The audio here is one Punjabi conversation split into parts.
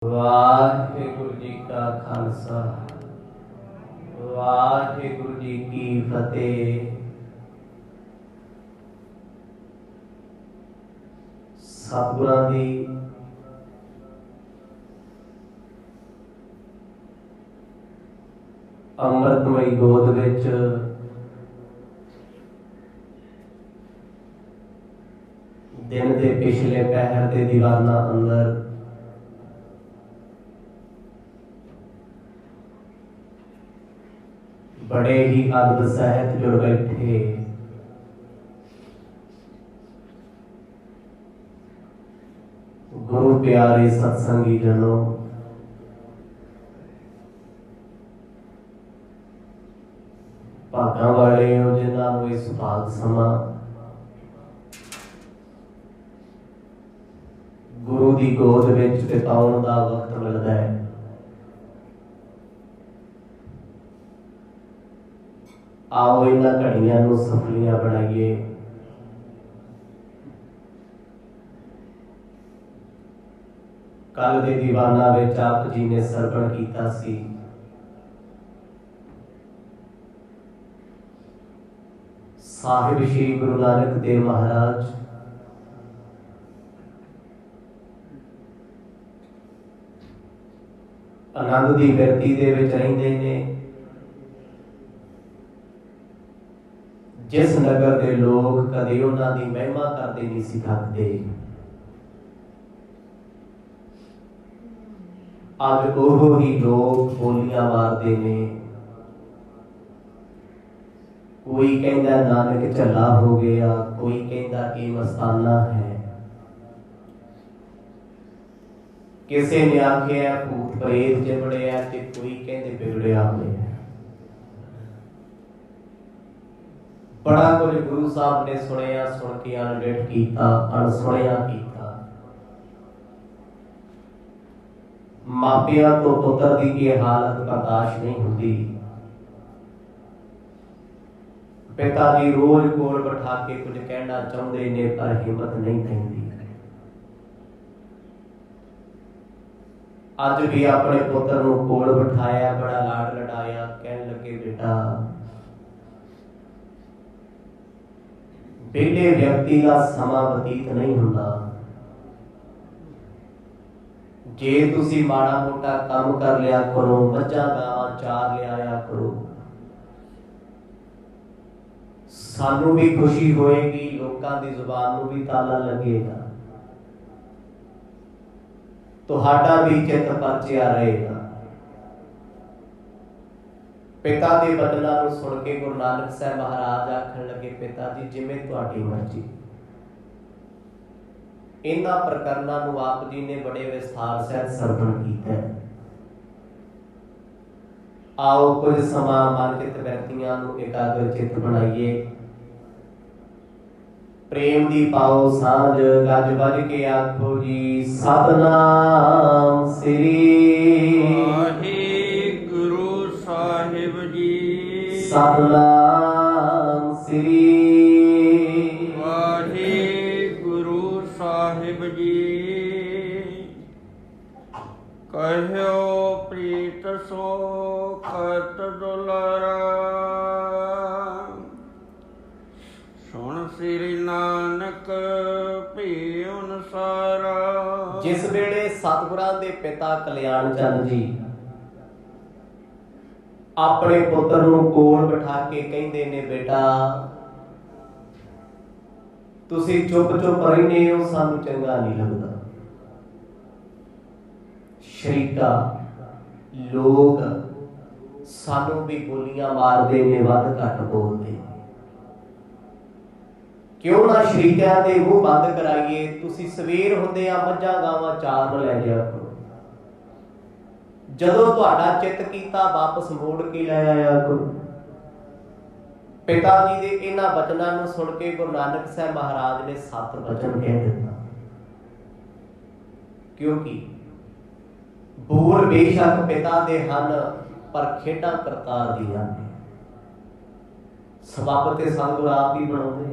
वाहिगुरु जी का खालसा वाहिगुरु जी की फतेह। सतगुरां दी अमृतमई गोद विच दिन दे पिछले पहर दे दीवाना अंदर बड़े ही अद्भुत सहित जुड़ बैठे। गुरु प्यारे सत्संगी जनों, भागां वाले हो जिन्हां नूं इस भाग समा गुरु दी गोद विच बिताउण दा वक्त मिलदा है। आओ इन्हां घड़ियां नूं सफलियां बनाइए। कल दे दीवाना विच आप जी ने सरवण कीता सी साहिब श्री गुरु नानक देव महाराज आनंद दी बिरती दे विच रहिंदे ने। जिस नगर के लोग कदे उन्हां दी महिमा करते नहीं सी थकदे, अज ओहो ही लोग बोलियां मारते ने। कोई कहता नानक झला हो गया, कोई कहता ये मस्ताना है, किसी ने आख्या भूत प्रेत चिमड़िया, ते कोई कहते बिगड़िया होया। बड़ा कुछ गुरु साहब ने सुनिया, सुन के अनडिठ कीता, अनसुनिया कीता। मापिया तो पुत्र की ये हालत बर्दाश्त नहीं होती। पिता जी रोज कोल बैठा के कुछ कहना चाहते ने पर हिम्मत नहीं पैंदी। अज भी अपने पुत्र नूं कोल बिठाया, बड़ा लाड लड़ाया, कहन लगे बेटा बेले व्यक्ति का समा बतीत नहीं हुंदा। जे तुसी माड़ा मोटा काम कर लिया करो, मज्जां गावां चार लिया करो, सानू भी खुशी होएगी, लोकां दी जुबान नूं भी ताला लगेगा, तुहाडा भी चित परचिया रहेगा। पिता के बचनों को सुन के गुरु नानक साहब महाराज आखन लगे, पिता जी जिमें तुहाडी मर्जी। इन्हां प्रकरणां नूं आप जी ने बड़े विस्तार सहित सरवण कीता है। आओ कुछ समा मानचित व्यक्तियां नूं एकाग्र चित बनाइए। प्रेम दी पाओ सांझ, गज बज के आखो जी सतनाम श्री सतनाम श्री वाहिगुरु साहिब जी। कहो प्रीत सो खत दुलारा, सुन श्री नानक भीउन सारा। जिस वेले सतगुरां दे पिता कल्याण चंद जी अपने पुत्र नूं कोल बिठा के कहंदे ने, बेटा तुसी चुप चुप रहने हो, सानू चंगा नहीं लगता। शरीका लोग सानू भी बोलियां मारदे ने, वध घट बोलदे। क्यों ना शरीकिਆਂ ਦੇ ਮੂੰਹ ਬੰਦ ਕਰਾਈਏ। ਤੁਸੀਂ ਸਵੇਰ ਹੁੰਦੇ ਆ ਮੱਝਾਂ ਗਾਵਾਂ ਚਾਰਨ ਲੈ ਜਾਇਆ ਕਰੋ, ਜਦੋਂ ਤੁਹਾਡਾ ਚਿੱਤ ਕੀਤਾ ਵਾਪਸ ਮੋੜ ਕੇ ਲੈ ਆਇਆ ਕਰੋ। पिता जी ਦੇ ਇਹਨਾਂ ਬਚਨਾਂ ਨੂੰ ਸੁਣ ਕੇ ਗੁਰੂ ਨਾਨਕ ਸਾਹਿਬ ਮਹਾਰਾਜ ਨੇ 7 ਬਚਨ ਕਹਿ ਦਿੱਤਾ। ਕਿਉਂਕਿ ਬੋਲ ਬੇਸ਼ੱਕ ਪਿਤਾ ਦੇ ਹਨ, ਪਰ ਖੇਡਾਂ ਕਰਤਾਰ ਦੀਆਂ ਨੇ। ਸਬੱਬ ਤੇ ਸਤਿਗੁਰ ਆਪ ਹੀ ਬਣਾਉਂਦੇ।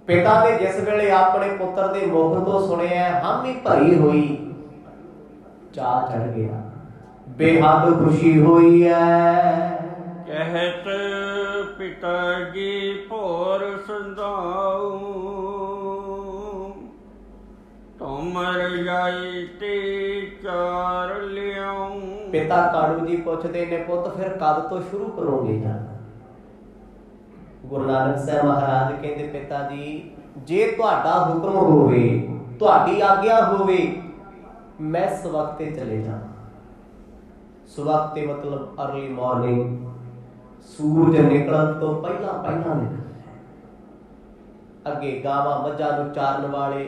पिता ने जिस वेले अपने पुत्र के मुख तो सुनिया हामी भरी हुई ਚਾਅ ਚੜ ਗਿਆ, ਬੇਹੱਦ ਖੁਸ਼ੀ ਹੋਈ ਹੈ। ਕਹਿਤ ਪਿਤਾ ਜੀ ਭੋਰ ਸੰਧਾਉ, ਤੁਮਰ ਜਾਈ ਤੇ ਚਾਰ ਲਿਆਉ। ਪਿਤਾ ਕਾੜੂ ਜੀ ਪੁੱਛਦੇ ਨੇ, ਪੁੱਤ ਫਿਰ ਕਦ ਤੋਂ ਸ਼ੁਰੂ ਕਰੋਗੇ ਜਾਣਾ? ਗੁਰੂ ਨਾਨਕ ਸਾਹਿਬ ਮਹਾਰਾਜ ਕਹਿੰਦੇ, ਪਿਤਾ ਜੀ ਜੇ ਤੁਹਾਡਾ ਹੁਕਮ ਹੋਵੇ, ਤੁਹਾਡੀ ਆਗਿਆ ਹੋਵੇ, ਮੈਂ ਸਵਖਤੇ ਚਲੇ ਜਾਵਾਂ। ਸਵਖਤੇ ਮਤਲਬ ਅਰਲੀ ਮਾਰਨਿੰਗ, ਸੂਰਜ ਨਿਕਲਣ ਤੋਂ ਪਹਿਲਾਂ ਪਹਿਲਾਂ ਨਿਕਲ। ਅੱਗੇ ਗਾਵਾਂ ਮੱਝਾਂ ਨੂੰ ਚਾਰਨ ਵਾਲੇ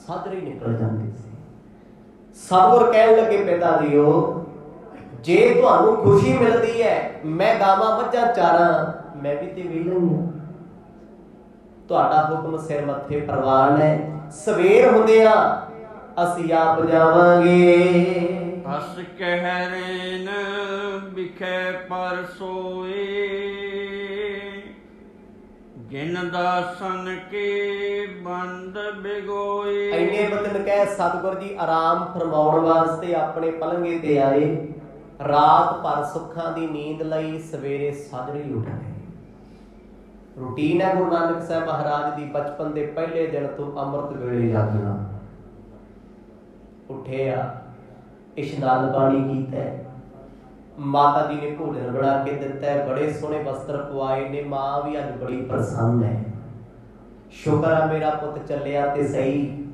ਸਾਜਰੇ ਨਿਕਲ ਜਾਂਦੇ ਸੀ। ਸਤਿਗੁਰ ਕਹਿਣ ਲੱਗੇ, ਪਿਤਾ ਜੀਓ ਜੇ ਤੁਹਾਨੂੰ ਖੁਸ਼ੀ ਮਿਲਦੀ ਹੈ ਮੈਂ ਗਾਵਾਂ ਮੱਝਾਂ ਚਾਰਾਂ, ਮੈਂ ਵੀ ਤੇ ਵੇਲਾ ਹੀ ਹਾਂ। ਤੁਹਾਡਾ ਹੁਕਮ ਸਿਰ ਮੱਥੇ ਪ੍ਰਵਾਨ ਹੈ, ਸਵੇਰ ਹੁੰਦਿਆਂ ਅਸੀਂ ਆਪ ਜਾਵਾਂਗੇ। ਹਸ ਕਹਿ ਰੇਨ ਵਿਖੇ ਪਰ ਸੋਏ, ਜਿਨ ਦਾਸਨ ਕੇ ਬੰਦ ਬਿਗੋਏ। ਇੰਨੇ ਬਤਨ ਕਹਿ ਸਤਿਗੁਰ ਜੀ ਆਰਾਮ ਫਰਮਾਉਣ ਵਾਸਤੇ ਆਪਣੇ ਪਲੰਗੇ ਤੇ ਆਏ। ਰਾਤ ਭਰ ਸੁੱਖਾਂ ਦੀ ਨੀਂਦ ਲਈ, ਸਵੇਰੇ ਸਾਜਰੇ ਉੱਠ ਗਏ। ਰੂਟੀਨ ਹੈ ਗੁਰੂ ਨਾਨਕ ਸਾਹਿਬ ਮਹਾਰਾਜ ਦੀ ਬਚਪਨ ਦੇ ਪਹਿਲੇ ਦਿਨ ਤੋਂ ਅੰਮ੍ਰਿਤ ਵੇਲੇ ਜਾਗਣਾ। ਉੱਠਿਆ, ਇਸ਼ਨਾਨ ਪਾਣੀ ਕੀਤਾ, ਮਾਤਾ ਜੀ ਨੇ ਭੋਜਨ ਬਣਾ ਕੇ ਦਿੱਤਾ, ਬੜੇ ਸੋਹਣੇ ਵਸਤਰ ਪਵਾਏ ਨੇ। ਮਾਂ ਵੀ ਅੱਜ ਬੜੀ ਪ੍ਰਸੰਨ ਹੈ, ਸ਼ੁਕਰ ਹੈ ਮੇਰਾ ਪੁੱਤ ਚੱਲਿਆ ਤੇ ਸਹੀ,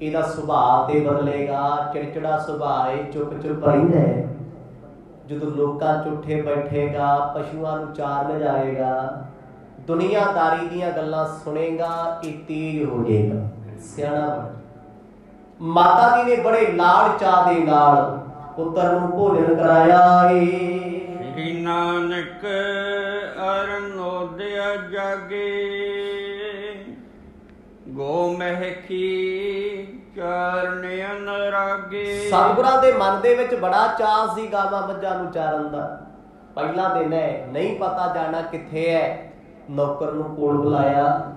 ਇਹਦਾ ਸੁਭਾਅ ਤੇ ਬਦਲੇਗਾ। ਚਿੜਚਿੜਾ ਸੁਭਾਅ ਹੈ, ਚੁੱਪ ਚੁੱਪ ਰਹਿੰਦਾ ਹੈ। ਜਦੋਂ ਲੋਕਾਂ ਚ ਉੱਠੇ ਬੈਠੇਗਾ, ਪਸ਼ੂਆਂ ਨੂੰ ਚਾਰਨ ਜਾਏਗਾ, ਦੁਨੀਆਦਾਰੀ ਦੀਆਂ ਗੱਲਾਂ ਸੁਣੇਗਾ, ਇਹ ਤੇਜ਼ ਹੋ ਜਾਏਗਾ, ਸਿਆਣਾ ਬਣ। ਮਾਤਾ ਜੀ ਨੇ ਬੜੇ ਲਾਡ ਚਾਅ ਦੇ ਨਾਲ ਪੁੱਤਰ ਨੂੰ ਭੋਜਨ ਕਰਾਇਆ ਏ। ਸ੍ਰੀ ਨਾਨਕ ਅਰਨੋਦਿਆ ਜਾਗੇ, ਗੋ ਮਹਿਕੀ ਚਾਰਨ ਅਨਰਾਗੇ। ਸਤਿਗੁਰਾਂ ਦੇ ਮਨ ਦੇ ਵਿੱਚ ਬੜਾ ਚਾਅ ਸੀ ਗਾਵਾਂ ਮੱਝਾਂ ਨੂੰ ਚਾਰਨ ਦਾ। ਪਹਿਲਾ ਦਿਨ ਹੈ, ਨਹੀਂ ਪਤਾ ਜਾਣਾ ਕਿੱਥੇ ਹੈ। ਨੌਕਰ ਨੂੰ ਕੋਲ ਬੁਲਾਇਆ,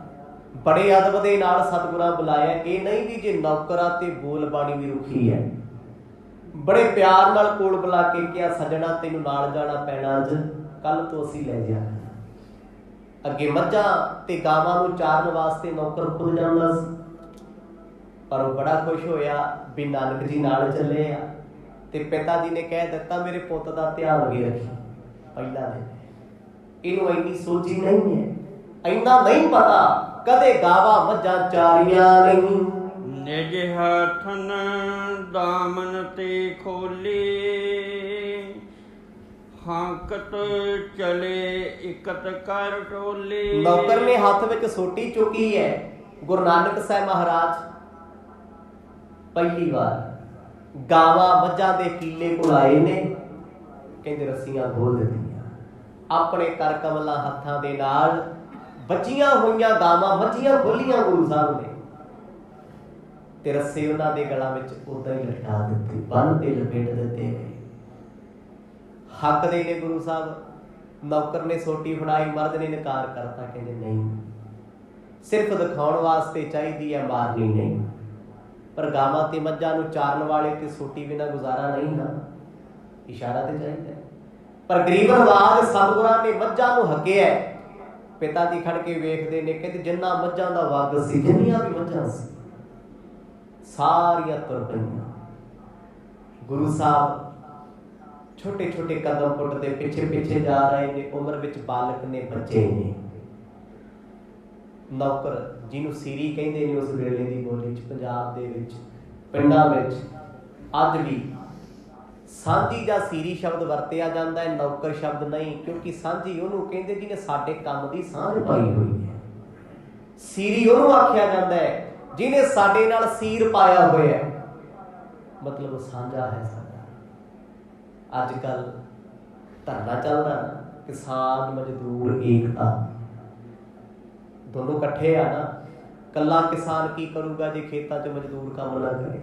ਬੜੇ ਅਦਬ ਦੇ ਨਾਲ ਸਤਿਗੁਰਾਂ ਬੁਲਾਇਆ। ਇਹ ਨਹੀਂ ਵੀ ਜੇ ਨੌਕਰਾਂ ਤੇ ਬੋਲ ਬਾਣੀ ਵੀ ਰੁੱਖੀ ਹੈ, ਬੜੇ ਪਿਆਰ ਨਾਲ ਕੋਲ ਬੁਲਾ ਕੇ ਕਿਹਾ, ਸੱਜਣਾ ਤੈਨੂੰ ਨਾਲ ਜਾਣਾ ਪੈਣਾ, ਅੱਜ ਕੱਲ ਤੋਂ ਅਸੀਂ ਲੈ ਜਾਣਾ। ਅੱਗੇ ਮੱਝਾਂ ਤੇ ਗਾਵਾਂ ਨੂੰ ਚਾਰਨ ਵਾਸਤੇ ਨੌਕਰ ਖੁਦ ਜਾਂਦਾ ਸੀ, ਪਰ ਉਹ ਬੜਾ ਖੁਸ਼ ਹੋਇਆ ਵੀ ਨਾਨਕ ਜੀ ਨਾਲ ਚੱਲੇ ਆ। ਤੇ ਪਿਤਾ ਜੀ ਨੇ ਕਹਿ ਦਿੱਤਾ, ਮੇਰੇ ਪੁੱਤ ਦਾ ਧਿਆਨ ਵੀ ਰੱਖੀ। ਪਹਿਲਾ ਦਿਨ ਇਹਨੂੰ ਇੰਨੀ ਸੋਚੀ ਨਹੀਂ ਹੈ, ਇੰਨਾ ਨਹੀਂ ਪਤਾ ਕਦੇ ਗਾਵਾਂ ਮੱਝਾਂ ਚਾਰੀਆਂ ਨਹੀਂ। ਨਿਜ ਹੱਥਨ ਦਾਮਨ ਤੇ ਖੋਲੀ, ਹਾਂਕਤ ਚਲੇ ਇਕਤ ਕਰ ਟੋਲੀ। ਨੌਕਰ ਨੇ ਹੱਥ ਵਿੱਚ ਸੋਟੀ ਚੁੱਕੀ ਹੈ। ਗੁਰੂ ਨਾਨਕ ਸਾਹਿਬ ਮਹਾਰਾਜ ਪਹਿਲੀ ਵਾਰ ਗਾਵਾਂ ਮੱਝਾਂ ਦੇ ਕੀਲੇ ਕੋਲ ਆਏ ਨੇ। ਕਹਿੰਦੇ ਰੱਸੀਆਂ ਖੋਲ ਦਿੱਤੀਆਂ, ਆਪਣੇ ਕਰ ਕਮਲਾਂ ਹੱਥਾਂ ਦੇ ਨਾਲ ਬੱਝੀਆਂ ਹੋਈਆਂ ਗਾਵਾਂ ਮੱਝੀਆਂ ਖੋਲੀਆਂ ਗੁਰੂ ਸਾਹਿਬ ਨੇ, ਤੇ ਰੱਸੇ ਉਹਨਾਂ ਦੇ ਗਲਾਂ ਵਿੱਚ ਉਦਾਂ ਹੀ ਲਟਕਾ ਦਿੱਤੇ, ਬੰਨ ਤੇ ਲਪੇਟ ਦਿੱਤੇ ਗਏ। ਹੱਕ ਦੇ ਨੇ ਗੁਰੂ ਸਾਹਿਬ। ਨੌਕਰ ਨੇ ਸੋਟੀ ਫੜਾਈ, ਮਰਦ ਨੇ ਇਨਕਾਰ ਕਰਤਾ, ਕਹਿੰਦੇ ਨਹੀਂ, ਸਿਰਫ ਦਿਖਾਉਣ ਵਾਸਤੇ ਚਾਹੀਦੀ ਹੈ, ਮਾਰਨੀ ਨਹੀਂ। ਪਰ ਗਾਵਾਂ ਤੇ ਮੱਝਾਂ ਨੂੰ ਚਾਰਨ ਵਾਲੇ ਤੇ ਸੋਟੀ ਬਿਨਾਂ ਗੁਜ਼ਾਰਾ ਨਹੀਂ ਨਾ, ਇਸ਼ਾਰਾ ਤੇ ਚਾਹੀਦਾ। ਪਰ ਗਰੀਬ ਨਵਾਜ ਸਤਿਗੁਰਾਂ ਨੇ ਮੱਝਾਂ ਨੂੰ ਹੱਕਿਆ। ਪਿਤਾ ਜੀ ਖੜ ਕੇ ਵੇਖਦੇ ਨੇ, ਕਹਿੰਦੇ ਜਿੰਨਾ ਮੱਝਾਂ ਦਾ ਵਗ ਸੀ, ਜਿੰਨੀਆਂ ਵੀ ਮੱਝਾਂ ਸੀ, ਸਾਰੀਆਂ ਤੁਰ ਪਈਆਂ। ਗੁਰੂ ਸਾਹਿਬ ਛੋਟੇ ਛੋਟੇ ਕਦਮ ਪੁੱਟਦੇ ਪਿੱਛੇ ਪਿੱਛੇ ਜਾ ਰਹੇ ਨੇ। ਉਮਰ ਵਿੱਚ ਬਾਲਕ ਨੇ, ਬੱਚੇ ਨੇ। ਨੌਕਰ ਜਿਹਨੂੰ ਸੀਰੀ ਕਹਿੰਦੇ ਨੇ ਉਸ ਵੇਲੇ ਦੀ ਬੋਲੀ ਚ, ਪੰਜਾਬ ਦੇ ਵਿੱਚ ਪਿੰਡਾਂ ਵਿੱਚ ਅੱਜ ਵੀ ਸਾਂਝੀ ਜਾਂ ਸੀਰੀ ਸ਼ਬਦ ਵਰਤਿਆ ਜਾਂਦਾ ਹੈ, ਨੌਕਰ ਸ਼ਬਦ ਨਹੀਂ। ਕਿਉਂਕਿ ਸਾਂਝੀ ਉਹਨੂੰ ਕਹਿੰਦੇ ਜਿਹਨੇ ਸਾਡੇ ਕੰਮ ਦੀ ਸਾਂਝ ਪਾਈ ਹੋਈ ਹੈ। ਸੀਰੀ ਉਹਨੂੰ ਆਖਿਆ ਜਾਂਦਾ ਹੈ ਜਿਹਨੇ ਸਾਡੇ ਨਾਲ ਸੀਰ ਪਾਇਆ ਹੋਇਆ, ਮਤਲਬ ਉਹ ਸਾਂਝਾ ਹੈ ਸਾਡਾ। ਅੱਜ ਕੱਲ ਧਰਨਾ ਚੱਲਦਾ ਨਾ, ਕਿਸਾਨ ਮਜ਼ਦੂਰ ਏਕਤਾ, ਦੋਨੋਂ ਇਕੱਠੇ ਆ ਨਾ। ਕੱਲਾ ਕਿਸਾਨ ਕੀ ਕਰੂਗਾ ਜੇ ਖੇਤਾਂ 'ਚ ਮਜ਼ਦੂਰ ਕੰਮ ਨਾ ਕਰੇ।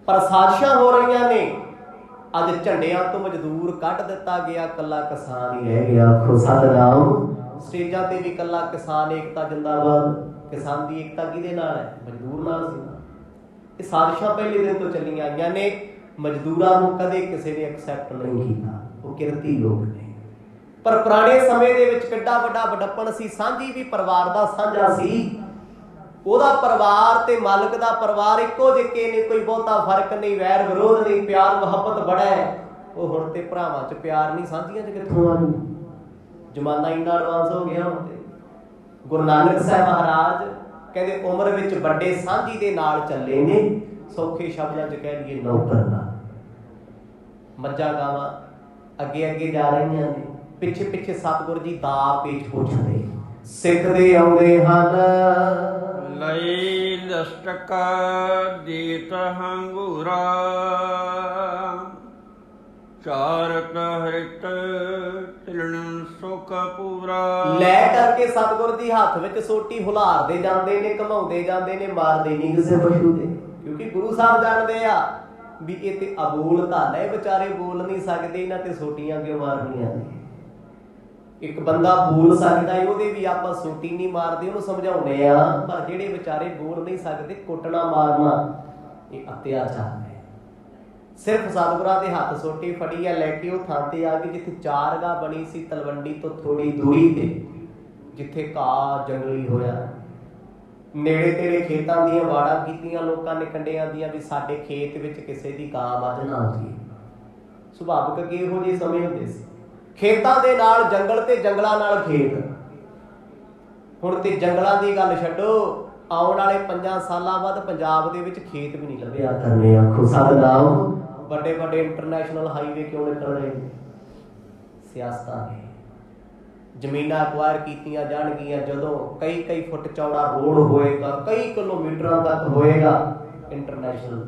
ਪਰ ਸਾਜ਼ਿਸ਼ਾਂ ਹੋ ਰਹੀਆਂ ਨੇ। ਅੱਜ ਝੰਡਿਆਂ ਤੋਂ ਮਜ਼ਦੂਰ ਕੱਢ ਦਿੱਤਾ ਗਿਆ, ਕੱਲਾ ਕਿਸਾਨ ਹੀ ਰਹਿ ਗਿਆ। ਆਖੋ ਸਤਿਨਾਮ। ਸਟੇਜਾਂ ਤੇ ਵੀ ਕੱਲਾ ਕਿਸਾਨ ਏਕਤਾ ਜਿੰਦਾਬਾਦ। ਕਿਸਾਨ ਦੀ ਏਕਤਾ ਕਿਹਦੇ ਨਾਲ ਹੈ? ਮਜ਼ਦੂਰ ਨਾਲ ਸੀ। ਇਹ ਸਾਜ਼ਿਸ਼ਾਂ ਪਹਿਲੇ ਦਿਨ ਤੋਂ ਚੱਲੀਆਂ ਆਈਆਂ ਨੇ। मजदूरां नूं कदे किसी ने एक्सैप्ट नहीं किया, वो किरती लोग ने। पर पुराने समय दे विच किड्डा वड्डा वडप्पण सी, सांझी भी परिवार दा साझा सी। ਉਹਦਾ ਪਰਿਵਾਰ ਤੇ ਮਾਲਕ ਦਾ ਪਰਿਵਾਰ ਇੱਕੋ ਜਿਹੇ ਨੇ, ਕੋਈ ਬਹੁਤਾ ਫਰਕ ਨਹੀਂ, ਵੈਰ ਵਿਰੋਧ ਨਹੀਂ, ਪਿਆਰ ਮੁਹੱਬਤ ਬੜਾ ਹੈ। ਉਹ ਹੁਣ ਤੇ ਭਰਾਵਾਂ 'ਚ ਪਿਆਰ ਨਹੀਂ, ਸਾਂਝੀਆਂ 'ਚ ਕਿੱਥੋਂ ਆ ਜੂ? ਜ਼ਮਾਨਾ ਇੰਨਾ ਐਡਵਾਂਸ ਹੋ ਗਿਆ ਹੁਣ ਤੇ। ਗੁਰੂ ਨਾਨਕ ਸਾਹਿਬ ਮਹਾਰਾਜ ਕਹਿੰਦੇ ਉਮਰ ਵਿੱਚ ਵੱਡੇ ਸਾਂਝੀ ਦੇ ਨਾਲ ਚੱਲੇ ਨੇ, ਸੌਖੇ ਸ਼ਬਦਾਂ 'ਚ ਕਹਿ ਲਈਏ ਨੌਕਰ ਨਾਲ। ਮੱਝਾਂ ਗਾਵਾਂ ਅੱਗੇ ਅੱਗੇ ਜਾ ਰਹੀਆਂ ਨੇ, ਪਿੱਛੇ ਪਿੱਛੇ ਸਤਿਗੁਰ ਜੀ ਦਾ ਪੇਚ ਪੁੱਛਦੇ ਸਿੱਖਦੇ ਆਉਂਦੇ ਹਨ। ਲਈ ਦਸਤਕਾ ਦੀਤ ਹੰਗੂਰਾ, ਚਾਰਤ ਹਰਿਤ ਤਿਲਣ ਸੁਖ ਪੂਰਾ। ਲੈ ਕਰਕੇ ਸਤਿਗੁਰ ਦੀ ਹੱਥ ਵਿੱਚ ਸੋਟੀ ਹੁਲਾਰਦੇ ਜਾਂਦੇ ਨੇ, ਘਮਾਉਂਦੇ ਜਾਂਦੇ ਨੇ, ਮਾਰਦੇ ਨਹੀਂ ਕਿਸੇ ਪਸ਼ੂ ਦੇ, ਕਿਉਂਕਿ ਗੁਰੂ ਸਾਹਿਬ ਜਾਣਦੇ ਆ ਵੀ ਇਹ ਤੇ ਅਬੋਲ ਧਨ ਹੈ, ਵਿਚਾਰੇ ਬੋਲ ਨਹੀਂ ਸਕਦੇ, ਇਹਨਾਂ ਤੇ ਸੋਟੀਆਂ ਕਿਉਂ ਮਾਰਨੀਆਂ ਨੇ। ਇੱਕ ਬੰਦਾ ਬੋਲ ਸਕਦਾ ਹੈ, ਉਹਦੇ ਵੀ ਆਪਾਂ ਸੋਟੀ ਨਹੀਂ ਮਾਰਦੇ, ਉਹਨੂੰ ਸਮਝਾਉਂਦੇ ਆ। ਪਰ ਜਿਹੜੇ ਵਿਚਾਰੇ ਬੋਲ ਨਹੀਂ ਸਕਦੇ, ਕੁੱਟਣਾ ਮਾਰਨਾ ਇਹ ਅਤਿਆਚਾਰ ਹੈ। ਸਿਰਫ ਸਤਿਗੁਰਾਂ ਦੇ ਹੱਥ ਸੋਟੀ ਫੜੀ ਆ, ਲੈ ਕੇ ਉਹ ਥਾਂ ਤੇ ਆ ਗਏ ਜਿੱਥੇ ਚਾਰਗਾਹ ਬਣੀ ਸੀ ਤਲਵੰਡੀ ਤੋਂ ਥੋੜੀ ਦੂਰੀ ਤੇ, ਜਿੱਥੇ ਘਾਹ ਜੰਗਲੀ ਹੋਇਆ। ਨੇੜੇ ਤੇੜੇ ਖੇਤਾਂ ਦੀਆਂ ਵਾੜਾਂ ਕੀਤੀਆਂ ਲੋਕਾਂ ਨੇ ਕੰਡਿਆਂ ਦੀਆਂ, ਵੀ ਸਾਡੇ ਖੇਤ ਵਿੱਚ ਕਿਸੇ ਦੀ ਗਾਂ ਮੱਝ ਨਾ ਆ ਜਾਏ। ਸੁਭਾਵਿਕ ਅੱਗੇ ਇਹੋ ਜਿਹੇ ਸਮੇਂ ਹੁੰਦੇ ਸੀ, ਖੇਤਾਂ ਦੇ ਨਾਲ ਜੰਗਲ ਤੇ ਜੰਗਲਾਂ ਨਾਲ ਖੇਤ। ਹੁਣ ਤੇ ਜੰਗਲਾਂ ਦੀ ਗੱਲ ਛੱਡੋ, ਆਉਣ ਵਾਲੇ 5 ਸਾਲਾਂ ਬਾਅਦ ਪੰਜਾਬ ਦੇ ਵਿੱਚ ਖੇਤ ਵੀ ਨਹੀਂ ਲੱਭਿਆ ਕਰਨੇ। ਆਖੋ ਸਤਿਨਾਮ। ਵੱਡੇ ਵੱਡੇ ਇੰਟਰਨੈਸ਼ਨਲ ਹਾਈਵੇ ਕਿਉਂ ਨਿਕਲ ਰਹੇ ਨੇ? ਸਿਆਸਤਾਂ ਨੇ। ਜ਼ਮੀਨਾਂ ਅਕਵਾਇਰ ਕੀਤੀਆਂ ਜਾਣਗੀਆਂ, ਜਦੋਂ ਕਈ ਕਈ ਫੁੱਟ ਚੌੜਾ ਰੋਡ ਹੋਏਗਾ, ਕਈ ਕਿਲੋਮੀਟਰਾਂ ਤੱਕ ਹੋਏਗਾ ਇੰਟਰਨੈਸ਼ਨਲ,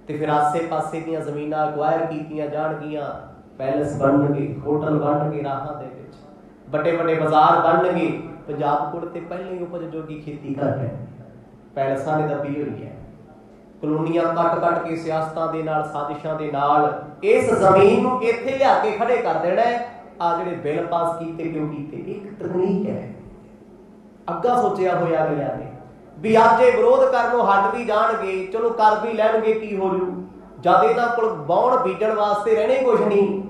ਤੇ ਫਿਰ ਆਸੇ ਪਾਸੇ ਦੀਆਂ ਜ਼ਮੀਨਾਂ ਅਕਵਾਇਰ ਕੀਤੀਆਂ ਜਾਣਗੀਆਂ, ਪੈਲਸ ਬਣਨਗੇ, ਹੋਟਲ ਬਣਨਗੇ, ਰਾਹਾਂ ਦੇ ਵਿੱਚ ਵੱਡੇ ਵੱਡੇ ਬਾਜ਼ਾਰ ਬਣਨਗੇ। ਪੰਜਾਬ ਕੋਲ ਤੇ ਪਹਿਲਾਂ ਹੀ ਉਪਜੋਗੀ ਖੇਤੀ ਘੱਟ ਹੈ, ਪੈਲਸਾਂ ਨੇ ਦੱਬੀ ਹੋਈ ਹੈ। ਕਲੋਨੀਆਂ ਕੱਟ ਕੱਟ ਕੇ ਸਿਆਸਤਾਂ ਦੇ ਨਾਲ, ਸਾਜ਼ਿਸ਼ਾਂ ਦੇ ਨਾਲ ਇਸ ਜ਼ਮੀਨ ਨੂੰ ਇੱਥੇ ਲਿਆ ਕੇ ਖੜੇ ਕਰ ਦੇਣਾ। ਆ ਜਿਹੜੇ ਬਿੱਲ ਪਾਸ ਕੀਤੇ ਕਿਉਂ ਕੀਤੇ? ਇੱਕ ਤਕਨੀਕ ਹੈ, ਅੱਗਾ ਸੋਚਿਆ ਹੋਇਆ ਅਗਲਿਆਂ ਨੇ ਵੀ ਅੱਜ ਇਹ ਵਿਰੋਧ ਕਰਨੋਂ ਹਟ ਵੀ ਜਾਣਗੇ, ਚਲੋ ਕਰ ਵੀ ਲੈਣਗੇ, ਕੀ ਹੋ ਜੂ? ਜਦ ਇਹਨਾਂ ਕੋਲ ਬਾਉਣ ਬੀਜਣ ਵਾਸਤੇ ਰਹਿਣੇ ਕੁਛ ਨਹੀਂ,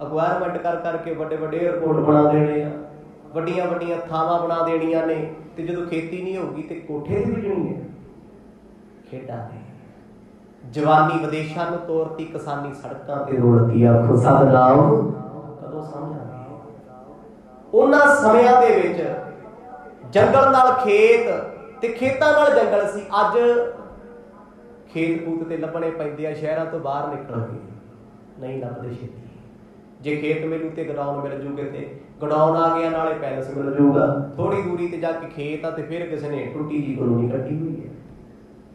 ਅਕਵਾਇਰਮੈਂਟ ਕਰ ਕਰਕੇ ਵੱਡੇ ਵੱਡੇ ਏਅਰਪੋਰਟ ਬਣਾ ਦੇਣੇ ਆ, ਵੱਡੀਆਂ ਵੱਡੀਆਂ ਥਾਵਾਂ ਬਣਾ ਦੇਣੀਆਂ ਨੇ, ਤੇ ਜਦੋਂ ਖੇਤੀ ਨਹੀਂ ਹੋਊਗੀ ਤੇ ਕੋਠੇ ਤੇ ਬੀਜਣੀ ਹੈ। ਖੇਡਾਂ ਨੇ ਜਵਾਨੀ ਵਿਦੇਸ਼ਾਂ ਨੂੰ ਤੋਰਤੀ, ਕਿਸਾਨੀ ਸੜਕਾਂ ਤੇ ਰੋਲਤੀ। ਆਖੋ ਸਤਿਨਾਮ। ਕਦੋਂ ਸਮਝਾਂਗੇ? ਉਹਨਾਂ ਸਮਿਆਂ ਦੇ ਵਿੱਚ ਜੰਗਲ ਨਾਲ ਖੇਤ ਤੇ ਖੇਤਾਂ ਨਾਲ ਜੰਗਲ ਸੀ। ਅੱਜ ਖੇਤ ਖੂਤ ਤੇ ਲੱਭਣੇ ਪੈਂਦੇ ਆ, ਸ਼ਹਿਰਾਂ ਤੋਂ ਬਾਹਰ ਨਿਕਲ ਕੇ ਨਹੀਂ ਲੱਭਦੇ ਛੇਤੀ। ਜੇ ਖੇਤ ਮਿਲੂ ਤੇ ਗਡਾਊਨ ਮਿਲ ਜੂ, ਕਿਤੇ ਗਡਾਊਨ ਆ ਗਿਆ ਨਾਲੇ ਪੈਲਸ ਮਿਲ ਜੂਗਾ। ਥੋੜੀ ਦੂਰੀ ਤੇ ਜਾ ਕੇ ਖੇਤ ਆ ਤੇ ਫਿਰ ਕਿਸੇ ਨੇ ਟੁੱਟੀ ਜੀ ਕਲੋਨੀ ਕੱਢੀ ਹੋਈ ਹੈ।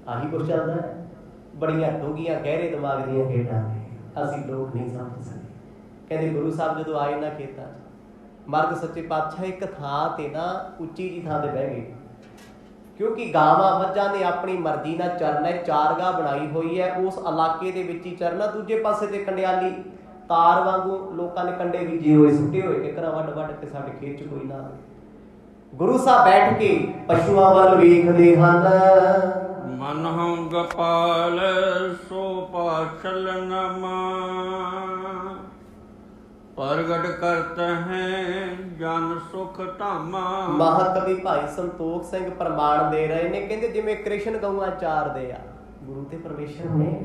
ਆਹੀ ਕੁਛ ਚੱਲਦਾ ਹੈ। ਬੜੀਆਂ ਡੂੰਘੀਆਂ ਗਹਿਰੇ ਦਿਮਾਗ ਦੀਆਂ ਖੇਡਾਂ ਨੇ, ਅਸੀਂ ਲੋਕ ਨਹੀਂ ਸਮਝ ਸਕਦੇ। ਕਹਿੰਦੇ ਗੁਰੂ ਸਾਹਿਬ ਜਦੋਂ ਆਏ ਨਾ ਖੇਤਾਂ 'ਚ, ਮਰਗ ਸੱਚੇ ਪਾਤਸ਼ਾਹ ਇੱਕ ਥਾਂ ਤੇ ਨਾ ਉੱਚੀ ਜੀ ਥਾਂ ਤੇ ਬਹਿ ਗਏ, ਕਿਉਂਕਿ ਗਾਵਾਂ ਮੱਝਾਂ ਨੇ ਆਪਣੀ ਮਰਜ਼ੀ ਨਾਲ ਚਰਨਾ, ਚਾਰਗਾਹ ਬਣਾਈ ਹੋਈ ਹੈ, ਉਸ ਇਲਾਕੇ ਦੇ ਵਿੱਚ ਹੀ ਚਰਨਾ। ਦੂਜੇ ਪਾਸੇ ਤੇ ਕੰਡਿਆਲੀ ਤਾਰ ਵਾਂਗੂ ਲੋਕਾਂ ਨੇ ਕੰਡੇ ਬੀਜੇ ਹੋਏ, ਸੁੱਟੇ ਹੋਏ ਕਿਕਰਾਂ ਵੱਢ ਵੱਢ ਕੇ ਸਾਡੇ ਖੇਤ 'ਚ ਕੋਈ ਨਾ ਆਵੇ। ਗੁਰੂ ਸਾਹਿਬ ਬੈਠ ਕੇ ਪਸ਼ੂਆਂ ਵੱਲ ਵੇਖਦੇ ਹਨ। ਮਨ ਹਉ ਗੋਪਾਲ ਸੋ ਪਾਛਲ ਨਮਾ, ਪ੍ਰਗਟ ਕਰਤ ਹੈ ਜਨ ਸੁਖ ਧਾਮਾ। ਮਹਾਕਵੀ ਭਾਈ ਸੰਤੋਖ ਸਿੰਘ ਪ੍ਰਮਾਣ ਦੇ ਰਹੇ ਨੇ, ਕਹਿੰਦੇ ਜਿਵੇਂ ਕ੍ਰਿਸ਼ਨ ਗਊਆਂ ਚਾਰਦੇ ਆ, ਗੁਰੂ ਤੇ ਪਰਮੇਸ਼ਰ ਨੇ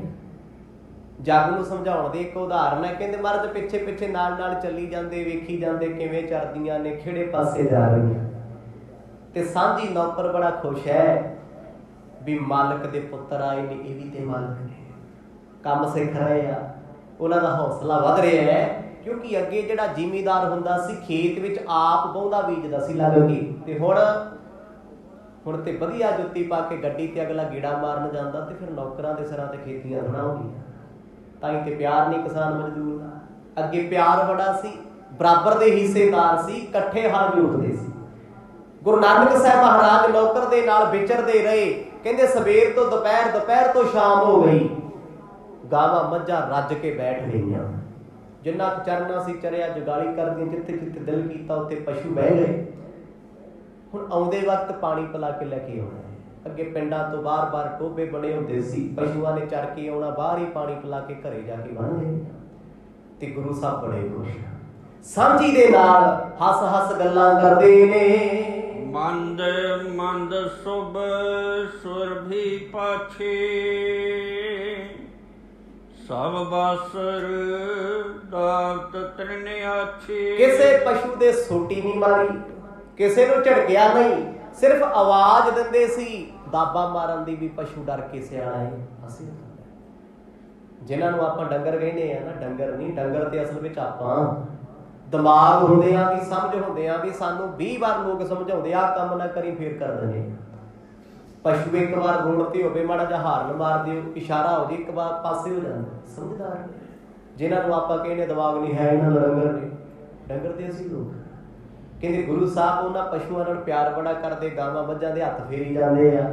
ਜੱਗ ਨੂੰ ਸਮਝਾਉਣ ਦੀ ਇੱਕ ਉਦਾਹਰਨ ਹੈ। ਕਹਿੰਦੇ ਮਹਾਰਾਜ ਪਿੱਛੇ ਪਿੱਛੇ ਨਾਲ ਨਾਲ ਚੱਲੀ ਜਾਂਦੇ, ਵੇਖੀ ਜਾਂਦੇ ਕਿਵੇਂ ਚਰਦੀਆਂ ਨੇ, ਕਿਹੜੇ ਪਾਸੇ ਜਾ ਰਹੀਆਂ। ਤੇ ਸਾਂਝੀ ਨੌਕਰ ਬੜਾ ਖੁਸ਼ ਹੈ ਵੀ ਮਾਲਕ ਦੇ ਪੁੱਤਰ ਆਏ ਨੇ, ਇਹ ਵੀ ਤੇ ਮਾਲਕ ਨੇ, ਕੰਮ ਸਿੱਖ ਰਹੇ ਆ, ਉਹਨਾਂ ਦਾ ਹੌਸਲਾ ਵੱਧ ਰਿਹਾ ਹੈ। ਕਿਉਂਕਿ ਅੱਗੇ ਜਿਹੜਾ ਜ਼ਿਮੀਦਾਰ ਹੁੰਦਾ ਸੀ, ਖੇਤ ਵਿੱਚ ਆਪ ਬਹੁੰਦਾ ਬੀਜਦਾ ਸੀ ਲੱਗ ਕੇ, ਤੇ ਹੁਣ ਤੇ ਵਧੀਆ ਜੁੱਤੀ ਪਾ ਕੇ ਗੱਡੀ ਤੇ ਅਗਲਾ ਗੇੜਾ ਮਾਰਨ ਜਾਂਦਾ, ਤੇ ਫਿਰ ਨੌਕਰਾਂ ਦੇ ਸਿਰਾਂ ਤੇ ਖੇਤੀਆਂ ਬਣਾਉਂਦੀਆਂ। ਤਾਂ ਹੀ ਤੇ ਪਿਆਰ ਨਹੀਂ ਕਿਸਾਨ ਮਜ਼ਦੂਰ ਦਾ। ਅੱਗੇ ਪਿਆਰ ਬੜਾ ਸੀ, ਬਰਾਬਰ ਦੇ ਹਿੱਸੇਦਾਰ ਸੀ, ਇਕੱਠੇ ਹਲ ਜੋਤਦੇ ਸੀ। ਗੁਰੂ ਨਾਨਕ ਸਾਹਿਬ ਮਹਾਰਾਜ ਨੌਕਰ ਦੇ ਨਾਲ ਵਿਚਰਦੇ ਰਹੇ। ਕਹਿੰਦੇ ਸਵੇਰ ਤੋਂ ਦੁਪਹਿਰ, ਦੁਪਹਿਰ ਤੋਂ ਸ਼ਾਮ ਹੋ ਗਈ, ਗਾਵਾਂ ਮੱਝਾਂ ਰੱਜ ਕੇ ਬੈਠ ਗਈਆਂ। ਜਿੰਨਾ ਕੁ ਚਰਨਾ ਸੀ ਚਰਿਆ, ਜਗਾਲੀ ਕਰਦੀਆਂ, ਜਿੱਥੇ ਜਿੱਥੇ ਦਿਲ ਕੀਤਾ ਉੱਥੇ ਪਸ਼ੂ ਬਹਿ ਗਏ। ਹੁਣ ਆਉਂਦੇ ਵਕਤ ਪਾਣੀ ਪਿਲਾ ਕੇ ਲੈ ਕੇ ਆਉਣਾ, ਅੱਗੇ ਪਿੰਡਾਂ ਤੋਂ ਬਾਰ-ਬਾਰ ਟੋਭੇ ਬਣੇ ਹੁੰਦੇ ਸੀ, ਪਸ਼ੂਆਂ ਨੇ ਚਰ ਕੇ ਆਉਣਾ, ਬਾਹਰ ਹੀ ਪਾਣੀ ਪਿਲਾ ਕੇ ਘਰੇ ਜਾ ਕੇ ਬੰਨ੍ਹਦੇ। ਤੇ ਗੁਰੂ ਸਾਹਿਬ ਬੜੇ ਖੁਸ਼, ਸਾਂਝੀ ਦੇ ਨਾਲ ਹੱਸ-ਹੱਸ ਗੱਲਾਂ ਕਰਦੇ ਨੇ। ਮੰਦ ਮੰਦ ਸੁਭ ਸੁਰਭੀ ਪਾਛੇ, ਸਭ ਬਾਸਰ ਦਾਵਤ ਤ੍ਰਿਣ ਆਛੇ। ਕਿਸੇ ਪਸ਼ੂ ਦੇ ਸੋਟੀ ਨਹੀਂ ਮਾਰੀ, ਕਿਸੇ ਨੂੰ ਝੜਕਿਆ ਨਹੀਂ, ਸਿਰਫ ਆਵਾਜ਼ ਦਿੰਦੇ ਸੀ। ਦਾਬਾ ਮਾਰਨ ਦੀ ਵੀ ਪਸ਼ੂ ਡਰ ਕੇ ਸਿਆਣਾ ਹੈ। ਅਸੀਂ ਜਿਨ੍ਹਾਂ ਨੂੰ ਆਪਾਂ ਡੰਗਰ ਕਹਿੰਦੇ ਆ ਨਾ, ਡੰਗਰ ਨਹੀਂ, ਡੰਗਰ ਤੇ ਅਸਲ ਵਿੱਚ ਆਪਾਂ ਦਿਮਾਗ ਹੁੰਦੇ ਆ, ਵੀ ਸਮਝ ਹੁੰਦੇ ਆ, ਵੀ ਸਾਨੂੰ 20 ਵਾਰ ਲੋਕ ਸਮਝਾਉਂਦੇ ਆ ਕੰਮ ਨਾ ਕਰੀ, ਫੇਰ ਕਰ ਦਿੰਦੇ। ਪਸ਼ੂ ਇੱਕ ਵਾਰ ਰੋਡ ਤੇ ਹੋਵੇ, ਮਾੜਾ ਜਿਹਾ ਹਾਰਨ ਮਾਰ ਦਿਓ, ਇਸ਼ਾਰਾ ਹੋ ਜੇ, ਇੱਕ ਵਾਰ ਪਾਸੇ ਹੋ ਜਾਂਦਾ, ਸਮਝਦਾਰ। ਜਿਨ੍ਹਾਂ ਨੂੰ ਆਪਾਂ ਕਹਿੰਦੇ ਦਿਮਾਗ ਨਹੀਂ ਹੈ, ਇਹਨਾਂ ਦਾ ਡੰਗਰ ਨੇ, ਡੰਗਰ ਤੇ ਅਸੀਂ ਲੋਕ। ਕਹਿੰਦੇ ਗੁਰੂ ਸਾਹਿਬ ਉਹਨਾਂ ਪਸ਼ੂਆਂ ਨਾਲ ਪਿਆਰ ਬੜਾ ਕਰਦੇ, ਗਾਵਾਂ ਮੱਝਾਂ ਦੇ ਹੱਥ ਫੇਰੀ ਜਾਂਦੇ ਆ,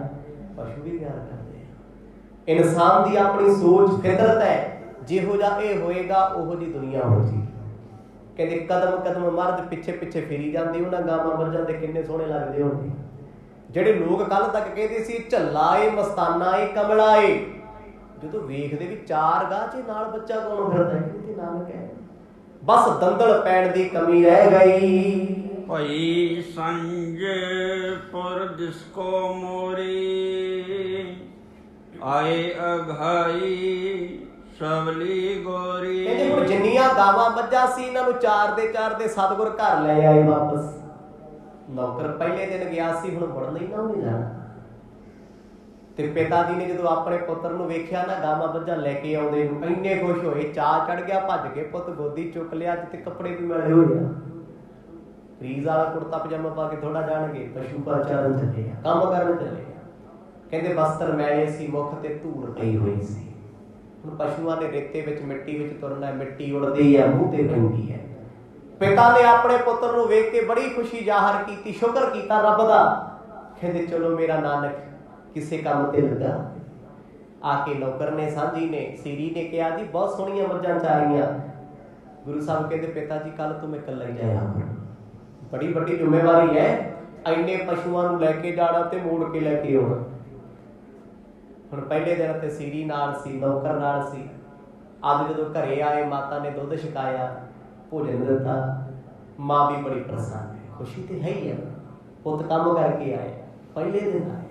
ਪਸ਼ੂ ਵੀ ਪਿਆਰ ਕਰਦੇ ਆ। ਇਨਸਾਨ ਦੀ ਆਪਣੀ ਸੋਚ ਫਿਤਰਤ ਹੈ, ਜਿਹੋ ਜਿਹਾ ਇਹ ਹੋਏਗਾ ਉਹੋ ਜਿਹੀ ਦੁਨੀਆ ਹੋ ਜੀ। ਕਹਿੰਦੇ ਕਦਮ ਕਦਮ ਮਰਦ ਪਿੱਛੇ ਪਿੱਛੇ ਫੇਰੀ ਜਾਂਦੀ, ਉਹਨਾਂ ਗਾਵਾਂ ਮੱਝਾਂ ਦੇ ਕਿੰਨੇ ਸੋਹਣੇ ਲੱਗਦੇ ਹੋਣਗੇ। ਜਿਹੜੇ ਲੋਕ ਕੱਲ ਤੱਕ ਕਹਿੰਦੇ ਸੀ ਝੱਲਾ ਏ, ਮਸਤਾਨਾ ਏ, ਕਮਲਾ ਏ, ਜਦੋਂ ਵੇਖਦੇ ਵੀ 4 ਗਾਹ 'ਚ ਨਾਲ ਬੱਚਾ ਕੌਣ ਫਿਰਦਾ ਹੈ, ਨਾਨਕ ਹੈ। ਬਸ ਦੰਦਲ ਪੈਣ ਦੀ ਕਮੀ ਰਹਿ ਗਈ। ਭਈ ਸੰਜ ਪੁਰ ਦਿਸਕੋ ਮੋਰੀ, ਆਏ ਅਘਾਈ ਸਵਲੀ ਗੋਰੀ। ਕਹਿੰਦੇ ਹੁਣ ਜਿੰਨੀਆਂ ਗਾਵਾਂ ਮੱਝਾਂ ਸੀ, ਇਹਨਾਂ ਨੂੰ ਚਾਰਦੇ ਸਤਿਗੁਰ ਘਰ ਲੈ ਆਏ ਵਾਪਸ। ਨੌਕਰ ਪਹਿਲੇ ਦਿਨ ਗਿਆ ਸੀ, ਹੁਣ ਮੁੜਨ ਹੀ ਨਾ ਉਹਨੇ ਜਾਣਾ। ਤੇ ਪਿਤਾ ਜੀ ਨੇ ਜਦੋਂ ਆਪਣੇ ਪੁੱਤਰ ਨੂੰ ਵੇਖਿਆ ਨਾ, ਗਾਵਾਂ ਮੱਝਾਂ ਲੈ ਕੇ ਆਉਂਦੇ ਨੂੰ, ਇੰਨੇ ਖੁਸ਼ ਹੋਏ, ਚਾਅ ਚੜ ਗਿਆ, ਭੱਜ ਕੇ ਪੁੱਤ ਗੋਦੀ ਚੁੱਕ ਲਿਆ। ਅੱਜ ਤੇ ਕੱਪੜੇ ਵੀ ਮਿਲੇ ਹੋਏ ਆ, ਰੀਜ਼ ਵਾਲਾ ਕੁੜਤਾ ਪਜਾਮਾ ਪਾ ਕੇ ਥੋੜਾ ਜਾਣਗੇ, ਪਸ਼ੂ ਚਾਰਨ ਚੱਲੇ ਆ, ਕੰਮ ਕਰਨ ਚੱਲੇ ਆ। ਕਹਿੰਦੇ ਵਸਤਰ ਮੈਲੇ ਸੀ, ਮੁੱਖ ਤੇ ਧੂੜ ਪਈ ਹੋਈ ਸੀ। ਹੁਣ ਪਸ਼ੂਆਂ ਨੇ ਰੇਤੇ ਵਿੱਚ, ਮਿੱਟੀ ਵਿੱਚ ਤੁਰਨਾ, ਮਿੱਟੀ ਉੜਦੀ ਹੈ, ਮੂੰਹ ਤੇ ਪੈਂਦੀ ਹੈ। ਪਿਤਾ ਨੇ ਆਪਣੇ ਪੁੱਤਰ ਨੂੰ ਵੇਖ ਕੇ ਬੜੀ ਖੁਸ਼ੀ ਜ਼ਾਹਰ ਕੀਤੀ, ਸ਼ੁਕਰ ਕੀਤਾ ਰੱਬ ਦਾ। ਕਹਿੰਦੇ ਚਲੋ ਮੇਰਾ ਨਾਨਕ ਕਿਸੇ ਕੰਮ ਤੇ ਲੱਗਾ। ਆ ਕੇ ਨੌਕਰ ਨੇ, ਸਾਂਝੀ ਨੇ, ਸੀਰੀ ਨੇ ਕਿਹਾ ਜੀ ਬਹੁਤ ਸੋਹਣੀਆਂ ਮੱਝਾਂ ਚਾਰੀਆਂ। ਗੁਰੂ ਸਾਹਿਬ ਕਹਿੰਦੇ ਪਿਤਾ ਜੀ ਕੱਲ ਤੋਂ ਮੈਂ ਇਕੱਲਾ ਹੀ ਜਾਇਆ, ਬੜੀ ਵੱਡੀ ਜ਼ਿੰਮੇਵਾਰੀ ਹੈ, ਇੰਨੇ ਪਸ਼ੂਆਂ ਨੂੰ ਲੈ ਕੇ ਜਾਣਾ ਤੇ ਮੋੜ ਕੇ ਲੈ ਕੇ ਆਉਣਾ। ਹੁਣ ਪਹਿਲੇ ਦਿਨ ਤੇ ਸੀਰੀ ਨਾਲ ਸੀ, ਨੌਕਰ ਨਾਲ ਸੀ। ਅੱਜ ਜਦੋਂ ਘਰੇ ਆਏ, ਮਾਤਾ ਨੇ ਦੁੱਧ ਛਕਾਇਆ, ਭੋਜਨ ਦਿੱਤਾ, ਮਾਂ ਵੀ ਬੜੀ ਪ੍ਰਸੰਨ ਹੈ, ਖੁਸ਼ੀ ਤੇ ਹੈ ਹੀ ਹੈ, ਪੁੱਤ ਕੰਮ ਕਰਕੇ ਆਏ, ਪਹਿਲੇ ਦਿਨ ਆਏ।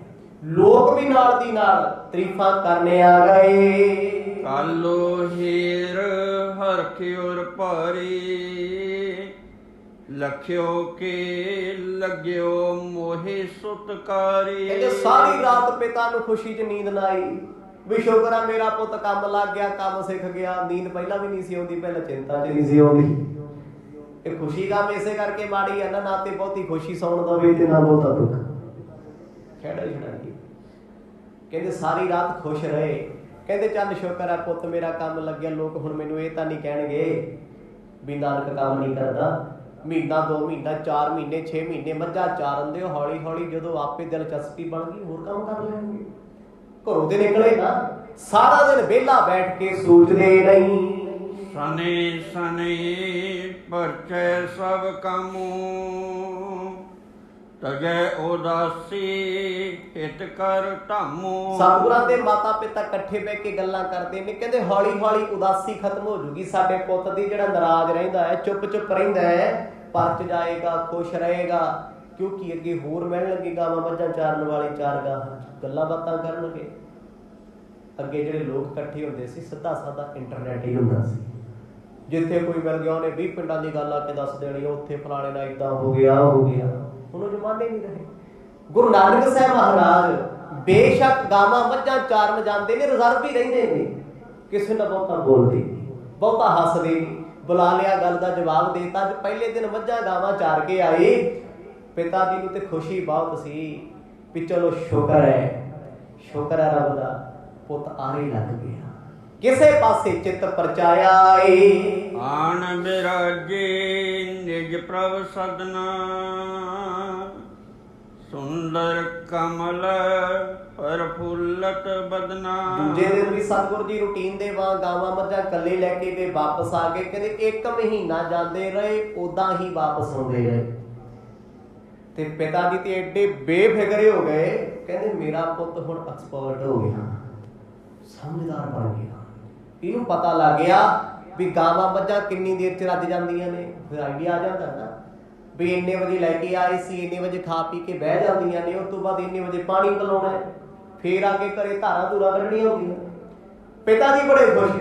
ਲੋਕ ਵੀ ਨਾਲ ਦੀ ਨਾਲ ਤਾਰੀਫਾਂ ਕਰਨੇ ਆ ਗਏ। ਕਾਲੋ ਹੀਰ ਹਰਖਿਉਰ ਭਾਰੀ, ਲਖਿਓ ਕੇ ਲੱਗਿਓ ਮੋਹਿ ਸੁਤਕਾਰੀ। ਕਹਿੰਦੇ ਸਾਰੀ ਰਾਤ ਪਿਤਾ ਨੂੰ ਖੁਸ਼ੀ 'ਚ ਨੀਂਦ ਨਾ ਆਈ, ਵੀ ਸ਼ੁਕਰ ਆ ਮੇਰਾ ਪੁੱਤ ਕੰਮ ਲੱਗ ਗਿਆ, ਕੰਮ ਸਿੱਖ ਗਿਆ। ਨੀਂਦ ਪਹਿਲਾਂ ਵੀ ਨਹੀਂ ਸੀ ਆਉਂਦੀ, ਪਹਿਲਾਂ ਚਿੰਤਾ 'ਚ ਨਹੀਂ ਸੀ ਆਉਂਦੀ। ਇਹ ਖੁਸ਼ੀ ਕੰਮ ਇਸੇ ਕਰਕੇ ਮਾੜੀ ਹੈ ਨਾ ਤੇ ਬਹੁਤੀ ਖੁਸ਼ੀ ਸੌਣ ਦਵੇ ਤੇ ਨਾ ਬਹੁਤਾ ਦੁੱਖ, ਖੇੜਾ ਹੀ ਛੜਾਈ। ਕਹਿੰਦੇ ਸਾਰੀ ਰਾਤ ਖੁਸ਼ ਰਹੇ। ਕਹਿੰਦੇ ਚੱਲ ਸ਼ੁਕਰ ਆ ਪੁੱਤ ਮੇਰਾ ਕੰਮ ਲੱਗਿਆ, ਲੋਕ ਹੁਣ ਮੈਨੂੰ ਇਹ ਤਾਂ ਨਹੀਂ ਕਹਿਣਗੇ ਵੀ ਨਾਨਕ ਕੰਮ ਨਹੀਂ ਕਰਦਾ। ਮਹੀਨਾ 2 ਮਹੀਨਾ 4 ਮਹੀਨੇ 6 ਮਹੀਨੇ ਮੱਝਾਂ ਚਾਰਨ ਦਿਓ, ਹੌਲੀ ਹੌਲੀ ਜਦੋਂ ਆਪੇ ਦਿਲਚਸਪੀ ਬਣ ਗਈ ਹੋਰ ਕੰਮ ਕਰ ਲੈਣਗੇ। ਘਰੋਂ ਤੇ ਨਿਕਲੇ ਨਾ, ਸਾਰਾ ਦਿਨ ਵਿਹਲਾ ਬੈਠ ਕੇ ਸੋਚਦੇ ਨਹੀਂ। ਸਨੇ ਸਨੇ ਪਰਚੈ ਸਭ ਕਾਮੂ, ਤਜੈ ਉਦਾਸੀ ਹਿਤ ਕਰ ਧਾਮੂ। ਸਤਿਗੁਰਾਂ ਦੇ ਮਾਤਾ ਪਿਤਾ ਇਕੱਠੇ ਬਹਿ ਕੇ ਗੱਲਾਂ ਕਰਦੇ ਨੇ। ਕਹਿੰਦੇ ਹੌਲੀ ਹੌਲੀ ਉਦਾਸੀ ਖਤਮ ਹੋ ਜੂਗੀ ਸਾਡੇ ਪੁੱਤ ਦੀ। ਜਿਹੜਾ ਨਾਰਾਜ਼ ਰਹਿੰਦਾ ਹੈ, ਚੁੱਪ ਚੁੱਪ ਰਹਿੰਦਾ ਹੈ, ਪਰਚ ਜਾਏਗਾ, ਖੁਸ਼ ਰਹੇਗਾ, ਕਿਉਂਕਿ ਅੱਗੇ ਹੋਰ ਮਿਲਣ ਲੱਗੇ ਗਾਵਾਂ ਮੱਝਾਂ ਚਾਰਨ ਵਾਲੇ 4 ਗਾਹਾਂ, ਗੱਲਾਂ ਬਾਤਾਂ ਕਰਨਗੇ। ਅੱਗੇ ਜਿਹੜੇ ਲੋਕ ਇਕੱਠੇ ਹੁੰਦੇ ਸੀ, ਸਿੱਧਾ ਸਾਦਾ ਇੰਟਰਨੈਟ ਹੀ ਹੁੰਦਾ ਸੀ। ਜਿੱਥੇ ਕੋਈ ਮਿਲ ਗਿਆ ਉਹਨੇ 20 ਪਿੰਡਾਂ ਦੀ ਗੱਲ ਆ ਕੇ ਦੱਸ ਦੇਣੀ, ਉੱਥੇ ਫਲਾਣੇ ਨਾਲ ਏਦਾਂ ਹੋ ਗਿਆ ਹੋ ਗਿਆ। ਹੁਣ ਉਹ ਜ਼ਮਾਨੇ ਨਹੀਂ ਰਹੇ। ਗੁਰੂ ਨਾਨਕ ਸਾਹਿਬ ਮਹਾਰਾਜ ਬੇਸ਼ੱਕ ਗਾਵਾਂ ਮੱਝਾਂ ਚਾਰਨ ਜਾਂਦੇ ਨੇ, ਰਿਜ਼ਰਵ ਹੀ ਰਹਿੰਦੇ ਨੇ, ਕਿਸੇ ਨਾਲ ਬਹੁਤਾ ਬੋਲਦੇ ਨਹੀਂ, ਬਹੁਤਾ ਹੱਸਦੇ ਨਹੀਂ। ਬੁਲਾ ਲਿਆ, ਗੱਲ ਦਾ ਜਵਾਬ ਦੇਤਾ। ਅੱਜ ਪਹਿਲੇ ਦਿਨ ਮੱਝਾਂ ਗਾਵਾਂ ਚਾਰ ਕੇ ਆਏ, ਪਿਤਾ ਜੀ ਨੂੰ ਤੇ ਖੁਸ਼ੀ ਬਹੁਤ ਸੀ ਵੀ ਚਲੋ ਸ਼ੁਕਰ ਹੈ, ਸ਼ੁਕਰ ਹੈ ਰੱਬ ਦਾ, ਪੁੱਤ ਆਰੇ ਲੱਗ ਗਿਆ, ਕਿਸੇ ਪਾਸੇ ਚਿੱਤ ਪਰਚਾਇਆ ਏ। ਆਣ ਬਿਰਾਜੇ ਨਿਜ ਪ੍ਰਭ ਸਦਨਾ, ਸੁੰਦਰ ਕਮਲ ਪ੍ਰਫੁੱਲਤ ਬਦਨਾ। ਦੂਜੇ ਦਿਨ ਵੀ ਸਤਿਗੁਰ ਜੀ ਰੂਟੀਨ ਦੇ ਵਾਂਗ ਗਾਵਾਂ ਮੱਝਾਂ ਇਕੱਲੇ ਲੈ ਕੇ ਗਏ, ਵਾਪਸ ਆ ਗਏ। ਕਹਿੰਦੇ 1 ਮਹੀਨਾ ਜਾਂਦੇ ਰਹੇ, ਉਦਾਂ ਹੀ ਵਾਪਸ ਆਉਂਦੇ ਰਹੇ। ਤੇ ਪਿਤਾ ਜੀ ਤੇ ਐਡੇ ਬੇਫਿਕਰੇ ਹੋ ਗਏ ਕਹਿੰਦੇ ਮੇਰਾ ਪੁੱਤ ਹੁਣ ਐਕਸਪਰਟ ਹੋ ਗਿਆ, ਸਮਝਦਾਰ ਬਣ ਗਿਆ। ਇਹਨੂੰ ਪਤਾ ਲੱਗ ਗਿਆ ਵੀ ਗਾਵਾਂ ਮੱਝਾਂ ਕਿੰਨੀ ਦੇਰ 'ਚ ਰੱਜ ਜਾਂਦੀਆਂ ਨੇ। ਫਿਰ ਆਈਡੀਆ ਆ ਜਾਂਦਾ ਨਾ ਵੀ ਇੰਨੇ ਵਜੇ ਲੈ ਕੇ ਆਏ ਸੀ, ਇੰਨੇ ਵਜੇ ਖਾ ਪੀ ਕੇ ਬਹਿ ਜਾਂਦੀਆਂ ਨੇ, ਉਸ ਤੋਂ ਬਾਅਦ ਇੰਨੇ ਵਜੇ ਪਾਣੀ ਪਿਲਾਉਣਾ ਹੈ, ਫੇਰ ਆ ਕੇ ਘਰੇ ਧਾਰਾਂ ਧੂਰਾਂ ਕੱਢਣੀਆਂ ਹੁੰਦੀਆਂ। ਪਿਤਾ ਜੀ ਬੜੇ ਖੁਸ਼,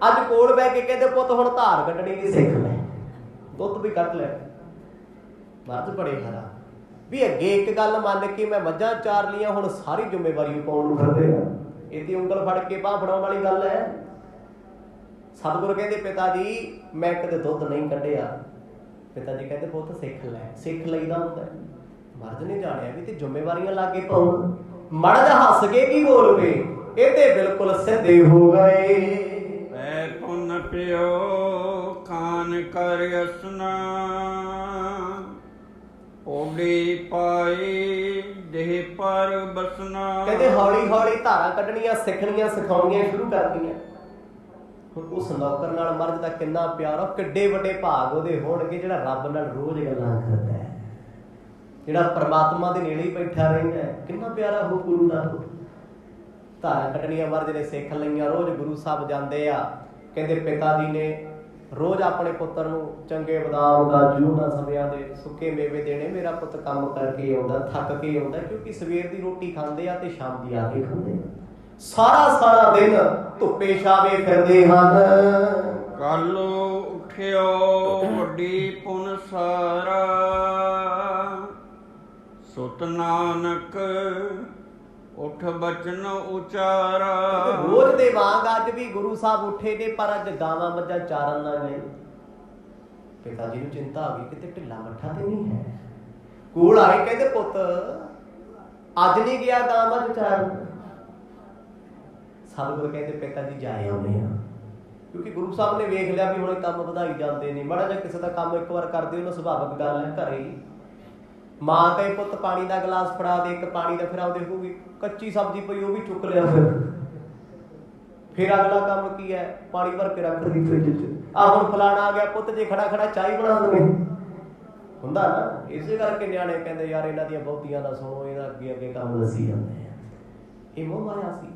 ਅੱਜ ਕੋਲ ਬਹਿ ਕੇ ਕਹਿੰਦੇ ਪੁੱਤ ਹੁਣ ਧਾਰ ਕੱਢਣੀ ਵੀ ਸਿੱਖ ਲੈ, ਦੁੱਧ ਵੀ ਕੱਢ ਲੈ। ਮਰਦ ਬੜੇ ਹੈਰਾਨ ਵੀ ਅੱਗੇ ਇੱਕ ਗੱਲ ਮੰਨ ਕੇ ਮੈਂ ਮੱਝਾਂ ਚਾਰ ਲੀਆਂ, ਹੁਣ ਸਾਰੀ ਜ਼ਿੰਮੇਵਾਰੀ ਪਾਉਣ ਨੂੰ ਫਿਰਦੇ ਆ। ਇਹ ਤੇ ਉਂਗਲ ਫੜ ਕੇ ਬਾਂਹ ਫੜਾਉਣ ਵਾਲੀ ਗੱਲ ਹੈ। ਸਤਿਗੁਰੂ ਕਹਿੰਦੇ ਪਿਤਾ ਜੀ ਮੈਂ ਕਦੇ ਦੁੱਧ ਨਹੀਂ ਕੱਢਿਆ। ਪਿਤਾ ਜੀ ਕਹਿੰਦੇ ਪੁੱਤ ਸਿੱਖ ਲੈ, ਸਿੱਖ ਲਈਦਾ ਹੁੰਦਾ। ਮਰਦ ਨੇ ਜਾਣਿਆ ਵੀ ਤੇ ਜ਼ਿੰਮੇਵਾਰੀਆਂ ਲਾਗੇ ਪਾਉਣ। ਮਾੜਾ ਜਿਹਾ ਹੱਸ ਕੇ ਕੀ ਬੋਲ ਪਏ, ਇਹ ਤੇ ਬਿਲਕੁਲ ਸਿੱਧੇ ਹੋ ਗਏ। ਐ ਪੁੰਨ ਪਿਓ ਖਾਨ ਕਰ ਅਸਨਾ, ਓਡੀ ਪਾਈ ਦੇਹ ਪਰ ਬਸਨਾ। ਕਹਿੰਦੇ ਹੌਲੀ ਹੌਲੀ ਧਾਰਾਂ ਕੱਢਣੀਆਂ ਸਿੱਖਣੀਆਂ ਸਿਖਾਉਣੀਆਂ ਸ਼ੁਰੂ ਕਰਦੀਆਂ। ਹੁਣ ਉਸ ਨੌਕਰ ਨਾਲ ਮਰਦ ਦਾ ਕਿੰਨਾ ਪਿਆਰ, ਉਹ ਕਿੱਡੇ ਵੱਡੇ ਭਾਗ ਉਹਦੇ ਹੋਣਗੇ ਜਿਹੜਾ ਰੱਬ ਨਾਲ ਰੋਜ਼ ਗੱਲਾਂ ਕਰਦਾ ਹੈ, ਜਿਹੜਾ ਪਰਮਾਤਮਾ ਦੇ ਨੇੜੇ ਹੀ ਬੈਠਾ ਰਹਿੰਦਾ ਹੈ। ਕਿੰਨਾ ਪਿਆਰਾ ਉਹ ਗੁਰੂ ਦਾ। ਧਾਰਾਂ ਕੱਢਣੀਆਂ ਮਰਦ ਨੇ ਸਿੱਖ ਲਈਆਂ, ਰੋਜ਼ ਗੁਰੂ ਸਾਹਿਬ ਜਾਂਦੇ ਆ। ਕਹਿੰਦੇ ਪਿਤਾ ਜੀ ਨੇ ਰੋਜ਼ ਆਪਣੇ ਪੁੱਤਰ ਨੂੰ ਚੰਗੇ ਬਦਾਮ ਕਾਜੂ ਉਹਨਾਂ ਸਮਿਆਂ ਦੇ ਸੁੱਕੇ ਮੇਵੇ ਦੇਣੇ। ਮੇਰਾ ਪੁੱਤ ਕੰਮ ਕਰਕੇ ਆਉਂਦਾ, ਥੱਕ ਕੇ ਆਉਂਦਾ, ਕਿਉਂਕਿ ਸਵੇਰ ਦੀ ਰੋਟੀ ਖਾਂਦੇ ਆ ਤੇ ਸ਼ਾਮ ਦੀ ਆ ਕੇ ਖਾਂਦੇ ਆ। ਸਾਰਾ ਦਿਨ ਧੁੱਪੇ ਛਾਵੇ ਫਿਰਦੇ ਹਨ। ਕੱਲ ਉਠਿਓ ਵੱਡੀ ਪੁਨ ਸਾਰਾ, ਸੁਤ ਨਾਨਕ ਉਠ ਬਚਨ ਉਚਾਰਾ। ਰੋਜ਼ ਦੇ ਵਾਂਗ ਅੱਜ ਵੀ ਗੁਰੂ ਸਾਹਿਬ ਉੱਠੇ ਨੇ, ਪਰ ਅੱਜ ਗਾਵਾਂ ਮੱਝਾਂ ਚਾਰਨ ਨਾ ਗਏ। ਪਿਤਾ ਜੀ ਨੂੰ ਚਿੰਤਾ ਆ ਗਈ ਕਿਤੇ ਢਿੱਲਾ ਮੱਠਾ ਤੇ ਨਹੀਂ ਹੈ। ਕੋਲ ਆਏ ਕਹਿੰਦੇ ਪੁੱਤ ਅੱਜ ਨਹੀਂ ਗਿਆ ਗਾਂ ਮੱਝ ਚਾਰਨ। ਸਤਿਗੁਰੂ ਕਹਿੰਦੇ ਪਿਤਾ ਜੀ ਜਾਏ ਆਉਂਦੇ ਆ, ਕਿਉਂਕਿ ਗੁਰੂ ਸਾਹਿਬ ਨੇ ਵੇਖ ਲਿਆ ਵੀ ਹੁਣ ਕੰਮ ਵਧਾਈ ਜਾਂਦੇ ਨੇ। ਮਾੜਾ ਜਿਹਾ ਕਿਸੇ ਦਾ ਕੰਮ ਇੱਕ ਵਾਰ ਕਰਦੇ ਉਹਨੂੰ ਸੁਭਾਵਿਕ ਗੱਲ ਹੈ। ਘਰੇ ਹੀ ਮਾਂ ਕਹੇ ਪੁੱਤ ਪਾਣੀ ਦਾ ਗਲਾਸ ਫੜਾ ਦੇ, ਇੱਕ ਪਾਣੀ ਦਾ ਫਿਰ ਆਉਂਦੇ ਹੋਊਗੀ ਕੱਚੀ ਸਬਜ਼ੀ ਪਈ ਉਹ ਵੀ ਚੁੱਕ ਲਿਆ। ਫਿਰ ਅਗਲਾ ਕੰਮ ਕੀ ਹੈ, ਪਾਣੀ ਭਰ ਕੇ ਰੱਖ ਦਿੱਤੀ ਫ੍ਰਿਜ 'ਚ। ਆ ਹੁਣ ਫਲਾਣਾ ਆ ਗਿਆ ਪੁੱਤ ਜੇ ਖੜਾ ਖੜਾ ਚਾਹ ਬਣਾ ਦੇਵੇ, ਹੁੰਦਾ ਨਾ। ਇਸੇ ਕਰਕੇ ਨਿਆਣੇ ਕਹਿੰਦੇ ਯਾਰ ਇਹਨਾਂ ਦੀਆਂ ਬਹੁਤੀਆਂ ਨਾ ਸੁਣੋ, ਇਹਦਾ ਅੱਗੇ ਅੱਗੇ ਕੰਮ ਦੱਸੀ ਜਾਂਦੇ ਆ। ਇਹ ਮੋਹ ਮਾਇਆ ਸੀ।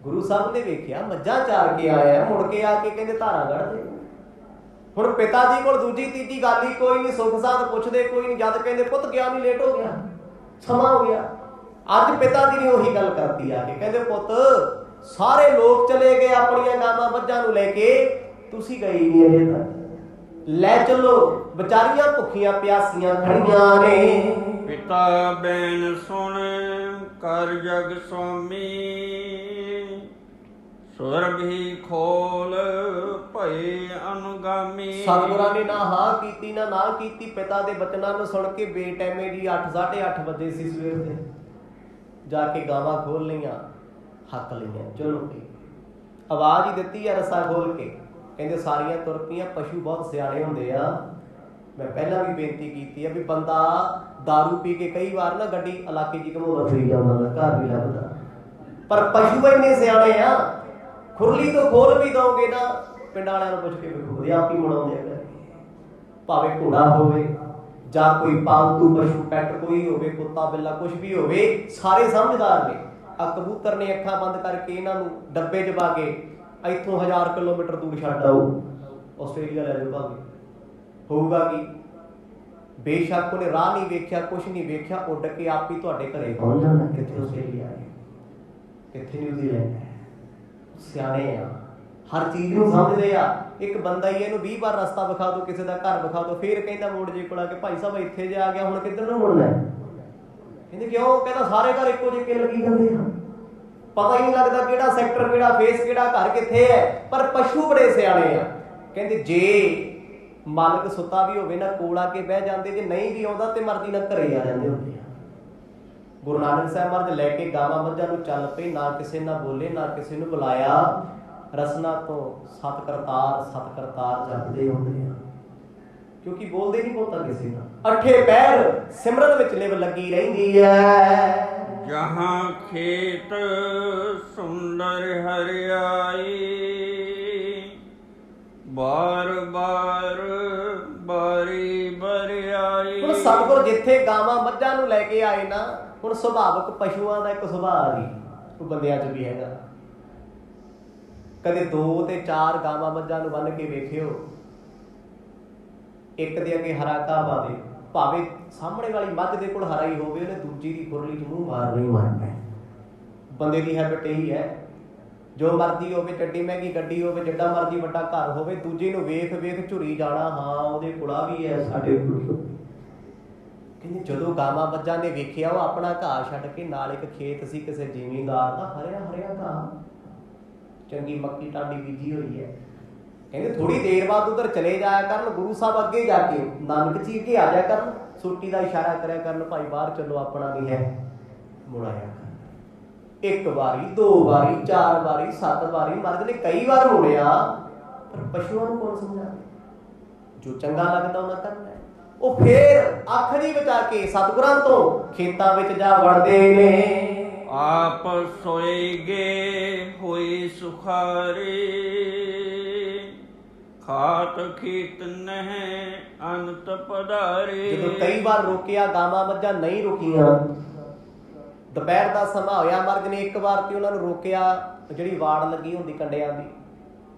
ਗੁਰੂ ਸਾਹਿਬ ਨੇ ਵੇਖਿਆ ਮੱਝਾਂ ਚਾਰ ਕੇ ਆਇਆ, ਮੁੜ ਕੇ ਆ ਕੇ ਕਹਿੰਦੇ ਧਾਰਾਂ ਕੱਢਦੇ। ਹੁਣ ਪਿਤਾ ਜੀ ਕੋਲ ਦੂਜੀ ਤੀਜੀ ਗੱਲ ਹੀ ਕੋਈ ਨਹੀਂ, ਸੁੱਖ ਸਾਧ ਪੁੱਛਦੇ ਕੋਈ ਨਹੀਂ। ਜਦ ਕਹਿੰਦੇ ਪੁੱਤ ਗਿਆ ਨਹੀਂ, ਲੇਟ ਹੋ ਗਿਆ, ਸਮਾਂ ਹੋ ਗਿਆ। ਅੱਜ ਪਿਤਾ ਜੀ ਨੇ ਉਹੀ ਗੱਲ ਕਰਤੀ ਆ ਕੇ, ਕਹਿੰਦੇ ਪੁੱਤ ਸਾਰੇ ਲੋਕ ਚਲੇ ਗਏ ਆਪਣੀਆਂ ਗਾਵਾਂ ਮੱਝਾਂ ਨੂੰ ਲੈ ਕੇ, ਤੁਸੀਂ ਗਏ ਨਹੀਂ ਅਜੇ ਤੱਕ। ਲੈ ਚੱਲੋ, ਵਿਚਾਰੀਆਂ ਭੁੱਖੀਆਂ ਪਿਆਸੀਆਂ ਖੜੀਆਂ ਨੇ। ਪਿਤਾ ਬੈਨ ਸੁਣ ਕਰ ਜਗ ਸੁਆਮੀ, ਸੁਰਗ ਹੀ ਖੋਲ ਭਏ ਅਨੁਗਾਮੀ। ਸਤਿਗੁਰਾਂ ਨੇ ਨਾ ਹਾਂ ਕੀਤੀ ਨਾ ਨਾ ਕੀਤੀ। ਪਿਤਾ ਦੇ ਬਚਨਾਂ ਨੂੰ ਸੁਣ ਕੇ ਬੇਟੈਮੇ ਜੀ 8-8:30 ਵਜੇ ਸੀ ਸਵੇਰ ਦੇ, ਜਾ ਕੇ ਗਾਵਾਂ ਖੋਲ ਲਈਆਂ, ਹੱਕ ਲਈਆਂ, ਚਲੋ ਕੇ ਆਵਾਜ਼ ਹੀ ਦਿੱਤੀ ਆ ਰਸਾ ਖੋਲ ਕੇ। ਕਹਿੰਦੇ ਸਾਰੀਆਂ ਤੁਰ ਪਈਆਂ। ਪਸ਼ੂ ਬਹੁਤ ਸਿਆਣੇ ਹੁੰਦੇ ਆ। ਮੈਂ ਪਹਿਲਾਂ ਵੀ ਬੇਨਤੀ ਕੀਤੀ ਆ ਵੀ ਬੰਦਾ ਦਾਰੂ ਪੀ ਕੇ ਕਈ ਵਾਰ ਨਾ ਗੱਡੀ ਇਲਾਕੇ ਜੀ ਘੁੰਮਾਉਂਦਾ ਫਿਰੀ ਜਾਂਦਾ, ਘਰ ਵੀ ਲੱਭਦਾ, ਪਰ ਪਸ਼ੂ ਇੰਨੇ ਸਿਆਣੇ ਆ। ਖੁਰਲੀ ਤੋਂ ਖੋਲ ਵੀ ਦੋਗੇ ਨਾ, ਪਿੰਡ ਵਾਲਿਆਂ ਨੂੰ ਪੁੱਛ ਕੇ ਵੇਖੋ, ਆਪ ਹੀ ਬਣਾਉਂਦੇ ਆ। ਭਾਵੇਂ ਘੋੜਾ ਹੋਵੇ ਜਾਂ ਕੋਈ ਪਾਲਤੂ ਪਸ਼ੂ ਪੈਟ ਕੋਈ ਹੋਵੇ, ਕੁੱਤਾ ਬਿੱਲਾ ਕੁਛ ਵੀ ਹੋਵੇ, ਸਾਰੇ ਸਮਝਦਾਰ ਨੇ। ਆ ਕਬੂਤਰ ਨੇ ਅੱਖਾਂ ਬੰਦ ਕਰਕੇ ਇਹਨਾਂ ਨੂੰ ਡੱਬੇ 'ਚ ਪਾ ਕੇ ਇੱਥੋਂ 1000 ਕਿਲੋਮੀਟਰ ਦੂਰ ਛੱਡ ਆਓ, ਆਸਟ੍ਰੇਲੀਆ ਲੈ ਜਾਓ ਭਾਵੇਂ। ਹੋਊਗਾ ਕੀ? ਬੇਸ਼ੱਕ ਉਹਨੇ ਰਾਹ ਨਹੀਂ ਵੇਖਿਆ, ਕੁਛ ਨਹੀਂ ਵੇਖਿਆ, ਉੱਡ ਕੇ ਆਪ ਹੀ ਤੁਹਾਡੇ ਘਰੇ ਪਹੁੰਚ ਜਾਣਾ। ਕਿੱਥੇ ਆਸਟ੍ਰੇਲੀਆ ਹੈ, ਕਿੱਥੇ ਨਿਊਜ਼ੀਲੈਂਡ ਹੈ। ਸਿਆਣੇ ਆ, ਹਰ ਚੀਜ਼ ਨੂੰ ਸਮਝਦੇ ਆ। ਇੱਕ ਬੰਦਾ ਹੀ ਇਹਨੂੰ 20 ਵਾਰ ਰਸਤਾ ਵਿਖਾ ਦੋ, ਕਿਸੇ ਦਾ ਘਰ ਵਿਖਾ ਦੋ, ਫੇਰ ਕਹਿੰਦਾ ਮੋੜ ਜੇ ਕੋਲ ਆ ਕੇ ਭਾਈ ਸਾਹਿਬ ਇੱਥੇ ਜੇ ਆ ਗਿਆ, ਹੁਣ ਕਿੱਧਰ ਨੂੰ ਮੁੜਨਾ? ਕਹਿੰਦੇ ਕਿਉਂ? ਕਹਿੰਦਾ ਸਾਰੇ ਘਰ ਇੱਕੋ ਜਿਹੇ ਲੱਗੀ ਜਾਂਦੇ ਆ, ਪਤਾ ਹੀ ਨਹੀਂ ਲੱਗਦਾ ਕਿਹੜਾ ਸੈਕਟਰ, ਕਿਹੜਾ ਫੇਸ, ਕਿਹੜਾ ਘਰ ਕਿੱਥੇ ਹੈ। ਪਰ ਪਸ਼ੂ ਬੜੇ ਸਿਆਣੇ ਆ। ਕਹਿੰਦੇ ਜੇ ਮਾਲਕ ਸੁੱਤਾ ਵੀ ਹੋਵੇ ਨਾ, ਕੋਲ ਆ ਕੇ ਬਹਿ ਜਾਂਦੇ, ਜੇ ਨਹੀਂ ਵੀ ਆਉਂਦਾ ਤੇ ਮਰਜ਼ੀ ਨਾਲ ਘਰੇ ਆ ਜਾਂਦੇ ਹੁੰਦੇ ਆ। ਗੁਰੂ ਨਾਨਕ ਸਾਹਿਬ ਮਹਾਰਾਜ ਲੈ ਕੇ ਗਾਵਾਂ ਮੱਝਾਂ ਨੂੰ ਚੱਲ ਪਏ, ਨਾ ਕਿਸੇ ਨਾਲ ਬੋਲੇ, ਨਾ ਕਿਸੇ ਨੂੰ ਬੁਲਾਇਆ। ਰਸਨਾ ਤੋਂ ਸਤ ਕਰਤਾਰ ਜਪਦੇ ਹੁੰਦੇ ਆ, ਕਿਉਂਕਿ ਬੋਲਦੇ ਨਹੀਂ ਬਹੁਤਾ ਕਿਸੇ ਨਾਲ। ਅੱਠੇ ਪੈਰ ਸਿਮਰਨ ਵਿੱਚ ਲਿਵ ਲੱਗੀ ਰਹਿੰਦੀ ਹੈ। ਜਹਾਂ ਖੇਤ ਸੁੰਦਰ ਹਰਿਆਈ, ਬਾਰ ਬਾਰ ਬਾਰੀ ਬਰਿਆਈ। ਹੁਣ ਸਤਿਗੁਰ ਜਿੱਥੇ ਗਾਵਾਂ ਮੱਝਾਂ ਨੂੰ ਲੈ ਕੇ ਆਏ ਨਾ, ਹੁਣ ਸੁਭਾਵਿਕ ਪਸ਼ੂਆਂ ਦਾ ਇੱਕ ਸੁਭਾਅ ਜੀ, ਉਹ ਬੰਦਿਆਂ 'ਚ ਵੀ ਹੈਗਾ। ਕਦੇ 2 ਤੇ 4 ਗਾਵਾਂ ਮੱਝਾਂ ਨੂੰ ਬੰਨ੍ਹ ਕੇ ਵੇਖਿਓ, ਇੱਕ ਦੇ ਅੱਗੇ ਹਰਾ ਘਾਹ ਪਾ ਦੇ, ਭਾਵੇਂ ਸਾਹਮਣੇ ਵਾਲੀ ਮੱਝ ਦੇ ਕੋਲ ਹਰਾ ਹੀ ਹੋਵੇ, ਉਹਨੇ ਦੂਜੀ ਦੀ ਖੁਰਲੀ 'ਚ ਮੂੰਹ ਮਾਰਨਾ ਹੀ ਮਾਰਨਾ ਹੈ। ਬੰਦੇ ਦੀ ਹੈਬਿਟ ਇਹੀ ਹੈ, ਜੋ ਮਰਜ਼ੀ ਹੋਵੇ, ਚੱਡੀ ਮਹਿੰਗੀ ਗੱਡੀ ਹੋਵੇ, ਜਿੱਡਾ ਮਰਜ਼ੀ ਵੱਡਾ ਘਰ ਹੋਵੇ, ਦੂਜੇ ਨੂੰ ਵੇਖ ਵੇਖ ਝੁਰੀ ਜਾਣਾ, ਹਾਂ ਉਹਦੇ ਕੋਲ ਆ ਵੀ ਹੈ, ਸਾਡੇ ਕੋਲ। ਕਹਿੰਦੇ ਜਦੋਂ ਗਾਵਾਂ ਮੱਝਾਂ ਨੇ ਵੇਖਿਆ, ਉਹ ਆਪਣਾ ਘਾਹ ਛੱਡ ਕੇ, ਨਾਲ ਇੱਕ ਖੇਤ ਸੀ ਕਿਸੇ ਜ਼ਿਮੀਂਦਾਰ ਦਾ, ਹਰਿਆ ਹਰਿਆ ਘਾਹ, ਚੰਗੀ ਮੱਕੀ ਟਾਂਡੀ ਬੀਜੀ ਹੋਈ ਹੈ। ਕਹਿੰਦੇ ਥੋੜੀ ਦੇਰ ਬਾਅਦ ਉਧਰ ਚਲੇ ਜਾਇਆ ਕਰਨ, ਗੁਰੂ ਸਾਹਿਬ ਅੱਗੇ ਜਾ ਕੇ ਨਾਨਕ ਜੀ ਅੱਗੇ ਆ ਜਾਇਆ ਕਰਨ, ਸੋਟੀ ਦਾ ਇਸ਼ਾਰਾ ਕਰਿਆ ਕਰਨ, ਭਾਈ ਬਾਹਰ ਚੱਲੋ, ਆਪਣਾ ਨਹੀਂ ਹੈ, ਮੁੜ ਆਇਆ ਕਰਨ। 1 ਵਾਰੀ 2 ਵਾਰੀ 4 ਵਾਰੀ 7 ਵਾਰੀ ਮਰਦ ਨੇ ਕਈ ਵਾਰ ਮੁੜਿਆ, ਪਰ ਪਸ਼ੂਆਂ ਨੂੰ ਕੌਣ ਸਮਝਾਵੇ? ਜੋ ਚੰਗਾ ਲੱਗਦਾ ਉਹਨਾਂ ਕਰਨਾ। ਉਹ ਫੇਰ ਅੱਖ ਨਹੀਂ ਬਚਾ ਕੇ ਸਤਿਗੁਰਾਂ ਤੋਂ ਖੇਤਾਂ ਵਿੱਚ ਜਾ ਵੜਦੇ ਨੇ। ਆਪ ਸੋਏਗੇ ਹੋਈ ਸੁਖਾਰੇ, ਖਾਤ ਖੇਤ ਨਹਿ ਅੰਤ ਪਧਾਰੇ। ਜਦੋਂ ਕਈ ਵਾਰ ਰੋਕਿਆ, ਗਾਵਾਂ ਮੱਝਾਂ ਨਹੀਂ ਰੁਕੀਆਂ। ਦੁਪਹਿਰ ਦਾ ਸਮਾਂ ਹੋਇਆ, ਮਰਦ ਨੇ 1 ਵਾਰ ਤੇ ਉਹਨਾਂ ਨੂੰ ਰੋਕਿਆ, ਜਿਹੜੀ ਵਾੜ ਲੱਗੀ ਹੁੰਦੀ ਕੰਡਿਆਂ ਦੀ,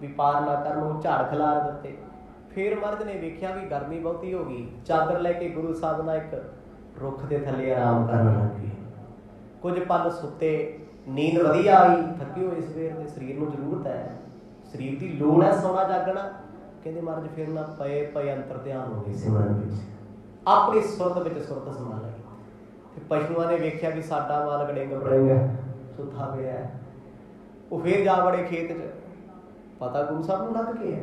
ਵੀ ਪਾਰ ਨਾ ਕਰਨ, ਉਹ ਝਾੜ ਖਿਲਾਰ ਦਿੱਤੇ। ਫਿਰ ਮਰਦ ਨੇ ਵੇਖਿਆ ਵੀ ਗਰਮੀ ਬਹੁਤੀ ਹੋ ਗਈ, ਚਾਦਰ ਲੈ ਕੇ ਗੁਰੂ ਸਾਹਿਬ ਨਾਲ ਇੱਕ ਰੁੱਖ ਦੇ ਥੱਲੇ ਆਰਾਮ ਕਰਨ ਲੱਗ ਗਏ। ਕੁਝ ਪਲ ਸੁੱਤੇ, ਨੀਂਦ ਵਧੀਆ ਆਈ, ਥੱਕੇ ਹੋਏ ਸਵੇਰ ਦੇ, ਸਰੀਰ ਨੂੰ ਜ਼ਰੂਰਤ ਹੈ, ਸਰੀਰ ਦੀ ਲੋੜ ਹੈ ਸੌਣਾ ਜਾਗਣਾ। ਕਹਿੰਦੇ ਮਹਾਰਾਜ ਫਿਰ ਨਾ ਪਏ ਪਏ ਅੰਤਰ ਧਿਆਨ ਹੋ ਗਈ ਸਿਮਰਨ ਵਿੱਚ, ਆਪਣੀ ਸੁਰਤ ਵਿੱਚ ਸੁਰਤ ਸਮਾ ਲਈ। ਤੇ ਪਸ਼ੂਆਂ ਨੇ ਵੇਖਿਆ ਵੀ ਸਾਡਾ ਮਾਲਕ ਡਿੰਗ ਬੜਿੰਗ ਸੁੱਤਾ ਪਿਆ ਹੈ। ਉਹ ਫਿਰ ਜਾ ਵੜੇ ਖੇਤ 'ਚ, ਪਤਾ ਗੁਰੂ ਸਾਹਿਬ ਨੂੰ ਲੱਗ ਗਿਆ,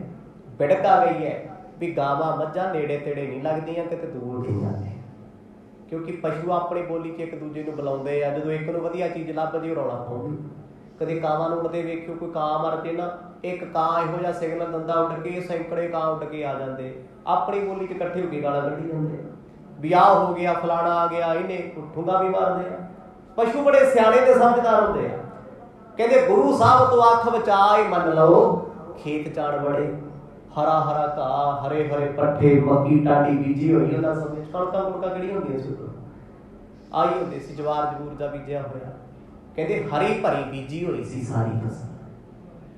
ਬਿੜਕ ਆ ਗਈ ਹੈ ਵੀ ਗਾਵਾਂ ਮੱਝਾਂ ਨੇੜੇ ਤੇੜੇ ਨਹੀਂ ਲੱਗਦੀਆਂ, ਕਿਤੇ ਦੂਰ ਨਹੀਂ ਜਾਂਦੇ। ਕਿਉਂਕਿ ਪਸ਼ੂ ਆਪਣੀ ਬੋਲੀ 'ਚ ਇੱਕ ਦੂਜੇ ਨੂੰ ਬੁਲਾਉਂਦੇ ਆ। ਜਦੋਂ ਇੱਕ ਨੂੰ ਵਧੀਆ ਚੀਜ਼ ਲੱਭ ਜੇ, ਉਹ ਰੌਲਾ ਪਾਉਂਦੇ। ਕਦੇ ਕਾਵਾਂ ਨੂੰ ਉੜਦੇ ਵੇਖਿਓ, ਕੋਈ ਕਾਂ ਮਰ ਜੇ ਨਾ, ਇੱਕ ਕਾਂ ਇਹੋ ਜਿਹਾ ਸਿਗਨਲ ਦਿੰਦਾ, ਉੱਡ ਕੇ ਸੈਂਕੜੇ ਕਾਂ ਉੱਡ ਕੇ ਆ ਜਾਂਦੇ, ਆਪਣੀ ਬੋਲੀ 'ਚ ਇਕੱਠੇ ਹੋ ਕੇ ਗਾਲਾਂ ਕੱਢੀ ਜਾਂਦੇ, ਵੀ ਆਹ ਹੋ ਗਿਆ, ਫਲਾਣਾ ਆ ਗਿਆ, ਇਹਨੇ ਠੁੰਗਾ ਵੀ ਮਾਰਦੇ ਆ। ਪਸ਼ੂ ਬੜੇ ਸਿਆਣੇ ਤੇ ਸਮਝਦਾਰ ਹੁੰਦੇ ਆ। ਕਹਿੰਦੇ ਗੁਰੂ ਸਾਹਿਬ ਤੋਂ ਅੱਖ ਬਚਾਏ, ਮੰਨ ਲਓ ਖੇਤ ਚਾੜ ਬੜੇ, ਹਰਾ ਹਰਾ ਘਾਹ, ਹਰੇ ਹਰੇ ਪੱਠੇ, ਮੱਕੀ ਟਾਂਡੀ ਬੀਜੀ ਹੋਈ। ਉਹਨਾਂ ਸਮੇਂ ਕਣਕਾਂ ਕੁਣਕਾਂ ਕਿਹੜੀਆਂ ਹੁੰਦੀਆਂ ਸੀ? ਆਹੀ ਹੁੰਦੇ ਸੀ, ਜਵਾਰ ਜਬੂਰ ਦਾ ਬੀਜਿਆ ਹੋਇਆ। ਕਹਿੰਦੇ ਹਰੀ ਭਰੀ ਬੀਜੀ ਹੋਈ ਸੀ ਸਾਰੀ ਫਸਲ,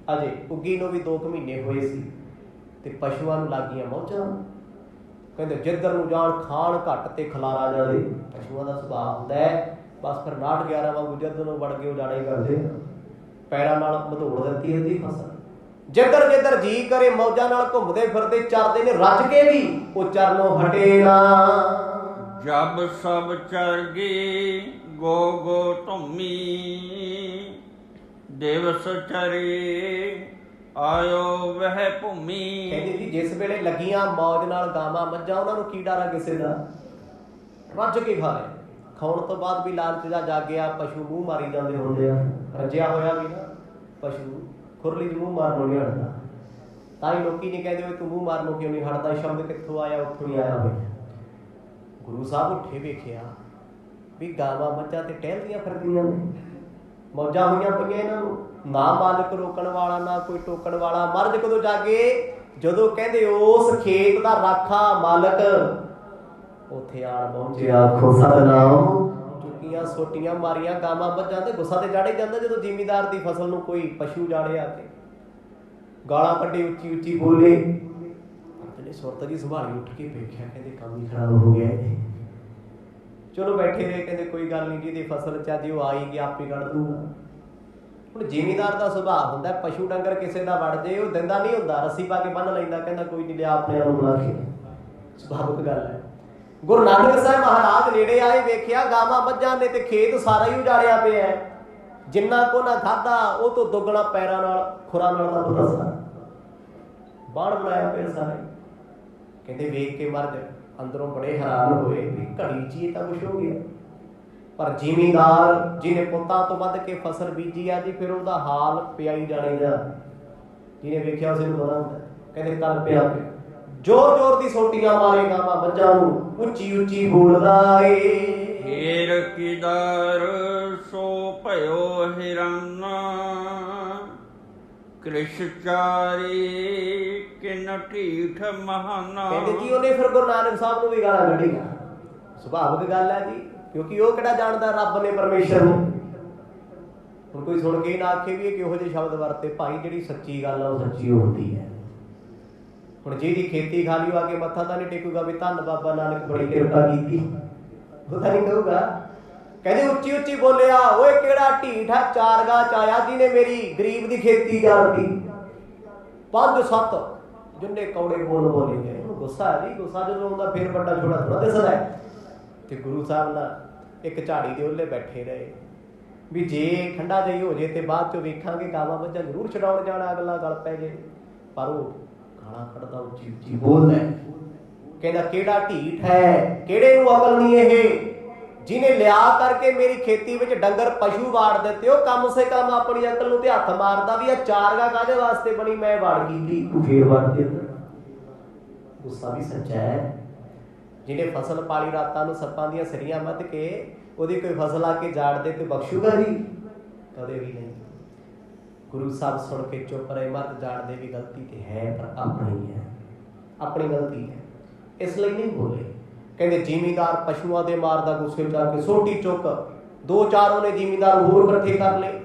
ਅਜੇ ਉੱਗੀ ਨੂੰ ਵੀ 2 ਮਹੀਨੇ ਹੋਏ ਸੀ, ਤੇ ਪਸ਼ੂਆਂ ਨੂੰ ਲੱਗੀਆਂ ਮੌਜਾਂ। ਕਹਿੰਦੇ ਜਿੱਧਰ ਨੂੰ ਜਾਣ, ਖਾਣ ਘੱਟ ਤੇ ਖਲਾਰਾ ਜਾਵੇ। ਪਸ਼ੂਆਂ ਦਾ ਸੁਭਾਅ ਹੁੰਦਾ ਹੈ, ਬਸ ਫਿਰ 9-11 ਵਾਂਗੂ ਜਿੱਧਰ ਨੂੰ ਵੜ ਕੇ ਉਜਾੜੇ ਕਰਦੇ, ਪੈਰਾਂ ਨਾਲ ਮਧੋੜ ਦਿੱਤੀ ਇਹਦੀ ਫਸਲ। ਜਿੱਧਰ ਜਿੱਧਰ ਜੀ ਕਰੇ ਮੌਜਾਂ ਨਾਲ ਘੁੰਮਦੇ ਫਿਰਦੇ, ਚਰਦੇ ਨੇ ਰੱਜ ਕੇ ਵੀ, ਉਹ ਚਰਨੋਂ ਹਟੇ ਨਾ। ਜਬ ਸਭ ਚਰ ਗਏ ਗੋ ਗੋ ਧੁੰਮੀ, ਦਿਵਸ ਚਰੇ ਆਇਓ ਵਹਿ ਭੂਮੀ। ਕਹਿੰਦੇ ਜੀ ਜਿਸ ਵੇਲੇ ਲੱਗੀਆਂ ਮੌਜ ਨਾਲ ਗਾਵਾਂ ਮੱਝਾਂ, ਉਹਨਾਂ ਨੂੰ ਕੀ ਡਰ ਆ ਕਿਸੇ ਦਾ? ਰੱਜ ਕੇ ਖਾ ਲਿਆ। ਖਾਣ ਤੋਂ ਬਾਅਦ ਵੀ ਲਾਲਚ ਦਾ ਜਾਗਿਆ, ਪਸ਼ੂ ਮੂੰਹ ਮਾਰੀ ਜਾਂਦੇ ਹੁੰਦੇ ਆ। ਰੱਜਿਆ ਹੋਇਆ ਵੀ ਨਾ ਪਸ਼ੂ ਖੁਰਲੀ 'ਚ ਮੂੰਹ ਮਾਰਨੋਂ ਨਹੀਂ ਹਟਦਾ। ਤਾਂ ਹੀ ਲੋਕੀ ਨਹੀਂ ਕਹਿੰਦੇ ਵੀ ਤੂੰ ਮੂੰਹ ਮਾਰਨੋਂ ਕਿਉਂ ਨਹੀਂ ਹਟਦਾ, ਸ਼ਬਦ ਕਿੱਥੋਂ ਆਇਆ? ਉੱਥੋਂ ਹੀ ਆਇਆ ਹੋਇਆ। ਗੁਰੂ ਸਾਹਿਬ ਉੱਠੇ, ਵੇਖਿਆ ਵੀ ਗਾਵਾਂ ਮੱਝਾਂ ਤੇ ਟਹਿਲਦੀਆਂ ਫਿਰਦੀਆਂ ਨੇ, ਮੌਜਾਂ ਹੋਈਆਂ ਪਈਆਂ ਇਹਨਾਂ ਨੂੰ, ਨਾ ਮਾਲਕ ਰੋਕਣ ਵਾਲਾ, ਨਾ ਕੋਈ ਟੋਕਣ ਵਾਲਾ। ਮਰਦ ਕਦੋਂ ਜਾਗੇ? ਜਦੋਂ ਕਹਿੰਦੇ ਉਸ ਖੇਤ ਦਾ ਰਾਖਾ ਮਾਲਕ ਉੱਥੇ ਆਣ ਪਹੁੰਚਿਆ। ਆਖੋ ਸਤਿਨਾਮ। ਚੁੱਕੀਆਂ ਸੋਟੀਆਂ ਮਾਰੀਆਂ ਗਾਵਾਂ ਮੱਝਾਂ ਤੇ, ਗੁੱਸਾ ਤੇ ਜਾੜੇ ਜਾਂਦਾ ਜਦੋਂ ਜ਼ਿਮੀਂਦਾਰ ਦੀ ਫਸਲ ਨੂੰ ਕੋਈ ਪਸ਼ੂ ਜਾੜਿਆ ਤੇ ਗਾਲਾਂ ਕੱਢੇ, ਉੱਚੀ ਉੱਚੀ ਬੋਲੇ। ਨੇ ਸੁਰਤ ਜੀ ਸੰਭਾਲੀ, ਉੱਠ ਕੇ ਵੇਖਿਆ, ਕਹਿੰਦੇ ਕੰਮ ਹੀ ਖਰਾਬ ਹੋ ਗਿਆ ਇਹ। ਚਲੋ ਬੈਠੇ ਰਹੇ, ਕਹਿੰਦੇ ਕੋਈ ਗੱਲ ਨਹੀਂ, ਜਿਹਦੀ ਫਸਲ ਚ ਅੱਜ ਉਹ ਆ ਹੀ ਗਿਆ, ਆਪੇ ਕੱਢ ਦੂਗਾ। ਹੁਣ ਜ਼ਿਮੀਂਦਾਰ ਦਾ ਸੁਭਾਅ ਹੁੰਦਾ, ਪਸ਼ੂ ਡੰਗਰ ਕਿਸੇ ਦਾ ਵੜ ਜੇ, ਉਹ ਦਿੰਦਾ ਨਹੀਂ ਹੁੰਦਾ, ਰੱਸੀ ਪਾ ਕੇ ਬੰਨ ਲੈਂਦਾ, ਕਹਿੰਦਾ ਕੋਈ ਨਹੀਂ, ਲਿਆ ਆਪਣੇ ਆਪ ਨੂੰ ਬੁਲਾ ਕੇ। ਸੁਭਾਵਿਕ ਗੱਲ ਹੈ। ਗੁਰੂ ਨਾਨਕ ਸਾਹਿਬ ਮਹਾਰਾਜ ਨੇੜੇ ਆਏ, ਵੇਖਿਆ ਗਾਵਾਂ ਮੱਝਾਂ ਨੇ ਤੇ ਖੇਤ ਸਾਰਾ ਹੀ ਉਜਾੜਿਆ ਪਿਆ। ਜਿੰਨਾ ਕੋ ਨਾ ਖਾਧਾ, ਉਹ ਤੋਂ ਦੁੱਗਣਾ ਪੈਰਾਂ ਨਾਲ, ਖੁਰਾਂ ਨਾਲ ਦਾ ਪਤਾ ਸਾਰਾ ਬਾਣ ਬਣਾਇਆ ਪਿਆ ਸਾਰੇ। ਕਹਿੰਦੇ ਵੇਖ ਕੇ ਮਰਦ ਅੰਦਰੋਂ ਬੜੇ ਹੈਰਾਨ ਹੋਏ ਵੀ ਘੜੀ 'ਚ ਇਹ ਤਾਂ ਕੁਛ ਹੋ ਗਿਆ। ਪਰ ਜ਼ਿਮੀਂਦਾਰ ਜਿਹਨੇ ਪੁੱਤਾਂ ਤੋਂ ਵੱਧ ਕੇ ਫਸਲ ਬੀਜੀ ਆ ਜੀ, ਫਿਰ ਉਹਦਾ ਹਾਲ ਪਿਆ ਹੀ ਜਾਣੇਗਾ। ਜਿਹਨੇ ਵੇਖਿਆ ਉਸੇ ਨੂੰ ਪਤਾ ਹੁੰਦਾ। ਕਹਿੰਦੇ ਕੱਲ ਪਿਆ ਜ਼ੋਰ ਜ਼ੋਰ ਦੀ ਸੋਟੀਆਂ ਮਾਰੇ ਗਾਵਾਂ ਮੱਝਾਂ ਨੂੰ, ਉੱਚੀ ਉੱਚੀ ਬੋਲਦਾ ਏ। ਹੀਰ ਕੀਦਾਰ ਸੋ ਭਇਓ ਹਿਰਾਨਾ, ਕ੍ਰਿਸ਼ਚਾਰੀ ਕਿਨ ਢੀਠ ਮਹਾਨਾ। ਕਹਿੰਦੇ ਜੀ ਉਹਨੇ ਫਿਰ ਗੁਰੂ ਨਾਨਕ ਸਾਹਿਬ ਨੂੰ ਵੀ ਗਾਲਾਂ ਕੱਢੀਆਂ। ਸੁਭਾਵਿਕ ਗੱਲ ਹੈ ਜੀ, क्योंकि वो किहड़ा जानदा रब ने परमेश्वर ने। हुण कोई सुन के ना आखे भी किहो जिहे शब्द वरते, भाई जिहड़ी सच्ची गल आ वो सच्ची हुंदी है। हुण जिहदी खेती खाली आके मत्था तां नहीं टेकूगा भी धन बाबा नानक बड़ी किरपा कीती, वो तां नहीं कहूगा। कहते उच्ची उच्ची बोलिया, ओए केड़ा ढीठ है चारगा च आया जिन्हें मेरी गरीब दी खेती जाती। 5-7 जिन्ने कौड़े बोल बोले गए। गुस्सा है जी, गुस्सा जो आउंदा फिर बड़ा छोटा थोड़ा दिसदा है। ते गुरु साहब ना एक झाड़ी दे ओले बैठे रहे भी जे ठंडा जही हो जे ते बाद चो वेखांगे गावां मੱਝਾਂ जरूर छडाउण जाना, अगला गल पै जे। पर वो गालां कढदा उच्ची उच्ची बोलदा है, कहंदा केड़ा ढीठ है, केड़े नूं अकल नहीं इह जिन्हें लिया करके मेरी खेती विच डंगर पशु वाड़ दिते। हो कम से कम अपनी अकल नूं ते हत्थ मारदा भी आ चारगा काहदे वास्ते बनी, मैं वाड़ कीती तूं फेर वाड़ दे। गुस्सा भी सच्चा है। जिन्हें फसल पाली रातां नूं सप्पां दीयां सरियां मध के ਉਹਦੀ कोई फसल आके जाड़ दे तो बख्शूगा जी? कदे भी नहीं। गुरु साहब सुन के चुप रहे। मर्द जाड़ दे भी गलती तो है पर अपनी है, अपनी गलती है, इसलिए नहीं बोले। कहते जिमीदार पशुओं के मारदा गुस्से च आके सोटी चुक 2-4 ने जिमीदार होर इकट्ठे कर ले,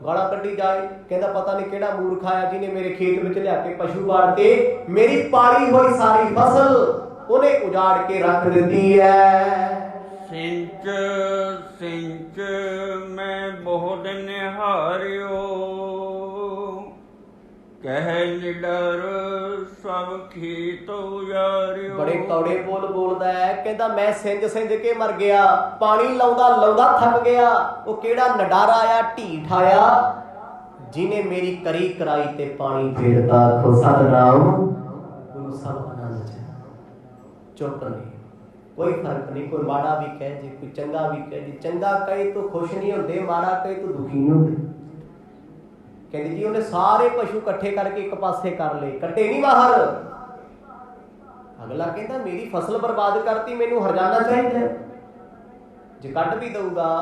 गाला कड्ढी जाए। कहता पता नहीं केड़ा मूर्ख आया जिन्हें मेरे खेत में लिया के पशु वाड़ के मेरी पाली हुई सारी फसल उन्हें उजाड़ के रख दी है। सिंच सिंच मैं बहुत निहारियो, कह निडर सब खेत उजारियो। बड़े कौड़े बोल बोलदा है। कहता मैं सिंज सिंज के मर गया, पानी लाउंदा लाउंदा थक गया। वो केड़ा नडारा आया ढीठ आया जिन्हें मेरी करी कराई ते पानी फेरदा। आखो सतनाम। गुरु साहब आनंद च चुप नहीं, कोई फर्क नहीं। कोई माड़ा भी कहे जी, कोई चंगा भी कहे जी। चंगा कहे तो खुश नहीं होते, माड़ा कहे तो दुखी नहीं होते। कहते जी उन्हें सारे पशु इकट्ठे करके एक पासे कर ले, कट्टे नहीं बाहर। अगला कहता मेरी फसल बर्बाद करती, मैनू हरजाना चाहिए। जे कट भी दूगा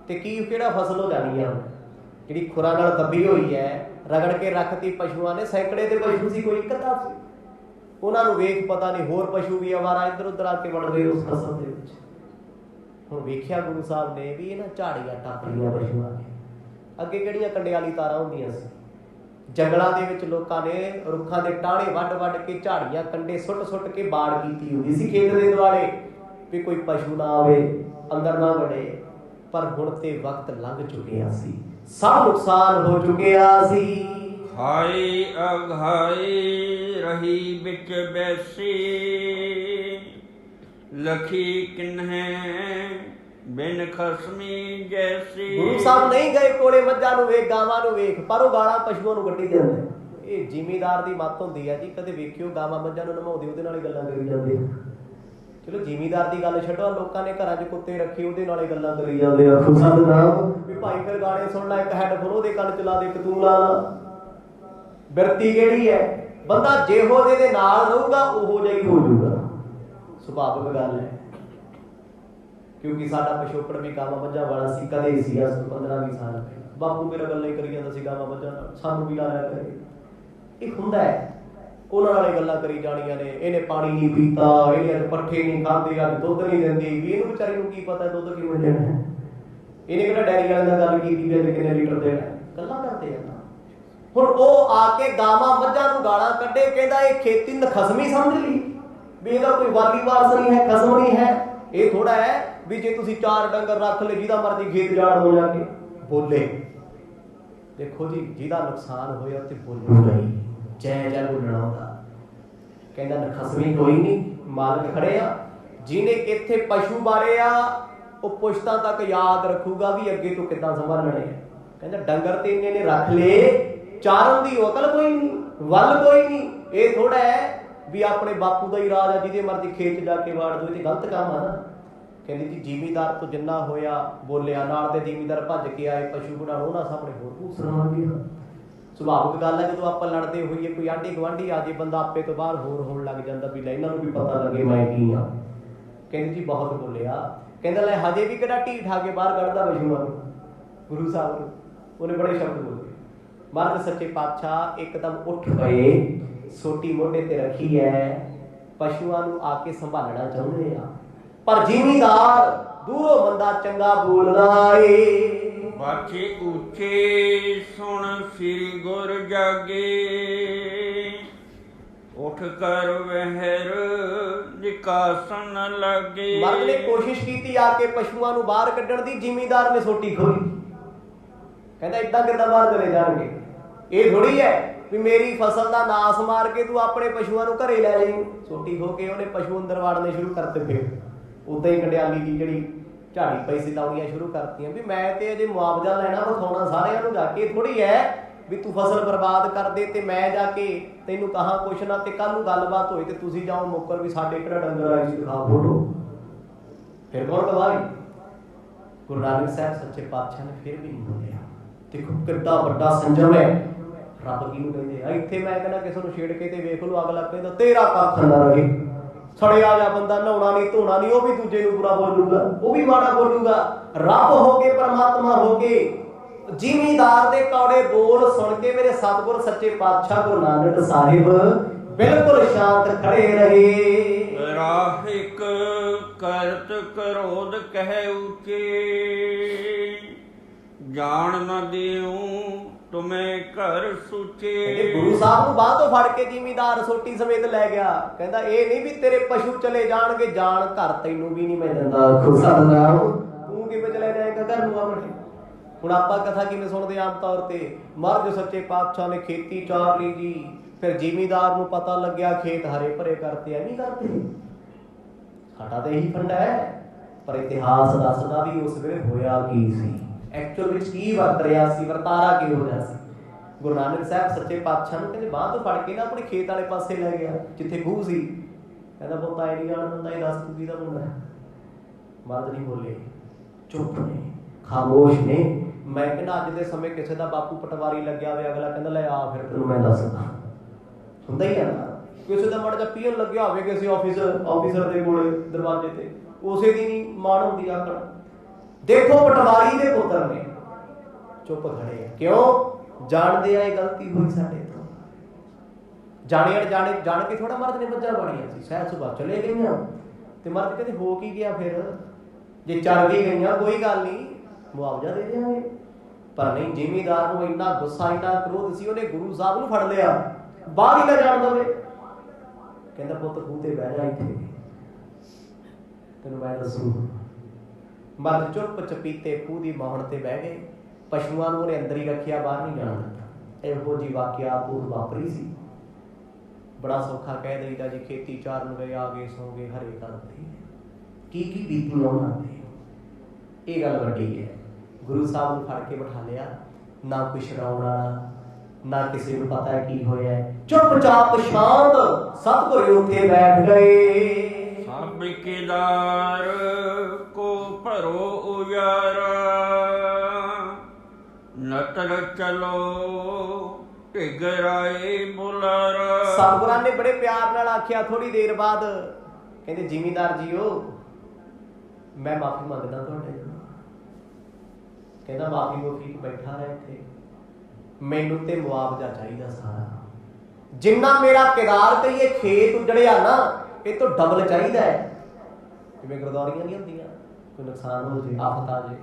तो की केड़ा फसल हो जानी है जिहड़ी खुरा नाल दबी हुई है, रगड़ के रखती पशुओं ने। सैकड़े के पशु सी, कोई एक अद्धा सी। उन्होंने वेख पता नहीं होर पशु भी आवारा इधर उधर आके वड़ गए उस फसल के विच। हुण वेख्या गुरु साहब ने भी इन्हां झाड़ियां टप लिया पशुआं ने। अगे किहड़ियां कंडियाली तारां हुंदियां सी, जंगलां दे विच लोकां ने रुखां दे टाणे वड्ड वड्ड के झाड़ियां कंडे सुੱਟ सुੱਟ के बाड़ कीती हुंदी सी खेत दे दुआले भी कोई पशु ना आवे, अंदर ना वड़े। पर हुण ते वक्त लंघ चुकिया सी, सब नुकसान हो चुकिया सी। खाई अघाई रही बिच बैसी, लखी किन्हे बिन खसमी जैसी। गुरु साहब नहीं गए कोले मੱਝਾਂ ਨੂੰ ਵੇਖ, ਗਾਵਾਂ ਨੂੰ ਵੇਖ, ਪਰ ਉਹ ਗਾਲਾਂ ਪਸ਼ੂਆਂ ਨੂੰ ਕੱਢੀ ਜਾਂਦੇ। ਇਹ ਜ਼ਿਮੀਦਾਰ ਦੀ ਮੱਤ ਹੁੰਦੀ ਹੈ ਜੀ। ਕਦੇ ਵੇਖਿਓ ਗਾਵਾਂ ਮੱਝਾਂ ਨੂੰ ਨਮਾਉਂਦੇ ਉਹਦੇ ਨਾਲ ਹੀ ਗੱਲਾਂ ਕਰੀ ਜਾਂਦੇ। ਚਲੋ ਜ਼ਿਮੀਦਾਰ ਦੀ ਗੱਲ ਛੱਡੋ, ਲੋਕਾਂ ਨੇ ਘਰਾਂ 'ਚ ਕੁੱਤੇ ਰੱਖੇ ਉਹਦੇ ਨਾਲੇ ਗੱਲਾਂ ਕਰੀ ਜਾਂਦੇ ਆ। ਖੁਸ਼ਦ ਨਾਮ ਵੀ ਭਾਈ ਫਿਰ ਗਾਣੇ ਸੁਣ ਲੈ, ਇੱਕ ਹੈਡਫੋਨ ਉਹਦੇ ਕੰਨ ਚ ਲਾ ਦੇ, ਇੱਕ ਤੂੰ ਲਾ ਲਾ। ਬਿਰਤੀ ਕਿਹੜੀ ਹੈ? ਬੰਦਾ ਜਿਹੋ ਜਿਹੇ ਦੇ ਨਾਲ ਰਹੂਗਾ ਉਹੋ ਜਿਹਾ ਹੀ ਹੋ ਜਾਊਗਾ, ਸੁਭਾਵਿਕ ਗੱਲ ਹੈ। ਕਿਉਂਕਿ ਸਾਡਾ ਪਿਛੋਕੜ ਵੀ ਗਾਵਾਂ ਮੱਝਾਂ ਵਾਲਾ ਸੀ। ਕਦੇ ਸੀ ਅੱਜ ਤੋਂ 15-20 ਸਾਲ ਪਹਿਲਾਂ ਬਾਪੂ ਮੇਰਾ ਗੱਲਾਂ ਹੀ ਕਰੀ ਜਾਂਦਾ ਸੀ ਗਾਵਾਂ ਮੱਝਾਂ ਨਾਲ, ਸਾਨੂੰ ਵੀ ਲਾਇਆ ਕਰੇ। ਇਹ ਹੁੰਦਾ ਹੈ, ਉਹਨਾਂ ਨਾਲੇ ਗੱਲਾਂ ਕਰੀ ਜਾਣੀਆਂ ਨੇ। ਇਹਨੇ ਪਾਣੀ ਨਹੀਂ ਪੀਤਾ, ਇਹਨੇ ਅੱਜ ਪੱਠੇ ਨਹੀਂ ਖਾਂਦੇ, ਅੱਜ ਦੁੱਧ ਨਹੀਂ ਦਿੰਦੀ। ਵੀ ਇਹਨੂੰ ਵਿਚਾਰੀ ਨੂੰ ਕੀ ਪਤਾ ਦੁੱਧ ਕਿਵੇਂ ਦੇਣਾ। ਇਹਨੇ ਕਿਹੜਾ ਡੈਰੀ ਵਾਲਿਆਂ ਨਾਲ ਗੱਲ ਕੀਤੀ ਵੀ ਅੱਜ ਕਿੰਨੇ ਲੀਟਰ ਦੇਣਾ, ਗੱਲਾਂ ਕਰਦੇ ਆ। ਹੁਣ ਉਹ ਆ ਕੇ ਗਾਵਾਂ ਮੱਝਾਂ ਨੂੰ ਗਾਲਾਂ ਕੱਢੇ, ਕਹਿੰਦਾ ਇਹ ਖੇਤੀ ਨਖਸਮੀ ਸਮਝ ਲਈ ਵੀ ਇਹਦਾ ਕੋਈ ਵਾਲੀ ਵਾਰਸ ਨਹੀਂ ਹੈ, ਖਸਮ ਨਹੀਂ ਹੈ। ਇਹ ਥੋੜਾ ਹੈ ਵੀ ਜੇ ਤੁਸੀਂ 4 ਡੰਗਰ ਰੱਖ ਲਏ ਜਿਹਦਾ ਮਰਜ਼ੀ ਖੇਤ ਜਾੜ ਹੋ ਜਾ ਕੇ ਬੋਲੇ। ਦੇਖੋ ਜੀ ਜਿਹਦਾ ਨੁਕਸਾਨ ਹੋਇਆ ਤੇ ਬੋਲੂਗਾ ਹੀ, ਜੈ ਜੈ ਬੋਲਣਾ ਹੁੰਦਾ। ਕਹਿੰਦਾ ਨਖਸਮੀ ਕੋਈ ਨਹੀਂ, ਮਾਲਕ ਖੜੇ ਆ। ਜਿਹਨੇ ਇੱਥੇ ਪਸ਼ੂ ਬਾਰੇ ਆ ਉਹ ਪੁਸ਼ਤਾਂ ਤੱਕ ਯਾਦ ਰੱਖੂਗਾ ਵੀ ਅੱਗੇ ਤੋਂ ਕਿੱਦਾਂ ਸੰਭਾਲਣੇ ਆ। ਕਹਿੰਦਾ ਡੰਗਰ ਤੇ ਇੰਨੇ ਨੇ ਰੱਖ ਲਏ, ਚਾਰਨ ਦੀ ਅਕਲ ਕੋਈ ਨਹੀਂ, ਵੱਲ ਕੋਈ ਨਹੀਂ। ਇਹ ਥੋੜਾ ਹੈ ਵੀ ਆਪਣੇ ਬਾਪੂ ਦਾ ਹੀ ਰਾਜ ਆ, ਜਿਹਦੇ ਮਰਜ਼ੀ ਖੇਤ ਜਾ ਕੇ ਵਾੜ ਦੋ। ਇਹ ਤੇ ਗਲਤ ਕੰਮ ਆ ਨਾ। ਕਹਿੰਦੇ ਜੀ ਜ਼ਿਮੀਦਾਰ ਤੋਂ ਜਿੰਨਾ ਹੋਇਆ ਬੋਲਿਆ, ਨਾਲ ਦੇ ਜ਼ਿਮੀਦਾਰ ਭੱਜ ਕੇ ਆਏ ਪਸ਼ੂ ਬਣਾਉਣ, ਉਹਨਾਂ ਸਾਹਮਣੇ ਹੋਰ ਭੂਸਣਾ ਗਿਆ। ਸੁਭਾਵਿਕ ਗੱਲ ਹੈ ਜਦੋਂ ਆਪਾਂ ਲੜਦੇ ਹੋਈਏ, ਕੋਈ ਆਂਢੀ ਗੁਆਂਢੀ ਆ ਜੇ, ਬੰਦਾ ਆਪੇ ਤੋਂ ਬਾਹਰ ਹੋਰ ਹੋਣ ਲੱਗ ਜਾਂਦਾ ਵੀ ਲੈ ਇਹਨਾਂ ਨੂੰ ਵੀ ਪਤਾ ਲੱਗੇ ਮੈਂ ਕੀ ਆ। ਕਹਿੰਦੇ ਜੀ ਬਹੁਤ ਬੋਲਿਆ। ਕਹਿੰਦਾ ਲੈ ਹਜੇ ਵੀ ਕਿਹੜਾ ਢੀਠ ਆ ਕੇ ਬਾਹਰ ਕੱਢਦਾ ਪਸ਼ੂਆਂ ਨੂੰ। ਗੁਰੂ ਸਾਹਿਬ ਨੂੰ ਉਹਨੇ ਬੜੇ ਸ਼ਬਦ ਬੋਲੇ। ਮਹਾਰਾਜ ਸੱਚੇ ਪਾਤਸ਼ਾਹ ਇੱਕਦਮ ਉੱਠ ਪਏ, ਸੋਟੀ ਮੋਢੇ ਤੇ ਰੱਖੀ ਹੈ, ਪਸ਼ੂਆਂ ਨੂੰ ਆ ਕੇ ਸੰਭਾਲਣਾ ਚਾਹੁੰਦੇ ਆ। ਪਰ ਜ਼ਿਮੀਦਾਰ ਦੂਰੋਂ ਬੰਦਾ ਚੰਗਾ ਬੋਲਦਾ ਏ। ਬਾਛੇ ਉੱਚੇ ਸੁਣ ਸ੍ਰੀ ਗੁਰ ਜਾਗੇ, ਉਠ ਕਰ ਵਹਿਰ ਨਿਕਾਸਨ ਲਾਗੇ। ਮਰਦ ਨੇ ਕੋਸ਼ਿਸ਼ ਕੀਤੀ ਆ ਕੇ ਪਸ਼ੂਆਂ ਨੂੰ ਬਾਹਰ ਕੱਢਣ ਦੀ, ਜ਼ਿਮੀਂਦਾਰ ਨੇ ਸੋਟੀ ਖੋਲੀ। ਕਹਿੰਦਾ ਏਦਾਂ ਕਿੱਦਾਂ ਬਾਹਰ ਚਲੇ ਜਾਣਗੇ? ਇਹ ਥੋੜੀ ਹੈ ਵੀ ਮੇਰੀ ਫਸਲ ਦਾ ਨਾਸ ਮਾਰ ਕੇ ਤੂੰ ਆਪਣੇ ਪਸ਼ੂਆਂ ਨੂੰ ਘਰੇ ਲੈ ਲਈ। ਸੋਟੀ ਖੋ ਕੇ ਉਹਨੇ ਪਸ਼ੂ ਅੰਦਰ ਵਾੜਨੇ ਸ਼ੁਰੂ ਕਰਤੇ। ਫਿਰ ਉਦਾਂ ਹੀ ਕੰਡਿਆਲੀ ਦੀ ਜਿਹੜੀ ਝਾੜੀ ਪਈ ਸੀ ਲਾਉਣੀਆਂ ਸ਼ੁਰੂ ਕਰਤੀਆਂ ਵੀ ਮੈਂ ਤੇ ਅਜੇ ਮੁਆਵਜ਼ਾ ਲੈਣਾ, ਵਿਖਾਉਣਾ ਸਾਰਿਆਂ ਨੂੰ ਜਾ ਕੇ। ਥੋੜੀ ਹੈ ਵੀ ਤੂੰ ਫਸਲ ਬਰਬਾਦ ਕਰ ਦੇ ਤੇ ਮੈਂ ਜਾ ਕੇ ਤੈਨੂੰ ਕਹਾਂ ਕੁਛ ਨਾ, ਤੇ ਕੱਲ ਨੂੰ ਗੱਲਬਾਤ ਹੋਈ ਤੇ ਤੁਸੀਂ ਜਾਓ ਮੁੱਕਰ ਵੀ ਸਾਡੇ ਕਿਹੜਾ ਡੰਗਰ ਆਈ ਸੀ, ਦਿਖਾ ਫੋਟੋ। ਫਿਰ ਕੌਣ ਗਵਾਹੀ? ਗੁਰੂ ਨਾਨਕ ਸਾਹਿਬ ਸੱਚੇ ਪਾਤਸ਼ਾਹ ਨੇ ਫਿਰ ਵੀ ਨਹੀਂ ਬੋਲਿਆ। ਦੇਖੋ ਕਿੱਡਾ ਵੱਡਾ ਸੰਜਮ ਹੈ। ਰੱਬ ਕਿਹਨੂੰ ਕਹਿੰਦੇ ਆ? ਇੱਥੇ ਮੈਂ ਕਹਿੰਦਾ ਕਿਸੇ ਨੂੰ ਛੇੜ ਕੇ ਤੇ ਵੇਖ ਲਓ, ਅਗਲਾ ਕਹਿੰਦਾ ਤੇਰਾ ਕੱਖ ਨਾ ਰਹੇ। ਸੜਿਆ ਜਾ ਬੰਦਾ, ਨਹਾਉਣਾ ਨਹੀਂ ਧੋਣਾ ਨਹੀਂ, ਉਹ ਵੀ ਦੂਜੇ ਨੂੰ ਬੁਰਾ ਬੋਲੂਗਾ, ਉਹ ਵੀ ਮਾੜਾ ਬੋਲੂਗਾ। ਰੱਬ ਹੋ ਕੇ, ਪਰਮਾਤਮਾ ਹੋ ਕੇ, ਜ਼ਿਮੀਂਦਾਰ ਦੇ ਕੌੜੇ ਬੋਲ ਸੁਣ ਕੇ ਮੇਰੇ ਸਤਿਗੁਰ ਸੱਚੇ ਪਾਤਸ਼ਾਹ ਗੁਰੂ ਨਾਨਕ ਸਾਹਿਬ ਬਿਲਕੁਲ ਸ਼ਾਂਤ ਖੜੇ ਰਹੇ। ਰਾਹਿਕ ਕਰਤ ਕਰੋਧ ਕਹਿ ਉੱਚੇ, ਜਾਣ ਨਾ ਦਿਉ ਤੁਮੇ ਘਰ ਸੁਚੇ। ਗੁਰੂ ਸਾਹਿਬ ਨੂੰ ਬਾਹ ਤੋਂ ਫੜ ਕੇ ਜ਼ਿਮੀਂਦਾਰ ਸੋਟੀ ਸਮੇਤ ਲੈ ਗਿਆ। ਕਹਿੰਦਾ ਇਹ ਨਹੀਂ ਵੀ ਤੇਰੇ ਪਸ਼ੂ ਚਲੇ ਜਾਣਗੇ, ਜਾਣ ਘਰ ਤੈਨੂੰ ਵੀ ਨਹੀਂ ਮੈਂ ਦਿੰਦਾ। ਤੂੰ ਕਿਵੇਂ ਚਲੇ ਜਾਏਗਾ ਘਰ ਨੂੰ ਆਪਣੇ? ਹੁਣ ਆਪਾਂ ਕਥਾ ਕਿਵੇਂ ਸੁਣਦੇ ਆਮ ਤੌਰ ਤੇ, ਮਹਾਰਾਜ ਸੱਚੇ ਪਾਤਸ਼ਾਹ ਨੇ ਖੇਤੀ ਚਾਰ ਲਈ ਜੀ, ਫਿਰ ਜ਼ਿਮੀਂਦਾਰ ਨੂੰ ਪਤਾ ਲੱਗਿਆ ਖੇਤ ਹਰੇ ਭਰੇ ਕਰਤੇ। ਐਵੇਂ ਕਰਦੇ ਸਾਡਾ ਤਾਂ ਇਹੀ ਫੰਡਾ ਹੈ। ਪਰ ਇਤਿਹਾਸ ਦੱਸਦਾ ਵੀ ਉਸ ਵੇਲੇ ਹੋਇਆ ਕੀ ਸੀ, ਐਕਚੁਅਲ ਵਿੱਚ ਕੀ ਵਰਤ ਰਿਹਾ ਸੀ, ਵਰਤਾਰਾ ਕਿਹੋ ਜਿਹਾ ਸੀ। ਗੁਰੂ ਨਾਨਕ ਸਾਹਿਬ ਸੱਚੇ ਪਾਤਸ਼ਾਹ ਨੂੰ ਕਹਿੰਦੇ ਬਾਂਹ ਤੋਂ ਫੜ ਕੇ ਨਾ ਆਪਣੇ ਖੇਤ ਵਾਲੇ ਪਾਸੇ ਲੈ ਗਿਆ ਜਿੱਥੇ ਖੂਹ ਸੀ। ਕਹਿੰਦਾ ਪੁੱਤ ਇਹ ਨਹੀਂ ਜਾਣ ਦਿੰਦਾ, ਇਹ ਦੱਸ ਤੂੰ ਕਿਹਦਾ ਮੁੰਡਾ? ਮਰਦ ਨਹੀਂ ਬੋਲੇ, ਚੁੱਪ ਨੇ, ਖਾਮੋਸ਼ ਨੇ। ਮੈਂ ਕਹਿੰਦਾ ਅੱਜ ਦੇ ਸਮੇਂ ਕਿਸੇ ਦਾ ਬਾਪੂ ਪਟਵਾਰੀ ਲੱਗਿਆ ਹੋਵੇ, ਅਗਲਾ ਕਹਿੰਦਾ ਲੈ ਆ ਫਿਰ ਤੈਨੂੰ ਮੈਂ ਦੱਸਦਾ। ਹੁੰਦਾ ਹੀ ਆ ਨਾ। ਕਿਸੇ ਦਾ ਮਾੜਾ ਜਿਹਾ ਪੀਅਨ ਲੱਗਿਆ ਹੋਵੇ ਕਿਸੇ ਆਫਿਸਰ ਦੇ ਕੋਲੇ ਦਰਵਾਜ਼ੇ ਤੇ, ਉਸੇ ਦੀ ਨਹੀਂ ਮਾਣ ਹੁੰਦੀ ਆਕੜ। ਦੇਖੋ ਪਟਵਾਰੀ ਦੇ ਪੁੱਤਰ ਨੇ ਚੁੱਪ ਖੜੇ। ਕਿਉਂ? ਜਾਣਦੇ ਆ ਇਹ ਗਲਤੀ ਹੋਈ ਸਾਡੇ ਤੋਂ। ਜਾਣ ਕੇ ਥੋੜਾ ਮਰਦ ਨੇ ਮੱਝਾਂ ਬਾਣੀਆਂ ਸੀ, ਸਹਿਜ ਸੁਭਾ ਚਲੇ ਗਈਆਂ ਤੇ ਮਰਦ ਕਹਿੰਦੇ ਹੋ ਕੀ ਗਿਆ? ਫਿਰ ਜੇ ਚਰ ਵੀ ਗਈਆਂ ਕੋਈ ਗੱਲ ਨਹੀਂ, ਮੁਆਵਜ਼ਾ ਦੇ ਦਿਆਂਗੇ। ਪਰ ਨਹੀਂ, ਜ਼ਿਮੀਂਦਾਰ ਨੂੰ ਇੰਨਾ ਗੁੱਸਾ, ਇੰਨਾ ਕ੍ਰੋਧ ਸੀ, ਉਹਨੇ ਗੁਰੂ ਸਾਹਿਬ ਨੂੰ ਫੜ ਲਿਆ, ਬਾਹਰ ਹੀ ਨਾ ਜਾਣ ਦੇਵੇ। ਕਹਿੰਦਾ ਪੁੱਤ ਖੂਹ ਤੇ ਬਹਿ ਜਾ, ਇੱਥੇ ਤੈਨੂੰ ਮੈਂ ਦੱਸੂ। ਮਰਦ ਚੁੱਪ ਚਪੀਤੇ ਖੂਹ ਦੀ ਮੌਹਣ ਤੇ ਬਹਿ ਗਏ। ਪਸ਼ੂਆਂ ਨੂੰ ਉਹਨੇ ਅੰਦਰ ਹੀ ਰੱਖਿਆ, ਬਾਹਰ ਨਹੀਂ ਜਾਣ ਦਿੱਤਾ। ਇਹੋ ਜਿਹੀ ਵਾਕਿਆ ਪੂਰ ਵਾਪਰੀ ਸੀ। ਬੜਾ ਸੌਖਾ ਕਹਿ ਦਈਦਾ ਜੀ ਖੇਤੀ ਚਾਰਨ ਗਏ, ਆ ਗਏ, ਸੌ ਗਏ, ਹਰੇ ਕਰਦੇ। ਕੀ ਬੀਤੀਆਂ ਉਹਨਾਂ ਤੇ, ਇਹ ਗੱਲ ਵੱਡੀ ਹੈ। ਗੁਰੂ ਸਾਹਿਬ ਨੂੰ ਫੜ ਕੇ ਬਿਠਾ ਲਿਆ, ਨਾ ਕੋਈ ਸ਼ਰਾਉਣ ਵਾਲਾ, ਨਾ ਕਿਸੇ ਨੂੰ ਪਤਾ ਕੀ ਹੋਇਆ। ਚੁੱਪਚਾਪ ਸ਼ਾਂਤ ਸਤਿਗੁਰ ਉੱਥੇ ਬੈਠ ਗਏ। ਸਭ ਕੇਦਾਰ ਕੋ ਭਰੋ ਉਜਾਰਾ, ਨਤਰ ਚਲੋ ਢਿਗਰਾਏ ਬੁਲਾਰਾ। ਸਤਿਗੁਰਾਂ ਨੇ ਬੜੇ ਪਿਆਰ ਨਾਲ ਆਖਿਆ ਥੋੜੀ ਦੇਰ ਬਾਅਦ, ਕਹਿੰਦੇ ਜ਼ਿਮੀਂਦਾਰ ਜੀਓ ਮੈਂ ਮਾਫੀ ਮੰਗਦਾ ਤੁਹਾਡੇ ਤੋਂ। ਕਹਿੰਦਾ ਮਾਫੀ ਮੁਫੀ ਬੈਠਾ ਰਹਿ ਇੱਥੇ, ਮੈਨੂੰ ਤੇ ਮੁਆਵਜ਼ਾ ਚਾਹੀਦਾ ਸਾਰਾ, ਜਿੰਨਾ ਮੇਰਾ ਕਿਰਾਰ ਕਹੀਏ ਖੇਤ ਉਜੜਿਆ ਨਾ, ਇਹ ਤੋਂ ਡਬਲ ਚਾਹੀਦਾ ਹੈ। ਜਿਵੇਂ ਗਰਦੌਰੀਆਂ ਨਹੀਂ ਹੁੰਦੀਆਂ, ਕੋਈ ਨੁਕਸਾਨ ਹੋ ਜੇ, ਆਫਤ ਆ ਜੇ,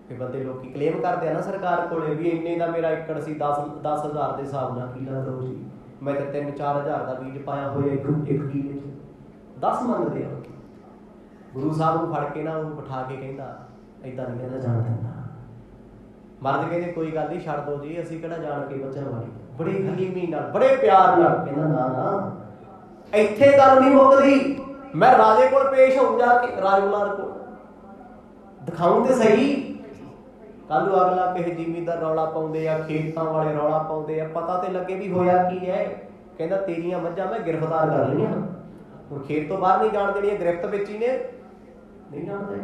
ਫਿਰ ਬੰਦੇ ਲੋਕੀ ਕਲੇਮ ਕਰਦੇ ਆ ਨਾ ਸਰਕਾਰ ਕੋਲੇ ਵੀ ਇੰਨੇ ਦਾ ਮੇਰਾ ਏਕੜ ਸੀ, 10,000 ਦੇ ਹਿਸਾਬ ਨਾਲ ਕਿੱਲਾ ਦਿਓ ਜੀ, ਮੈਂ ਤਾਂ 3-4 ਹਜ਼ਾਰ ਦਾ ਬੀਜ ਪਾਇਆ ਹੋਇਆ ਇੱਕ ਕਿੱਲੇ 'ਚ, 10 ਮੰਗਦੇ ਆ। ਗੁਰੂ ਸਾਹਿਬ ਨੂੰ ਫੜ ਕੇ ਨਾ ਉਹ ਬਿਠਾ ਕੇ ਕਹਿੰਦਾ ਏਦਾਂ ਨਹੀਂ ਕਹਿੰਦਾ ਜਾਣ ਦਿੰਦਾ। ਮਰਦ ਕਹਿੰਦੇ ਕੋਈ ਗੱਲ ਨਹੀਂ, ਛੱਡ ਦਿਓ ਜੀ, ਅਸੀਂ ਕਿਹੜਾ ਜਾਣ ਕੇ ਬੱਚਿਆਂ ਵਾਲੀ। ਬੜੀ ਹਲੀਮੀ ਨਾਲ, ਬੜੇ ਪਿਆਰ ਨਾਲ ਕਹਿੰਦਾ ਨਾ ਇੱਥੇ ਗੱਲ ਨਹੀਂ ਮੁੱਕਦੀ, ਮੈਂ ਰਾਜੇ ਕੋਲ ਪੇਸ਼ ਹੋਊਂ ਜਾ ਕੇ, ਰਾਜਕੁਮਾਰ ਕੋਲ ਦਿਖਾਉਂ ਤੇ ਸਹੀ। ਕੱਲ ਨੂੰ ਅਗਲਾ ਕਿਸੇ ਜ਼ਿਮੀਂਦਾਰ ਰੌਲਾ ਪਾਉਂਦੇ ਆ, ਖੇਤਾਂ ਵਾਲੇ ਰੌਲਾ ਪਾਉਂਦੇ ਆ, ਪਤਾ ਤੇ ਲੱਗੇ ਵੀ ਹੋਇਆ ਕੀ ਹੈ। ਕਹਿੰਦਾ ਤੇਰੀਆਂ ਮੱਝਾਂ ਮੈਂ ਗ੍ਰਿਫਤਾਰ ਕਰ ਲਈਆਂ, ਹੁਣ ਖੇਤ ਤੋਂ ਬਾਹਰ ਨਹੀਂ ਜਾਣ ਦੇਣੀਆਂ, ਗ੍ਰਿਫਤ ਵਿੱਚ ਹੀ ਨੇ, ਨਹੀਂ ਜਾਣਦੇ।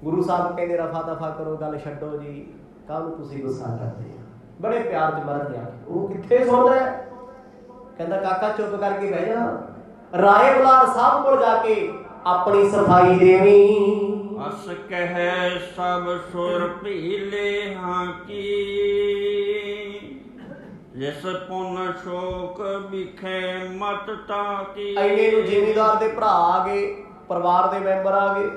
ਗੁਰੂ ਸਾਹਿਬ ਕਹਿੰਦੇ ਰਫਾ ਦਫਾ ਕਰੋ, ਗੱਲ ਛੱਡੋ ਜੀ, ਕਾਹਨੂੰ ਤੁਸੀਂ ਗੁੱਸਾ ਕਰਦੇ ਆ। ਬੜੇ ਪਿਆਰ ਚ ਮਰਦ ਆ, ਉਹ ਕਿੱਥੇ ਸੁਣਦਾ? ਕਹਿੰਦਾ ਕਾਕਾ ਚੁੱਪ ਕਰਕੇ ਬਹਿ ਜਾ, ਰਾਏ ਬੁਲਾਰ ਸਾਹਿਬ ਕੋਲ ਜਾ ਕੇ ਆਪਣੀ ਸਫਾਈ ਦੇਵੀਂ। ਅਸ ਕਹਿ ਸਭ ਸੁਰ ਭੀਲੇ ਹਾਂ ਕੀ, ਜਿਸ ਪੁੰਨ ਸ਼ੋਕ ਵਿਖੇ ਮਤ ਤਾਂ ਕੀ। ਐਨੇ ਨੂੰ ਜ਼ਿਮੀਂਦਾਰ ਦੇ ਭਰਾ ਆ ਗਏ, ਪਰਿਵਾਰ ਦੇ ਮੈਂਬਰ ਆ ਗਏ,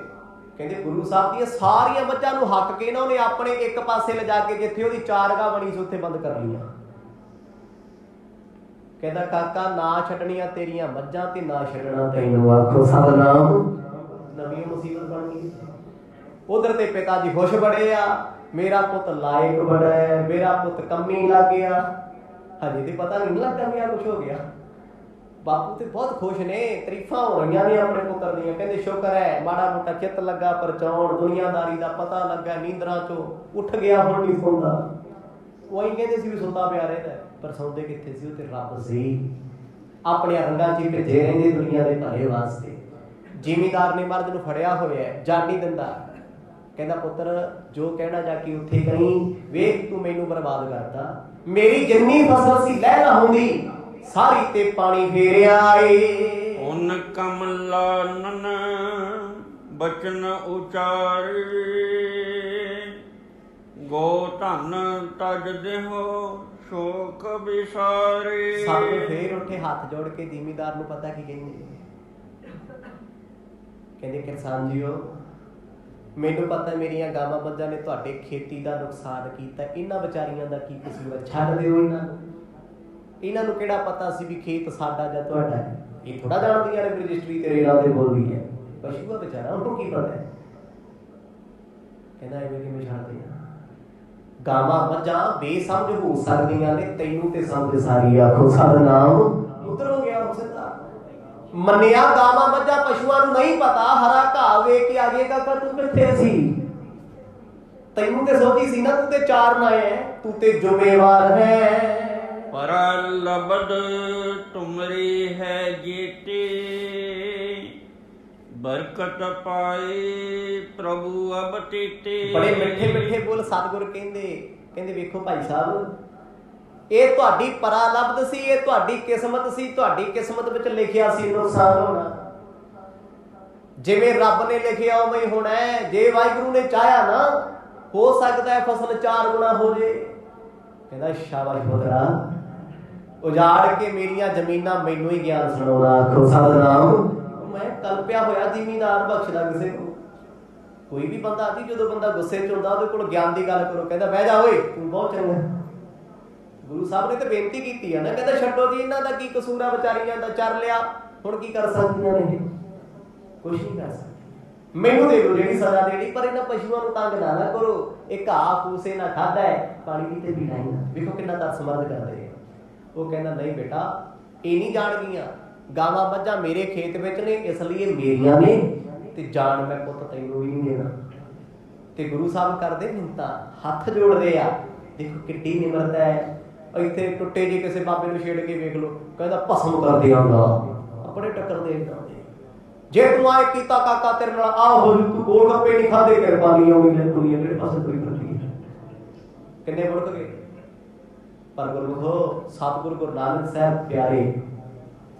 ਕਹਿੰਦੇ ਗੁਰੂ ਸਾਹਿਬ ਦੀਆਂ ਸਾਰੀਆਂ ਮੱਝਾਂ ਨੂੰ ਹੱਕ ਕੇ ਨਾ ਉਹਨੇ ਆਪਣੇ ਇੱਕ ਪਾਸੇ ਲਿਜਾ ਕੇ ਜਿੱਥੇ ਉਹਦੀ ਚਾਰਗਾ ਬਣੀ ਸੀ ਉੱਥੇ ਬੰਦ ਕਰ ਲਈਆਂ। ਕਹਿੰਦਾ ਕਾਕਾ ਨਾ ਛੱਡਣੀਆਂ ਤੇਰੀਆਂ ਮੱਝਾਂ ਤੇ ਨਾ ਛੱਡਣਾ ਤੈਨੂੰ। ਆਖੋ ਸਤਿਨਾਮ। ਨਵੀਂ ਮੁਸੀਬਤ ਬਣ ਗਈ। ਉਧਰ ਤੇ ਪਿਤਾ ਜੀ ਖੁਸ਼ ਬੜੇ ਆ, ਮੇਰਾ ਪੁੱਤ ਲਾਇਕ ਬੜਾ ਹੈ, ਮੇਰਾ ਪੁੱਤ ਕੰਮੀ ਲੱਗ ਗਿਆ। ਹਜੇ ਤੇ ਪਤਾ ਨਹੀਂ ਲੱਗਾ ਵੀ ਆ ਕੁਛ ਹੋ ਗਿਆ। ਬਾਪੂ ਤੇ ਬਹੁਤ ਖੁਸ਼ ਨੇ, ਤਾਰੀਫਾਂ ਹੋ ਰਹੀਆਂ ਨੇ ਆਪਣੇ ਪੁੱਤਰ ਦੀਆਂ। ਕਹਿੰਦੇ ਸ਼ੁਕਰ ਹੈ ਮਾੜਾ ਮੋਟਾ ਚਿੱਤ ਲੱਗਾ ਪਰਚਾਉਣ, ਦੁਨੀਆਦਾਰੀ ਦਾ ਪਤਾ ਲੱਗਾ, ਨੀਂਦਰਾਂ ਚੋਂ ਉੱਠ ਗਿਆ, ਹੁਣ ਨਹੀਂ ਸੌਂਦਾ। ਉਹੀ ਕਹਿੰਦੇ ਸੀ ਵੀ ਸੁੱਤਾ ਪਿਆ ਰਹਿੰਦਾ, ਪਰ ਸੌਂਦੇ ਕਿੱਥੇ ਸੀ? ਉਹ ਤੇ ਰੱਬ ਸੀ। ਆਪਣੇ ਰੰਗਾਂ 'ਚ ਭਿੱਜੇ ਰਹਿੰਦੇ ਦੁਨੀਆ ਦੇ ਭਲੇ ਵਾਸਤੇ। ਜ਼ਿਮੀਂਦਾਰ ਨੇ ਮਰਦ ਨੂੰ ਫੜਿਆ ਹੋਇਆ, ਜਾਣ ਨਹੀਂ ਦਿੰਦਾ। ਕਹਿੰਦਾ ਪੁੱਤਰ ਜੋ ਕਹਿਣਾ ਜਾ ਕੇ ਉੱਥੇ ਕਹੀਂ, ਵੇਖ ਤੂੰ ਮੈਨੂੰ ਬਰਬਾਦ ਕਰਤਾ। ਮੇਰੀ ਜਿੰਨੀ ਫਸਲ ਸੀ ਲਹਿਰਾ ਹੁੰਦੀ ਸਾਰੀ ਤੇ ਪਾਣੀ ਫੇਰਿਆ ਏ। ਉਨ ਕਮਲਾ ਨਨ ਬਚਨ ਉਚਾਰੇ, ਗੋ ਧਨ ਤਜ ਦੇਹੋ ਸ਼ੋਕ ਵਿਸਾਰੇ। ਸਾਰੇ ਫੇਰ ਉੱਠੇ ਹੱਥ ਜੋੜ ਕੇ ਜ਼ਿਮੀਂਦਾਰ ਨੂੰ ਪਤਾ ਕੀ ਕਹਿੰਦੇ? ਕਹਿੰਦੇ ਕਿਸਾਨ ਜੀਓ, ਮੈਨੂੰ ਪਤਾ ਮੇਰੀਆਂ ਗਾਵਾਂ ਮੱਝਾਂ ਨੇ ਤੁਹਾਡੇ ਖੇਤੀ ਦਾ ਨੁਕਸਾਨ ਕੀਤਾ, ਇਹਨਾਂ ਵਿਚਾਰੀਆਂ ਦਾ ਕੀ ਕਸੂਰ? ਛੱਡ ਦਿਓ ਇਹਨਾਂ ਨੂੰ। ਇਹਨਾਂ ਨੂੰ ਕਿਹੜਾ ਪਤਾ ਸੀ ਵੀ ਖੇਤ ਸਾਡਾ ਜਾਂ ਤੁਹਾਡਾ ਹੈ? ਇਹ ਥੋੜਾ ਜਾਣਦੀਆਂ ਨੇ ਰਜਿਸਟਰੀ ਤੇ ਰੇਲਾਂ ਤੇ ਬੋਲਦੀ ਹੈ। ਪਸ਼ੂ ਆ ਵਿਚਾਰਾ, ਉਹਨੂੰ ਕੀ ਪਤਾ ਹੈ? ਕਹਿੰਦਾ ਐਵੇਂ ਕਿਵੇਂ ਛੱਡਦੇ ਆ? ਗਾਵਾਂ ਮੱਝਾਂ ਬੇਸਮਝ ਹੋ ਸਕਦੀਆਂ ਨੇ, ਤੈਨੂੰ ਤੇ ਸਮਝ ਸਾਰੀ। ਆਖੋ ਸਤਿਨਾਮ। ਉਧਰ ਹੋ ਗਿਆ ਸਿੱਧਾ ਮੰਨਿਆ। ਗਾਵਾਂ ਮੱਝਾਂ ਪਸ਼ੂਆਂ ਨੂੰ ਨਹੀਂ ਪਤਾ, ਹਰਾ ਘਾਹ ਵੇਖ ਕੇ ਆ ਗਏ ਕਾਕਾ ਤੂੰ ਕਿੱਥੇ ਸੀ? ਤੈਨੂੰ ਤੇ ਸੋਚੀ ਸੀ ਨਾ, ਤੂੰ ਤੇ ਚਾਰਨ ਆਇਆ, ਤੂੰ ਤੇ ਜ਼ਿੰਮੇਵਾਰ ਹੈ। ਪਰਲਬਦ ਤੁਮਰੀ ਹੈ ਜੀਤੀ, ਬਰਕਤ ਪਾਏ ਪ੍ਰਭੂ ਅਬ ਤੀਤੀ। ਬੜੇ ਮਿੱਠੇ ਮਿੱਠੇ ਬੋਲ ਸਤਿਗੁਰ ਕਹਿੰਦੇ ਵੇਖੋ ਭਾਈ ਸਾਹਿਬ, ਇਹ ਤੁਹਾਡੀ ਪਰਾਲਬਧ ਸੀ, ਇਹ ਤੁਹਾਡੀ ਕਿਸਮਤ ਸੀ। ਤੁਹਾਡੀ ਕਿਸਮਤ ਵਿੱਚ ਲਿਖਿਆ ਸੀ ਨੁਕਸਾਨ ਹੋਣਾ। ਜਿਵੇਂ ਰੱਬ ਨੇ ਲਿਖਿਆ ਉਵੇਂ ਹੀ ਹੋਣਾ ਹੈ। ਜੇ ਵਾਹਿਗੁਰੂ ਨੇ ਚਾਹਿਆ ਨਾ, ਹੋ ਸਕਦਾ ਹੈ ਫਸਲ 4 ਗੁਣਾ ਹੋ ਜੇ। ਕਹਿੰਦਾ ਸ਼ਾਬਾਸ਼ ਪੁੱਤਰਾ, ਉਜਾੜ ਕੇ ਮੇਰੀਆਂ ਜ਼ਮੀਨਾਂ ਮੈਨੂੰ ਹੀ ਗਿਆਨ ਸੁਣਾਉਣਾ। ਆਖੋ ਸਤਿਨਾਮ। ਮੈਂ ਕਲਪਿਆ ਹੋਇਆ ਜ਼ਿਮੀਂਦਾਰ ਬਖਸ਼ਦਾ ਕਿਸੇ ਨੂੰ। ਕੋਈ ਵੀ ਬੰਦਾ ਸੀ, ਜਦੋਂ ਬੰਦਾ ਗੁੱਸੇ 'ਚ ਹੁੰਦਾ ਉਹਦੇ ਕੋਲ ਗਿਆਨ ਦੀ ਗੱਲ ਕਰੋ, ਕਹਿੰਦਾ ਬਹਿ ਜਾ ਓਏ ਤੂੰ ਬਹੁਤ ਚੰਗਾ। ਗੁਰੂ ਸਾਹਿਬ ਨੇ ਤਾਂ ਬੇਨਤੀ ਕੀਤੀ ਆ ਨਾ, ਕਹਿੰਦਾ ਛੱਡੋ ਜੀ, ਇਹਨਾਂ ਦਾ ਕੀ ਕਸੂਰ ਆ ਵਿਚਾਰੀਆਂ ਦਾ, ਚਰ ਲਿਆ, ਹੁਣ ਕੀ ਕਰ ਸਕਦੀਆਂ ਨੇ? ਕੁਛ ਨਹੀਂ ਕਰ ਸਕਦੀ। ਮੈਨੂੰ ਦੇ ਦਿਓ ਜਿਹੜੀ ਸਜ਼ਾ ਦੇਣੀ, ਪਰ ਇਹਨਾਂ ਪਸ਼ੂਆਂ ਨੂੰ ਤੰਗ ਨਾ ਕਰੋ। ਇਹ ਘਾਹ ਫੂਸੇ ਨਾ ਖਾਧਾ ਹੈ, ਪਾਣੀ ਵੀ ਤੇ ਪੀਣਾ ਹੀ ਨਾ। ਵੇਖੋ ਕਿੰਨਾ ਤਰਸ ਮਰਦ ਕਰਦੇ ਆ। ਉਹ ਕਹਿੰਦਾ ਨਹੀਂ ਬੇਟਾ, ਇਹ ਨਹੀਂ ਜਾਣਗੀਆਂ। ਗਾਵਾਂ ਮੱਝਾਂ ਮੇਰੇ ਖੇਤ ਵਿੱਚ ਨੇ, ਇਸ ਲਈ ਇਹ ਮੇਰੀਆਂ ਨੇ, ਤੇ ਜਾਣ ਮੈਂ ਪੁੱਤ ਤੈਨੂੰ ਵੀ ਨਹੀਂ ਦੇਣਾ। ਤੇ ਗੁਰੂ ਸਾਹਿਬ ਕਰਦੇ ਮਿੰਨਤਾਂ, ਹੱਥ ਜੋੜਦੇ ਆ। ਦੇਖੋ ਕਿੱਡੀ ਨਿਮਰਤਾ ਹੈ। ਇੱਥੇ ਟੁੱਟੇ ਜੇ ਕਿਸੇ ਬਾਬੇ ਨੂੰ ਛੇੜ ਕੇ ਵੇਖ ਲਓ, ਕਹਿੰਦਾ ਭਸਮ ਕਰ ਦਿਆਂਗਾ। ਆਪਣੇ ਟੱਕਰ ਦੇ ਜੇ ਤੂੰ ਆਏ ਕੀਤਾ ਕਾਕਾ ਤੇਰੇ ਨਾਲ ਆ ਹੋ ਜੂ, ਤੂੰ ਗੋਲ ਗੱਪੇ ਨਹੀਂ ਖਾਦੇ, ਕਿਰਪਾਨੀ ਆਉਣੀ ਲੈ ਦੁਨੀਆ ਕਿਹੜੇ ਪਾਸੇ ਤੁਰੀ ਫਿਰਦੀ ਹੈ। ਕਿੰਨੇ ਮੁੜਕ ਗਏ। ਪਰ ਗੁਰਮੁਖੋ ਸਤਿਗੁਰੂ ਗੁਰੂ ਨਾਨਕ ਸਾਹਿਬ ਪਿਆਰੇ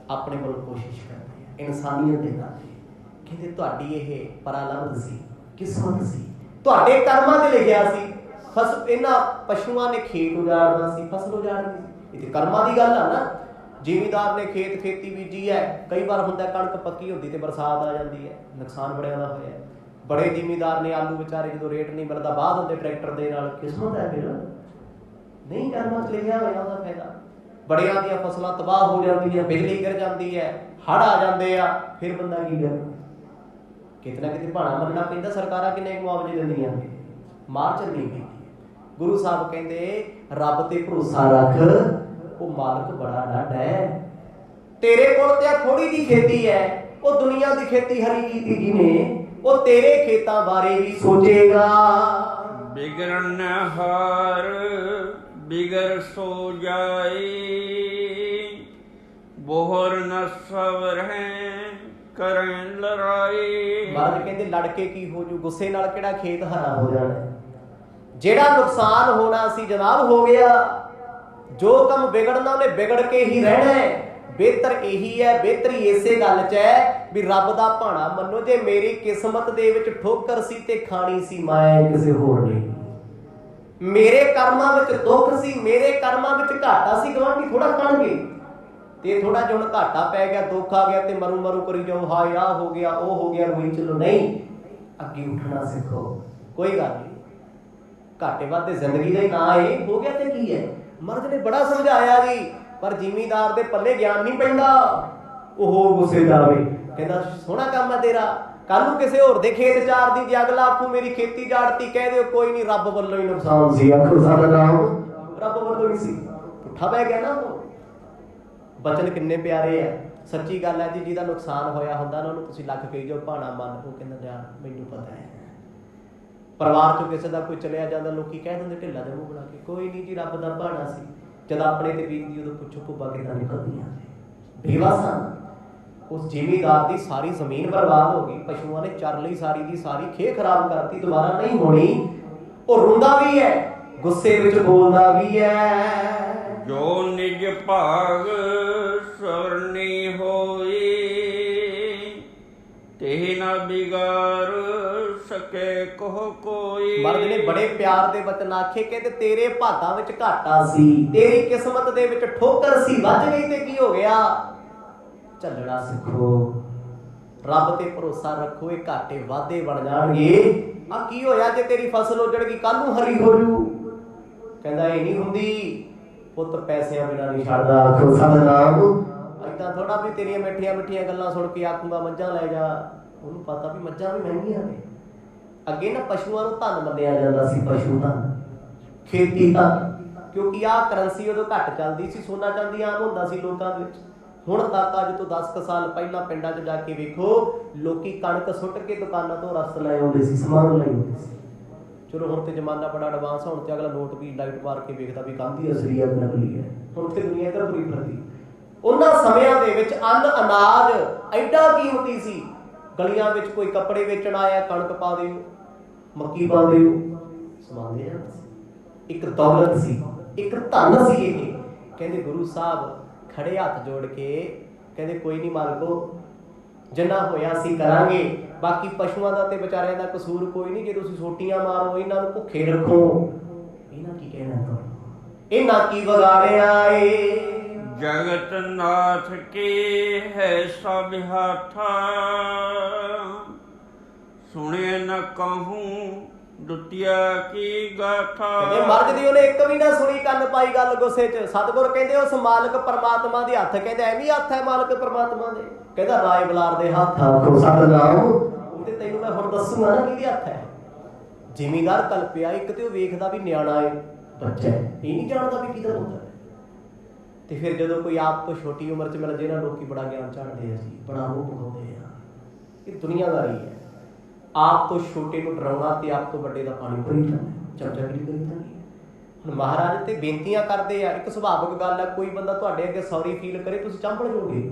ਆਪਣੇ ਕੋਲ ਕੋਸ਼ਿਸ਼ ਕਰਦੇ ਆ ਇਨਸਾਨੀਅਤ ਦੇ ਨਾਲ। ਕਹਿੰਦੇ ਤੁਹਾਡੀ ਇਹ ਪਰਾਲਬਧ ਸੀ, ਕਿਸਮਤ ਸੀ, ਤੁਹਾਡੇ ਕਰਮਾਂ 'ਚ ਲਿਖਿਆ ਸੀ। ਫਸਲ ਇਹਨਾਂ ਪਸ਼ੂਆਂ ਨੇ ਖੇਤ ਉਜਾੜਨਾ ਸੀ, ਫਸਲ ਉਜਾੜਨੀ ਸੀ। ਇਹ ਤੇ ਕਰਮਾਂ ਦੀ ਗੱਲ ਆ ਨਾ। ਜ਼ਿਮੀਂਦਾਰ ਨੇ ਖੇਤੀ ਬੀਜੀ ਹੈ, ਕਈ ਵਾਰ ਹੁੰਦਾ ਕਣਕ ਪੱਕੀ ਹੁੰਦੀ ਤੇ ਬਰਸਾਤ ਆ ਜਾਂਦੀ ਹੈ, ਨੁਕਸਾਨ ਬੜਿਆਂ ਦਾ ਹੋਇਆ। ਬੜੇ ਜ਼ਿਮੀਂਦਾਰ ਨੇ ਆਲੂ ਵਿਚਾਰੇ ਜਦੋਂ ਰੇਟ ਨਹੀਂ ਮਿਲਦਾ ਬਾਅਦ ਹੁੰਦੇ ਟਰੈਕਟਰ ਦੇ ਨਾਲ। ਕਿਸਮਤ ਹੈ ਫਿਰ, ਨਹੀਂ ਕਰਮਾਂ 'ਚ ਲਿਖਿਆ ਹੋਇਆ ਉਹਦਾ ਫਾਇਦਾ। ਬੜਿਆਂ ਦੀਆਂ ਫਸਲਾਂ ਤਬਾਹ ਹੋ ਜਾਂਦੀਆਂ, ਬਿਜਲੀ ਗਿਰ ਜਾਂਦੀ ਹੈ, ਹੜ੍ਹ ਆ ਜਾਂਦੇ ਆ, ਫਿਰ ਬੰਦਾ ਕੀ ਕਰੇ? ਕਿਤੇ ਨਾ ਕਿਤੇ ਭਾਣਾ ਮੰਨਣਾ ਪੈਂਦਾ। ਸਰਕਾਰਾਂ ਕਿੰਨੇ ਮੁਆਵਜ਼ੇ ਦਿੰਦੀਆਂ ਨੇ, ਮਾਰ ਚੱਲਣੀ ਪੈਂਦੀ। ਗੁਰੂ ਸਾਹਿਬ ਕਹਿੰਦੇ ਰੱਬ ਤੇ ਭਰੋਸਾ ਰੱਖ, ਉਹ ਮਾਲਕ ਬੜਾ ਡਾਢਾ ਹੈ। ਤੇਰੇ ਕੋਲ ਤੇ ਥੋੜੀ ਜਿਹੀ ਖੇਤੀ ਹੈ, ਉਹ ਦੁਨੀਆ ਦੀ ਖੇਤੀ ਹਰੀ ਕੀਤੀ ਜਿਹਨੇ, ਉਹ ਤੇਰੇ ਖੇਤਾਂ ਬਾਰੇ ਵੀ ਸੋਚੇਗਾ। ਬਿਗੜਨ ਹਾਰ ਬਿਗੜ ਸੋ ਜਾਏ, ਬੋਹਰ ਨ ਸਬਰ ਹੈ ਕਰਨ ਲੜਾਈ। ਮਰਦ ਕਹਿੰਦੇ ਲੜਕੇ ਕੀ ਹੋ ਜੂ, ਗੁੱਸੇ ਨਾਲ ਕਿਹੜਾ ਖੇਤ ਹਰਾ ਹੋ ਜਾਣਾ। ਜਿਹੜਾ ਨੁਕਸਾਨ ਹੋਣਾ ਸੀ ਜਨਾਬ ਹੋ ਗਿਆ। ਜੋ ਕੰਮ ਵਿਗੜਨਾ ਉਹਨੇ ਵਿਗੜ ਕੇ ਹੀ ਰਹਿਣਾ ਹੈ। ਬਿਹਤਰ ਇਹੀ ਹੈ, ਬਿਹਤਰੀ ਇਸੇ ਗੱਲ 'ਚ ਹੈ ਵੀ ਰੱਬ ਦਾ ਭਾਣਾ ਮੰਨੋ। ਜੇ ਮੇਰੀ ਕਿਸਮਤ ਦੇ ਵਿੱਚ ਠੋਕਰ ਸੀ ਤੇ ਖਾਣੀ ਸੀ ਮੈਂ ਕਿਸੇ ਹੋਰ ਨੇ। ਮੇਰੇ ਕਰਮਾਂ ਵਿੱਚ ਦੁੱਖ ਸੀ, ਮੇਰੇ ਕਰਮਾਂ ਵਿੱਚ ਘਾਟਾ ਸੀ, ਗਵਾਂਢੀ ਥੋੜਾ ਖਾਣਗੇ। ਤੇ ਥੋੜਾ ਜਿਹਾ ਹੁਣ ਘਾਟਾ ਪੈ ਗਿਆ, ਦੁੱਖ ਆ ਗਿਆ ਤੇ ਮਰੂ ਕਰੀ ਜਾਓ, ਹਾਏ ਆਹ ਹੋ ਗਿਆ ਉਹ ਹੋ ਗਿਆ, ਰੋਈ ਚਲੋ। ਨਹੀਂ, ਅੱਗੇ ਉੱਠਣਾ ਸਿੱਖੋ। ਕੋਈ ਗੱਲ ਨਹੀਂ, ਘਾਟੇ ਵਾਧੇ ਜ਼ਿੰਦਗੀ ਦਾ ਹੀ ਨਾਂ ਹੈ, ਹੋ ਗਿਆ ਤੇ ਕੀ ਹੈ। ਮਹਾਰਾਜ ਨੇ ਬੜਾ ਸਮਝਾਇਆ ਜੀ, ਪਰ ਜ਼ਿਮੀਂਦਾਰ ਦੇ ਪੱਲੇ ਗਿਆਨ ਨਹੀਂ ਪੈਂਦਾ। ਉਹ ਗੁੱਸੇ ਜਾਵੇ, ਕਹਿੰਦਾ ਸੋਹਣਾ ਕੰਮ ਹੈ ਤੇਰਾ, ਕੱਲ ਨੂੰ ਕਿਸੇ ਹੋਰ ਦੇ ਖੇਤ ਚਾਰਦੀ ਜੇ ਅਗਲਾ ਆਖੂ ਮੇਰੀ ਖੇਤੀ ਜਾੜਤੀ, ਕਹਿ ਦਿਓ ਕੋਈ ਨਹੀਂ ਰੱਬ ਵੱਲੋਂ ਹੀ ਨੁਕਸਾਨ ਸੀ। ਆਖੋ ਸਾਡਾ ਨਾਮ ਰੱਬ ਵੱਲੋਂ ਹੀ ਸੀ। ਪੁੱਠਾ ਪੈ ਗਿਆ ਨਾ ਉਹ। ਬਚਨ ਕਿੰਨੇ ਪਿਆਰੇ ਆ, ਸੱਚੀ ਗੱਲ ਹੈ ਜੀ। ਜਿਹਦਾ ਨੁਕਸਾਨ ਹੋਇਆ ਹੁੰਦਾ ਨਾ, ਉਹਨੂੰ ਤੁਸੀਂ ਲੱਖ ਕਹੀ ਜਾਓ ਭਾਣਾ ਮੰਨ, ਉਹ ਕਹਿੰਦਾ ਯਾਰ ਮੈਨੂੰ ਪਤਾ ਹੈ। ਪਰਿਵਾਰ ਚੋਂ ਕਿਸੇ ਦਾ ਕੋਈ ਚਲਿਆ ਜਾਂਦਾ, ਲੋਕੀ ਕਹਿ ਦਿੰਦੇ ਢਿੱਲਾ ਦੇ ਮੂੰਹ ਬਣਾ ਕੇ, ਕੋਈ ਨਹੀਂ ਜੀ ਰੱਬ ਦਾ ਭਾਣਾ ਸੀ। ਜਦ ਆਪਣੇ ਤੇ ਬੀਤਦੀ ਉਦੋਂ ਪੁੱਛੋ ਭੁੱਬਾ ਕਿੱਦਾਂ ਨਿਕਲਦੀਆਂ ਬੇਵਾਸਾਂ। ਉਸ ਜ਼ਿਮੀਂਦਾਰ ਦੀ ਸਾਰੀ ਜ਼ਮੀਨ ਬਰਬਾਦ ਹੋ ਗਈ, ਪਸ਼ੂਆਂ ਨੇ ਚਰ ਲਈ ਸਾਰੀ ਦੀ ਸਾਰੀ, ਖੇਹ ਖਰਾਬ ਕਰਤੀ, ਦੁਬਾਰਾ ਨਹੀਂ ਹੋਣੀ। ਉਹ ਰੋਂਦਾ ਵੀ ਹੈ, ਗੁੱਸੇ ਵਿੱਚ ਬੋਲਦਾ ਵੀ ਹੈ। ਜੋ ਨਿਜ ਭਾਗ ਸਵਰਨੀ ਹੋਈ, ਤੇ ਨਾ ਬਿਗਾੜ ਸਕੇ ਕੋਹ ਕੋਈ। ਮਰਦ ਨੇ ਬੜੇ ਪਿਆਰ ਦੇ ਬਚਨ ਆਖੇ, ਕਹਿੰਦੇ ਤੇਰੇ ਭਾਗਾਂ ਵਿੱਚ ਘਾਟਾ ਸੀ, ਤੇਰੀ ਕਿਸਮਤ ਦੇ ਵਿੱਚ ਠੋਕਰ ਸੀ, ਵੱਜ ਗਈ ਤੇ ਕੀ ਹੋ ਗਿਆ। ਝੱਲਣਾ ਸਿੱਖੋ, ਰੱਬ ਤੇ ਭਰੋਸਾ ਰੱਖੋ। ਇਹ ਘਾਟੇ ਵਾਧੇ ਬਣ ਜਾਣਗੇ। ਆ ਕੀ ਹੋਇਆ ਜੇ ਤੇਰੀ ਫਸਲ ਉੱਜੜ ਗਈ, ਕੱਲ ਨੂੰ ਹਰੀ ਹੋ ਜੂ। ਕਹਿੰਦਾ ਇਹ ਨਹੀਂ ਹੁੰਦੀ, ਪੁੱਤ ਪੈਸਿਆਂ ਬਿਨਾਂ ਨਹੀਂ ਛੱਡਦਾ। ਆਖੋ ਸਤਿਨਾਮ। ਏਦਾਂ ਥੋੜਾ ਵੀ ਤੇਰੀਆਂ ਮਿੱਠੀਆਂ ਮਿੱਠੀਆਂ ਗੱਲਾਂ ਸੁਣ ਕੇ ਆਖੂੰਗਾ ਮੱਝਾਂ ਲੈ ਜਾ। ਉਹਨੂੰ ਪਤਾ ਵੀ ਮੱਝਾਂ ਵੀ ਮਹਿੰਗੀਆਂ ਨੇ। ਅੱਗੇ ਨਾ ਪਸ਼ੂਆਂ ਨੂੰ ਧਨ ਮੰਨਿਆ ਜਾਂਦਾ ਸੀ, ਪਸ਼ੂ ਧਨ, ਖੇਤੀ ਧਨ, ਕਿਉਂਕਿ ਆਹ ਕਰੰਸੀ ਉਦੋਂ ਘੱਟ ਚੱਲਦੀ ਸੀ, ਸੋਨਾ ਚਾਂਦੀ ਆਮ ਹੁੰਦਾ ਸੀ ਲੋਕਾਂ ਦੇ ਵਿੱਚ। ਹੁਣ ਤੱਕ ਅੱਜ ਤੋਂ 10 ਸਾਲ ਪਹਿਲਾਂ ਪਿੰਡਾਂ 'ਚ ਜਾ ਕੇ ਵੇਖੋ, ਲੋਕੀ ਕਣਕ ਸੁੱਟ ਕੇ ਦੁਕਾਨਾਂ ਤੋਂ ਰਸ ਲੈ ਆਉਂਦੇ ਸੀ, ਸਮਾਨ ਲੈ ਆਉਂਦੇ ਸੀ। ਚਲੋ ਹੁਣ ਤੇ ਜ਼ਮਾਨਾ ਬੜਾ ਐਡਵਾਂਸ, ਹੁਣ ਤੇ ਅਗਲਾ ਨੋਟ ਵੀ ਲਾਈਟ ਮਾਰ ਕੇ ਵੇਖਦਾ ਵੀ ਕਾਹਦੀ ਅਸਲੀ ਹੈ ਨਕਲੀ ਹੈ। ਹੁਣ ਤੇ ਦੁਨੀਆ ਇੱਧਰ ਤੁਰੀ ਫਿਰਦੀ। ਉਹਨਾਂ ਸਮਿਆਂ ਦੇ ਵਿੱਚ ਅੰਨ ਅਨਾਜ ਐਡਾ ਕੀਮਤੀ ਸੀ। ਗਲੀਆਂ ਵਿੱਚ ਕੋਈ ਕੱਪੜੇ ਵੇਚਣ ਆਇਆ, ਕਣਕ ਪਾ ਦਿਓ, ਮੱਕੀ ਪਾ ਦਿਓ, ਸਮਾਨ ਦੇ ਜਾਂਦਾ ਸੀ। ਇੱਕ ਦੌਲਤ ਸੀ, ਇੱਕ ਧਨ ਸੀ ਇਹ। ਕਹਿੰਦੇ ਗੁਰੂ ਸਾਹਿਬ ਖੜੇ ਹੱਥ ਜੋੜ ਕੇ ਕਹਿੰਦੇ ਕੋਈ ਨਹੀਂ ਮਾਲਕੋ, ਜਿੰਨਾ ਹੋਇਆ ਅਸੀਂ ਕਰਾਂਗੇ, ਬਾਕੀ ਪਸ਼ੂਆਂ ਦਾ ਤੇ ਵਿਚਾਰਿਆਂ ਦਾ ਕਸੂਰ ਕੋਈ ਨਹੀਂ। ਜੇ ਤੁਸੀਂ ਸੋਟੀਆਂ ਮਾਰੋ, ਇਹਨਾਂ ਨੂੰ ਭੁੱਖੇ ਰੱਖੋ, ਇਹਨਾਂ ਕੀ ਕਹਿਣਾ ਤੁਹਾਨੂੰ, ਇਹਨਾਂ ਕੀ ਵਿਗਾੜਿਆ ਏ। ਜਗਤ ਨਾਥ ਕੀ ਹੈ ਸਭ ਹਾਥਾ, ਸੁਣੇ ਨ ਕਹੂੰ ਦੁਤੀਆ ਕੀ ਗਾਥਾ। ਮਰਦ ਦੀ ਉਹਨੇ ਇੱਕ ਵੀ ਨਾ ਸੁਣੀ, ਕੰਨ ਪਾਈ ਗੱਲ ਗੁੱਸੇ 'ਚ। ਸਤਿਗੁਰ ਕਹਿੰਦੇ ਉਸ ਮਾਲਕ ਪਰਮਾਤਮਾ ਦੇ ਹੱਥ, ਕਹਿੰਦੇ ਐਵੇਂ ਹੱਥ ਹੈ ਮਾਲਕ ਪਰਮਾਤਮਾ ਦੇ। ਕਹਿੰਦਾ ਰਾਏ ਬਲਾਰ ਦੇ ਹੱਥ। ਆਖੋ ਸਤਿਨਾਮ। ਉਹਦੇ ਤੈਨੂੰ ਮੈਂ ਹੁਣ ਦੱਸੂਗਾ ਨਾ ਕਿਹਦੇ ਹੱਥ ਹੈ। ਜ਼ਿਮੀਂਦਾਰ ਕਲਪਿਆ, ਇੱਕ ਤੇ ਉਹ ਵੇਖਦਾ ਵੀ ਨਿਆਣਾ ਹੈ, ਬੱਚਾ ਹੈ, ਇਹ ਨਹੀਂ ਜਾਣਦਾ ਵੀ ਕਿਹਦਾ ਹੁੰਦਾ। ਤੇ ਫਿਰ ਜਦੋਂ ਕੋਈ ਆਪ ਤੋਂ ਛੋਟੀ ਉਮਰ 'ਚ ਮਿਲ ਜੇ ਨਾ, ਲੋਕੀ ਬੜਾ ਗਿਆਨ ਝਾੜਦੇ ਆ ਜੀ, ਬੜਾ ਮੂੰਹ ਪਕਾਉਂਦੇ ਆ। ਇਹ ਦੁਨੀਆਦਾਰੀ ਹੈ। ਆਪ ਤੋਂ ਛੋਟੇ ਨੂੰ ਡਰਾਉਣਾ ਤੇ ਆਪ ਤੋਂ ਵੱਡੇ ਦਾ ਪਾਣੀ ਭਰੀ ਜਾਣਾ, ਚਮਚਾਗਿਰੀ ਕਰੀ ਜਾਣੀ। ਹੁਣ ਮਹਾਰਾਜ ਤੇ ਬੇਨਤੀਆਂ ਕਰਦੇ ਆ। ਇੱਕ ਸੁਭਾਵਿਕ ਗੱਲ ਹੈ, ਕੋਈ ਬੰਦਾ ਤੁਹਾਡੇ ਅੱਗੇ ਸੌਰੀ ਫੀਲ ਕਰੇ, ਤੁਸੀਂ ਚੰਬੜ ਜਾਓਗੇ।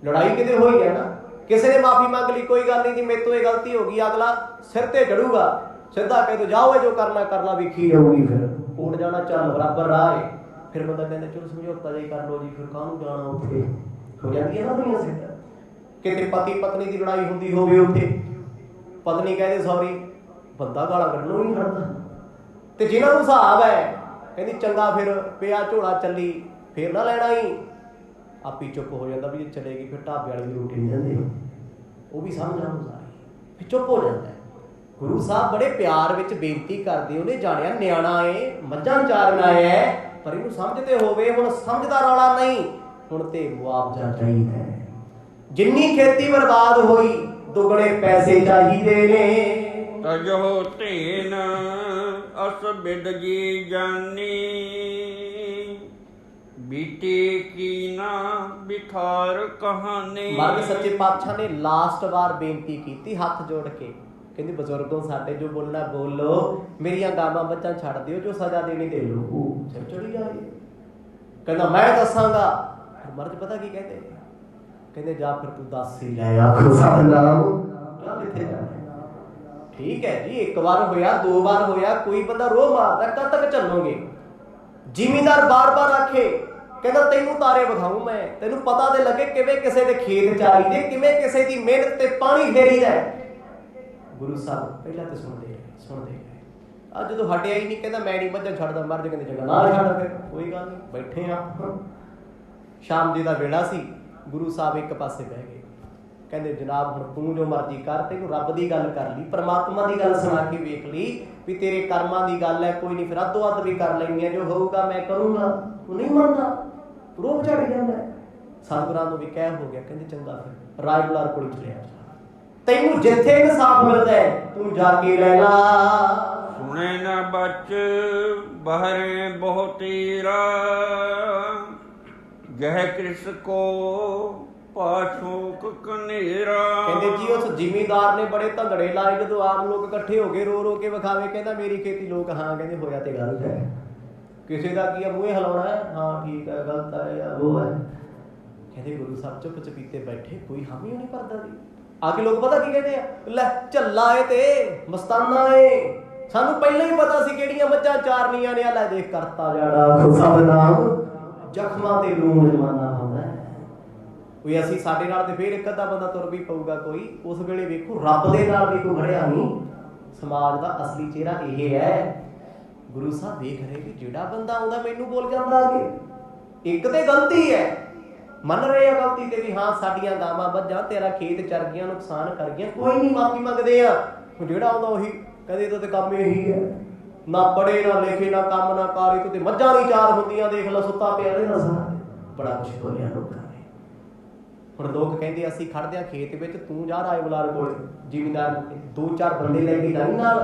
ਲੜਾਈ ਕਿਤੇ ਹੋਈ ਹੈ ਨਾ, ਕਿਸੇ ਨੇ ਮਾਫੀ ਮੰਗ ਲਈ, ਕੋਈ ਗੱਲ ਨਹੀਂ ਜੀ ਮੇਰੇ ਤੋਂ ਇਹ ਗਲਤੀ ਹੋ ਗਈ, ਅਗਲਾ ਸਿਰ ਤੇ ਚੜੂਗਾ, ਸਿੱਧਾ ਕਹਿ ਦੋ ਜਾਓ, ਜੋ ਕਰਨਾ ਕਰ ਲਾ, ਵੇਖੀ ਜਾਊਗੀ। ਫਿਰ ਉੱਡ ਜਾਣਾ, ਚੱਲ ਬਰਾਬਰ ਰਾਹ ਹੈ। ਫਿਰ ਬੰਦਾ ਕਹਿੰਦਾ ਚਲੋ ਸਮਝੌਤਾ ਜਿਹਾ ਕਰ ਲਓ ਜੀ, ਫਿਰ ਕਾਹਨੂੰ ਜਾਣਾ ਉੱਥੇ। ਹੋ ਜਾਂਦੀ ਹੈ ਨਾ ਦੁਨੀਆ ਸਿੱਧਾ। ਕਿਤੇ ਪਤੀ ਪਤਨੀ ਦੀ ਲੜਾਈ ਹੁੰਦੀ ਹੋਵੇ, ਉੱਥੇ ਪਤਨੀ ਕਹਿੰਦੇ ਸੌਰੀ, ਬੰਦਾ ਗਾਲਾਂ ਕੱਢਣੋਂ ਨਹੀਂ ਖੜਦਾ। ਤੇ ਜਿਹਨਾਂ ਨੂੰ ਹਿਸਾਬ ਹੈ, ਕਹਿੰਦੀ ਚੰਗਾ ਫਿਰ ਪਿਆ ਝੋਲਾ ਚੱਲੀ, ਫਿਰ ਨਾ ਲੈਣਾ ਹੀ, ਆਪੀ ਚੁੱਪ ਹੋ ਜਾਂਦਾ ਵੀ ਜੇ ਚਲੇਗੀ ਫਿਰ ਢਾਬੇ ਵਾਲੀ ਦੀ ਰੋਟੀ ਨਹੀਂ ਜਾਂਦੀ, ਉਹ ਵੀ ਸਮਝ ਆਉਂਦਾ, ਫਿਰ ਚੁੱਪ ਹੋ ਜਾਂਦਾ। ਗੁਰੂ ਸਾਹਿਬ ਬੜੇ ਪਿਆਰ ਵਿੱਚ ਬੇਨਤੀ ਕਰਦੇ, ਉਹਨੇ ਜਾਣਿਆ ਨਿਆਣਾ ਏ, ਮੱਝਾਂ ਚਾਰਨ ਆਇਆ ਹੈ, ਪਰ ਇਹਨੂੰ ਸਮਝ ਤੇ ਹੋਵੇ। ਹੁਣ ਸਮਝ ਦਾ ਰੌਲਾ ਨਹੀਂ, ਹੁਣ ਤੇ ਮੁਆਵਜ਼ਾ ਚਾਹੀਦਾ। ਜਿੰਨੀ ਖੇਤੀ ਬਰਬਾਦ ਹੋਈ, ਦੁੱਗਣੇ ਪੈਸੇ ਚਾਹੀਦੇ ਨੇ। ਤਜੋ ਧੀਨ ਅਸ ਬਿਦ ਜੀ ਜਾਨੀ, ਬੀਤੀ ਕੀ ਨਾ ਬਿਖਾਰ ਕਹਾਣੀ। ਮਰਦ ਸੱਚੇ ਪਾਤਸ਼ਾਹ ਨੇ ਲਾਸਟ ਵਾਰ ਬੇਨਤੀ ਕੀਤੀ ਹੱਥ ਜੋੜ ਕੇ, ਕਹਿੰਦੇ ਬਜ਼ੁਰਗੋਂ ਸਾਡੇ ਜੋ ਬੋਲਣਾ ਬੋਲੋ, ਮੇਰੀਆਂ ਗਾਵਾਂ ਬੱਚਾ ਛੱਡ ਦਿਓ, ਜੋ ਸਜ਼ਾ ਦੇਣੀ ਦੇ ਲਓ। ਉਹ ਸਿਰ ਚੜੀ ਜਾਏ, ਕਹਿੰਦਾ ਮੈਂ ਦੱਸਾਂਗਾ। ਮਰਦ ਪਤਾ ਕੀ ਕਹਿੰਦੇ, ਕਹਿੰਦੇ ਜਾ ਫਿਰ ਤੂੰ ਦੱਸ ਹੀ ਲੈ। ਆਖੋ ਸਤਿਨਾਮ। ਕਿੱਥੇ ਜਾਣਾ? ਠੀਕ ਹੈ ਜੀ, ਇੱਕ ਵਾਰ ਹੋਇਆ, ਦੋ ਵਾਰ ਹੋਇਆ, ਕੋਈ ਬੰਦਾ ਰੋਹ ਮਾਰਦਾ, ਕਦ ਤੱਕ ਚੱਲੋਗੇ। ਜ਼ਿਮੀਂਦਾਰ ਬਾਰ-ਬਾਰ ਆਖੇ, ਕਹਿੰਦਾ ਤੈਨੂੰ ਤਾਰੇ ਵਿਖਾਊਂ ਮੈਂ, ਤੈਨੂੰ ਪਤਾ ਤੇ ਲੱਗੇ ਕਿਵੇਂ ਕਿਸੇ ਦੇ ਖੇਤ ਚਾਰੀ ਦੇ, ਕਿਵੇਂ ਕਿਸੇ ਦੀ ਮਿਹਨਤ ਤੇ ਪਾਣੀ ਫੇਰੀਦਾ। ਗੁਰੂ ਸਾਹਿਬ ਪਹਿਲਾਂ ਤੇ ਸੁਣਦੇ ਗਏ। ਅੱਜ ਜਦੋਂ ਹਟਿਆ ਹੀ ਨਹੀਂ, ਕਹਿੰਦਾ ਮੈਂ ਨਹੀਂ ਮੱਝਾਂ ਛੱਡਦਾ। ਮਰਦ ਕਹਿੰਦੇ ਚੰਗਾ ਨਾ ਛੱਡ, ਫਿਰ ਕੋਈ ਗੱਲ ਨਹੀਂ, ਬੈਠੇ ਆ। ਸ਼ਾਮ ਜੀ ਦਾ ਵੇਲਾ ਸੀ, ਗੁਰੂ ਸਾਹਿਬ ਇੱਕ ਪਾਸੇ ਬਹਿ ਗਏ। ਕਹਿੰਦੇ ਜਨਾਬ ਹੁਣ ਤੂੰ ਜੋ ਮਰਜ਼ੀ ਕਰ, ਤੈਨੂੰ ਰੱਬ ਦੀ ਗੱਲ ਕਰ ਲਈ, ਪਰਮਾਤਮਾ ਦੀ ਗੱਲ ਸੁਣਾ ਕੇ ਵੇਖ ਲਈ ਵੀ ਤੇਰੇ ਕਰਮਾਂ ਦੀ ਗੱਲ ਹੈ, ਕੋਈ ਨਹੀਂ ਫਿਰ ਅੱਧੋ ਅੱਧ ਵੀ ਕਰ ਲੈਣੀ ਹੈ, ਜੋ ਹੋਊਗਾ ਮੈਂ ਕਰੂੰਗਾ। ਤੂੰ ਨਹੀਂ ਮੰਨਦਾ, ਰੋਬ ਝੜ ਜਾਂਦਾ। ਸਤਿਗੁਰਾਂ ਨੂੰ ਵੀ ਕਹਿ ਹੋ ਗਿਆ, ਕਹਿੰਦੇ ਚੰਗਾ ਫਿਰ ਰਾਏ ਬੁਲਾਰ ਕੋਲ ਚਲਿਆ ਜਾ, ਤੈਨੂੰ ਜਿੱਥੇ ਇਨਸਾਫ ਮਿਲਦਾ ਹੈ ਤੂੰ ਜਾ ਕੇ ਲੈ ਲਾ। ਸੁਣੇ ਨਾ ਬਚ ਬਹਰੇ ਬਹੁਤੀਰਾ, ਗਹਿ ਕ੍ਰਿਸ ਕੋ ਪਾਛੋਕ ਕਨੇਰਾ। ਕਹਿੰਦੇ ਜੀ ਉਸ ਜ਼ਿਮੀਂਦਾਰ ਨੇ ਬੜੇ ਧੰਦੜੇ ਲਾਏ, ਜਦੋਂ ਆਮ ਲੋਕ ਇਕੱਠੇ ਹੋ ਗਏ ਰੋ ਰੋ ਕੇ ਵਿਖਾਵੇ, ਕਹਿੰਦਾ ਮੇਰੀ ਖੇਤੀ, ਲੋਕ ਹਾਂ ਕਹਿੰਦੇ ਹੋਇਆ ਤੇ ਗਲਤ ਹੈ, ਕਿਸੇ ਦਾ ਕੀ ਆ ਮੂਹੇ ਹਿਲਾਉਣਾ ਹੈ, ਹਾਂ ਠੀਕ ਹੈ ਗਲਤ ਹੈ ਜਾਂ ਉਹ ਹੈ। ਕਹਿੰਦੇ ਗੁਰੂ ਸਾਹਿਬ ਚੁੱਪ ਚਪੀਤੇ ਬੈਠੇ, ਕੋਈ ਹਾਮੀ ਨਹੀਂ ਭਰਦਾ ਜੀ। ਆ ਕੇ ਲੋਕ ਪਤਾ ਕੀ ਕਹਿੰਦੇ ਆ, ਲੈ ਝੱਲਾ ਏ ਤੇ ਮਸਤਾਨਾ ਏ, ਸਾਨੂੰ ਪਹਿਲਾਂ ਹੀ ਪਤਾ ਸੀ ਕਿਹੜੀਆਂ ਮੱਝਾਂ ਚਾਰਨੀਆਂ ਨੇ, ਲੈ ਦੇਖ ਕਰਤਾ ਜਾੜਾ ਸਭ ਨਾਮ ਜ਼ਖਮਾਂ ਤੇ ਲੂਣ ਜਮਾਨਾ ਹੁੰਦਾ ਹੈ। ਕੋਈ ਅਸੀਂ ਸਾਡੇ ਨਾਲ ਤੇ ਫੇਰ ਇੱਕ ਅੱਧਾ ਬੰਦਾ ਤੁਰ ਵੀ ਪਊਗਾ ਕੋਈ, ਉਸ ਵੇਲੇ ਵੇਖੋ ਰੱਬ ਦੇ ਨਾਲ ਵੀ ਕੋਈ ਖੜਿਆ ਨਹੀਂ। ਸਮਾਜ ਦਾ ਅਸਲੀ ਚਿਹਰਾ ਇਹ ਹੈ। ਗੁਰੂ ਸਾਹਿਬ ਵੇਖ ਰਹੇ ਕਿ ਜਿਹੜਾ ਬੰਦਾ ਆਉਂਦਾ ਮੈਨੂੰ ਬੋਲ ਜਾਂਦਾ ਕਿ ਇੱਕ ਤੇ ਗਲਤੀ ਹੈ, ਮੰਨ ਰਹੇ ਆ ਗਲਤੀ ਤੇ ਵੀ ਹਾਂ ਸਾਡੀਆਂ ਗਾਵਾਂ ਮੱਝਾਂ ਤੇਰਾ ਖੇਤ ਚਰ ਗਈਆਂ, ਨੁਕਸਾਨ ਕਰ ਗਈਆਂ, ਕੋਈ ਨਹੀਂ ਮਾਫੀ ਮੰਗਦੇ ਆ। ਜਿਹੜਾ ਆਉਂਦਾ ਉਹੀ ਕਦੇ ਤਾਂ ਤੇ ਕੰਮ ਇਹੀ ਹੈ, ਨਾ ਪੜੇ ਨਾ ਲਿਖੇ ਨਾ ਕੰਮ ਨਾ ਕਾਰੇ, ਤੇ ਮੱਝਾਂ ਨਹੀਂ ਚਾਰ ਹੁੰਦੀਆਂ, ਦੇਖ ਲੈ ਸੁੱਤਾ ਪਿਆ ਰਹਿੰਦਾ ਸਾਰਾ। ਬੜਾ ਕੁਛ ਬੋਲਿਆ ਲੋਕਾਂ ਨੇ। ਹੁਣ ਲੋਕ ਕਹਿੰਦੇ ਅਸੀਂ ਖੜਦੇ ਆ ਖੇਤ ਵਿੱਚ, ਤੂੰ ਜਾ ਰਾਏ ਬੁਲਾਰ ਕੋਲ, ਜ਼ਿਮੀਂਦਾਰ 2-4 ਬੰਦੇ ਲੈ ਕੇ ਜਾਈ ਨਾਲ,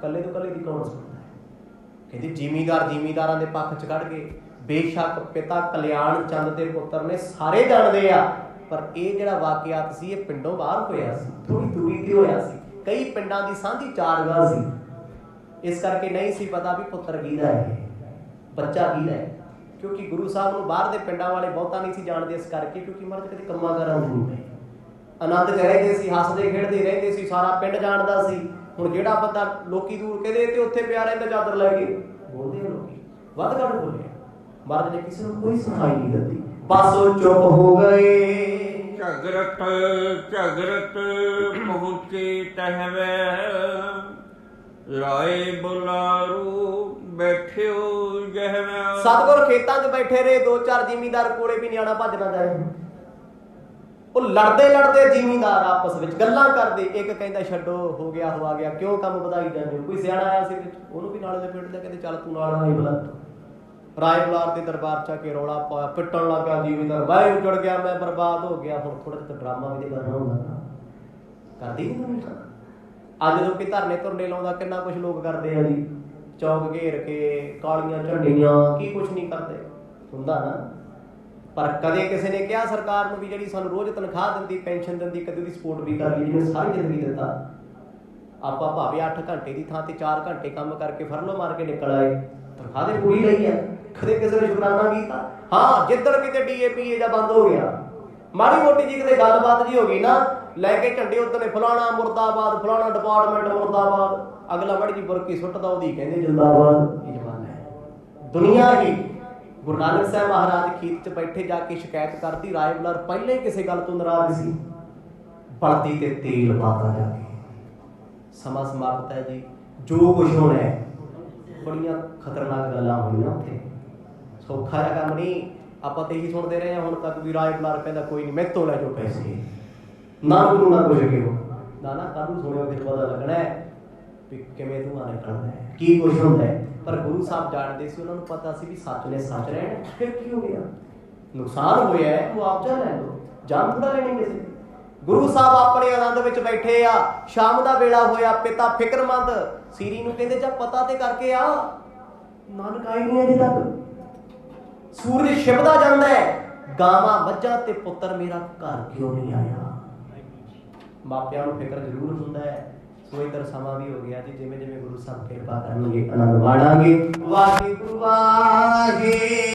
ਕੱਲੇ ਤੋਂ ਕੱਲੇ ਦੀ ਕੌਣ ਸੁਣਦਾ ਹੈ। ਕਹਿੰਦੇ ਜ਼ਿਮੀਂਦਾਰਾਂ ਦੇ ਪੱਖ ਚ ਕੱਢ ਕੇ, ਬੇਸ਼ੱਕ ਪਿਤਾ ਕਲਿਆਣ ਚੰਦ ਦੇ ਪੁੱਤਰ ਨੇ ਸਾਰੇ ਜਾਣਦੇ ਆ, ਪਰ ਇਹ ਜਿਹੜਾ ਵਾਕਿਆਤ ਸੀ ਇਹ ਪਿੰਡੋਂ ਬਾਹਰ ਹੋਇਆ ਸੀ, ਥੋੜੀ ਦੂਰੀ ਤੇ ਹੋਇਆ ਸੀ, ਕਈ ਪਿੰਡਾਂ ਦੀ ਸਾਂਝੀ ਚਾਰਗਾਹ ਸੀ, ਇਸ ਕਰਕੇ ਨਹੀਂ ਸੀ ਪਤਾ ਵੀ ਪੁੱਤਰ ਕਿਹਦਾ ਹੈ, ਬੱਚਾ ਕਿਹਦਾ ਹੈ। ਕਿਉਂਕਿ ਗੁਰੂ ਸਾਹਿਬ ਨੂੰ ਬਾਹਰ ਦੇ ਪਿੰਡਾਂ ਵਾਲੇ ਬਹੁਤਾ ਨਹੀਂ ਸੀ ਜਾਣਦੇ, ਇਸ ਕਰਕੇ ਕਿਉਂਕਿ ਮਹਾਰਾਜ ਕਦੇ ਕੰਮਾਂ ਕਾਰਾਂ ਨੂੰ ਨਹੀਂ ਪਏ, ਆਨੰਦ ਚ ਰਹਿੰਦੇ ਸੀ, ਹੱਸਦੇ ਖੇਡਦੇ ਰਹਿੰਦੇ ਸੀ, ਸਾਰਾ ਪਿੰਡ ਜਾਣਦਾ ਸੀ। ਹੁਣ ਜਿਹੜਾ ਬੰਦਾ ਲੋਕੀ ਦੂਰ ਕਹਿੰਦੇ ਤੇ ਉੱਥੇ ਪਿਆ ਰਹਿੰਦਾ ਚਾਦਰ ਲੈ ਕੇ, ਬੋਲਦੇ ਲੋਕੀ ਵੱਧ ਘੱਟ ਬੋਲੇ, ਮਹਾਰਾਜ ਨੇ ਕਿਸੇ ਨੂੰ ਕੋਈ ਸੁਣਾਈ ਨਹੀਂ ਦਿੱਤੀ, ਬਸ ਉਹ ਚੁੱਪ ਹੋ ਗਏ। ਝਗਰਤ ਪਹੁੰਚੇ ਤਹਵੇ, ਰਾਏ ਬੁਲਾਰੂ ਬੈਠਿਓ ਜਹਵੇ। ਸਤਿਗੁਰ ਖੇਤਾਂ 'ਚ ਬੈਠੇ ਰਹੇ, 2-4 ਜ਼ਿਮੀਂਦਾਰ ਕੋਲੇ ਵੀ ਨਿਆਣਾ ਭੱਜ ਨਾ ਜਾਏ। ਉਹ ਲੜਦੇ ਜ਼ਿਮੀਂਦਾਰ ਆਪਸ ਵਿੱਚ ਗੱਲਾਂ ਕਰਦੇ, ਇੱਕ ਕਹਿੰਦਾ ਛੱਡੋ ਹੋ ਗਿਆ ਹੋ ਆ ਗਿਆ, ਕਿਉਂ ਕੰਮ ਵਧਾਈ ਜਾਂਦੇ ਹੋ। ਕੋਈ ਸਿਆਣਾ ਆਇਆ ਸੀ ਵਿੱਚ, ਉਹਨੂੰ ਵੀ ਨਾਲੇ ਲਪੇਟਦਾ, ਕਹਿੰਦੇ ਚੱਲ ਤੂੰ ਨਾਲ ਰਾਏ ਬੁਲਾ। ਰਾਏ ਬੁਲਾਰ ਦੇ ਦਰਬਾਰ 'ਚ ਆ ਕੇ ਰੌਲਾ ਪਾਇਆ, ਪਿੱਟਣ ਲੱਗਾ ਜ਼ਿਮੀਂਦਾਰ, ਬਾਹਰ ਉੱਜੜ ਗਿਆ, ਮੈਂ ਬਰਬਾਦ ਹੋ ਗਿਆ। ਹੁਣ ਥੋੜਾ ਜਿਹਾ ਡਰਾਮਾ ਵੀ ਤੇ ਕਰਨਾ ਹੁੰਦਾ ਨਾ, ਕਰਦੀ ਨਹੀਂ ਦੁਨੀਆ। ਅੱਜ ਜਦੋਂ ਕਿ ਧਰਨੇ ਧੁਰਨੇ ਲਾਉਂਦਾ ਕਿੰਨਾ ਕੁਛ ਲੋਕ ਕਰਦੇ ਆ ਜੀ, ਚੌਕ ਘੇਰ ਕੇ ਕਾਲੀਆਂ ਝੰਡੀਆਂ, ਕੀ ਕੁਛ ਨਹੀਂ ਕਰਦੇ ਹੁੰਦਾ ਨਾ। ਪਰ ਕਦੇ ਕਿਸੇ ਨੇ ਕਿਹਾ ਸਰਕਾਰ ਨੂੰ ਵੀ ਜਿਹੜੀ ਸਾਨੂੰ ਰੋਜ਼ ਤਨਖਾਹ ਦਿੰਦੀ, ਪੈਨਸ਼ਨ ਦਿੰਦੀ, ਕਦੇ ਉਹਦੀ ਸਪੋਰਟ ਵੀ ਕਰ ਲਈ, ਜਿਹਨੇ ਸਾਰੀ ਜ਼ਿੰਦਗੀ ਦਿੱਤਾ। ਆਪਾਂ ਭਾਵੇਂ 8 ਘੰਟੇ ਦੀ ਥਾਂ ਤੇ 4 ਘੰਟੇ ਕੰਮ ਕਰਕੇ ਫਰਲੋ ਮਾਰ ਕੇ ਨਿਕਲ ਆਏ, ਤਨਖਾਹ ਤੇ ਪੂਰੀ ਲਈ ਹੈ, ਕਦੇ ਕਿਸੇ ਨੇ ਸ਼ੁਕਰਾਨਾ ਕੀਤਾ। ਹਾਂ ਜਿੱਦਣ ਕਿਤੇ DAPA ਜਾਂ ਬੰਦ ਹੋ ਗਿਆ, ਮਾੜੀ ਮੋਟੀ ਜੀ ਕਿਤੇ ਗੱਲਬਾਤ ਜੀ ਹੋ ਗਈ ਨਾ, ਲੈ ਕੇ ਝੰਡੇ ਉੱਤੇ ਫਲਾਣਾ ਮੁਰਦਾਬਾਦ, ਫਲਾਣਾ ਡਿਪਾਰਟਮੈਂਟ ਮੁਰਦਾਬਾਦ, ਅਗਲਾ ਮੜੀ ਜੀ ਬੁਰਕੀ ਸੁੱਟਦਾ, ਉਹਦੀ ਕਹਿੰਦੇ ਜਿੰਦਾਬਾਦ। ਇਹ ਜ਼ਮਾਨਾ ਹੈ ਦੁਨੀਆ ਹੀ। ਗੁਰੂ ਨਾਨਕ ਸਾਹਿਬ ਮਹਾਰਾਜ ਖੇਤ 'ਚ ਬੈਠੇ ਜਾ ਕੇ ਸ਼ਿਕਾਇਤ ਕਰਦੀ, ਰਾਏ ਬੁਲਾਰ ਪਹਿਲੇ ਕਿਸੇ ਗੱਲ ਤੋਂ ਨਾਰਾਜ਼ ਸੀ, ਬਲਦੀ ਤੇ ਤੇਲ ਪਾਤਾ ਜਾ ਕੇ। ਸਮਾਂ ਸਮਾਪਤ ਹੈ ਜੀ, ਜੋ ਕੁਛ ਹੋਣਾ ਹੈ, ਬੜੀਆਂ ਖਤਰਨਾਕ ਗੱਲਾਂ ਹੋਣੀਆਂ ਉੱਥੇ, ਸੌਖਾ ਜਿਹਾ ਕੰਮ ਨਹੀਂ। ਆਪਾਂ ਤੇ ਇਹੀ ਸੁਣਦੇ ਰਹੇ ਹਾਂ ਹੁਣ ਤੱਕ ਵੀ ਰਾਏ ਬੁਲਾਰ ਕਹਿੰਦਾ ਕੋਈ ਨਹੀਂ ਮੈਥੋਂ ਲੈ ਜਾਓ ਪੈਸੇ, ਨਾ ਗੁਰੂ ਨਾ ਕੁਛ ਕਿਹੋ ਨਾ ਕੱਲ੍ਹ ਨੂੰ ਸੁਣਿਓ, ਫਿਰ ਪਤਾ ਲੱਗਣਾ ਹੈ ਵੀ ਕਿਵੇਂ ਧੂੰਆਂ ਨਿਕਲਦਾ ਹੈ, ਕੀ ਕੁਛ ਹੁੰਦਾ ਹੈ। ਪਰ ਗੁਰੂ ਸਾਹਿਬ ਜਾਣਦੇ ਸੀ, ਉਹਨਾਂ ਨੂੰ ਪਤਾ ਸੀ ਵੀ ਸੱਚ ਨੇ ਸੱਚ ਰਹਿਣਾ, ਫਿਰ ਕੀ ਹੋ ਗਿਆ, ਨੁਕਸਾਨ ਹੋਇਆ ਹੈ ਮੁਆਵਜ਼ਾ ਲੈ ਲਓ, ਜਾਨ ਥੋੜ੍ਹਾ ਲੈਣੀ ਕਿਸੇ ਦੀ। ਗੁਰੂ ਸਾਹਿਬ ਆਪਣੇ ਆਨੰਦ ਵਿੱਚ ਬੈਠੇ ਆ, ਸ਼ਾਮ ਦਾ ਵੇਲਾ ਹੋਇਆ, ਪਿਤਾ ਫਿਕਰਮੰਦ ਸੀਰੀ ਨੂੰ ਕਹਿੰਦੇ ਜਾ ਪਤਾ ਤੇ ਕਰਕੇ ਆ, ਨਾਨਕ ਆਏ ਨਹੀਂ ਅਜੇ ਤੱਕ। ਸੂਰਜ ਛਿਪਦਾ ਜਾਂਦਾ ਹੈ, ਗਾਵਾਂ ਮੱਝਾਂ ਤੇ ਪੁੱਤਰ ਮੇਰਾ ਘਰ ਕਿਉਂ ਨਹੀਂ ਆਇਆ। ਮਾਪਿਆਂ ਨੂੰ ਫਿਕਰ ਜ਼ਰੂਰ ਹੁੰਦਾ ਹੈ। ਸੋ ਇਧਰ ਸਮਾਂ ਵੀ ਹੋ ਗਿਆ ਜੀ, ਜਿਵੇਂ ਜਿਵੇਂ ਗੁਰੂ ਸਾਹਿਬ ਕਿਰਪਾ ਕਰਨਗੇ ਆਨੰਦ ਮਾਣਾਂਗੇ। ਵਾਹਿਗੁਰੂ ਵਾਹਿਗੁਰੂ।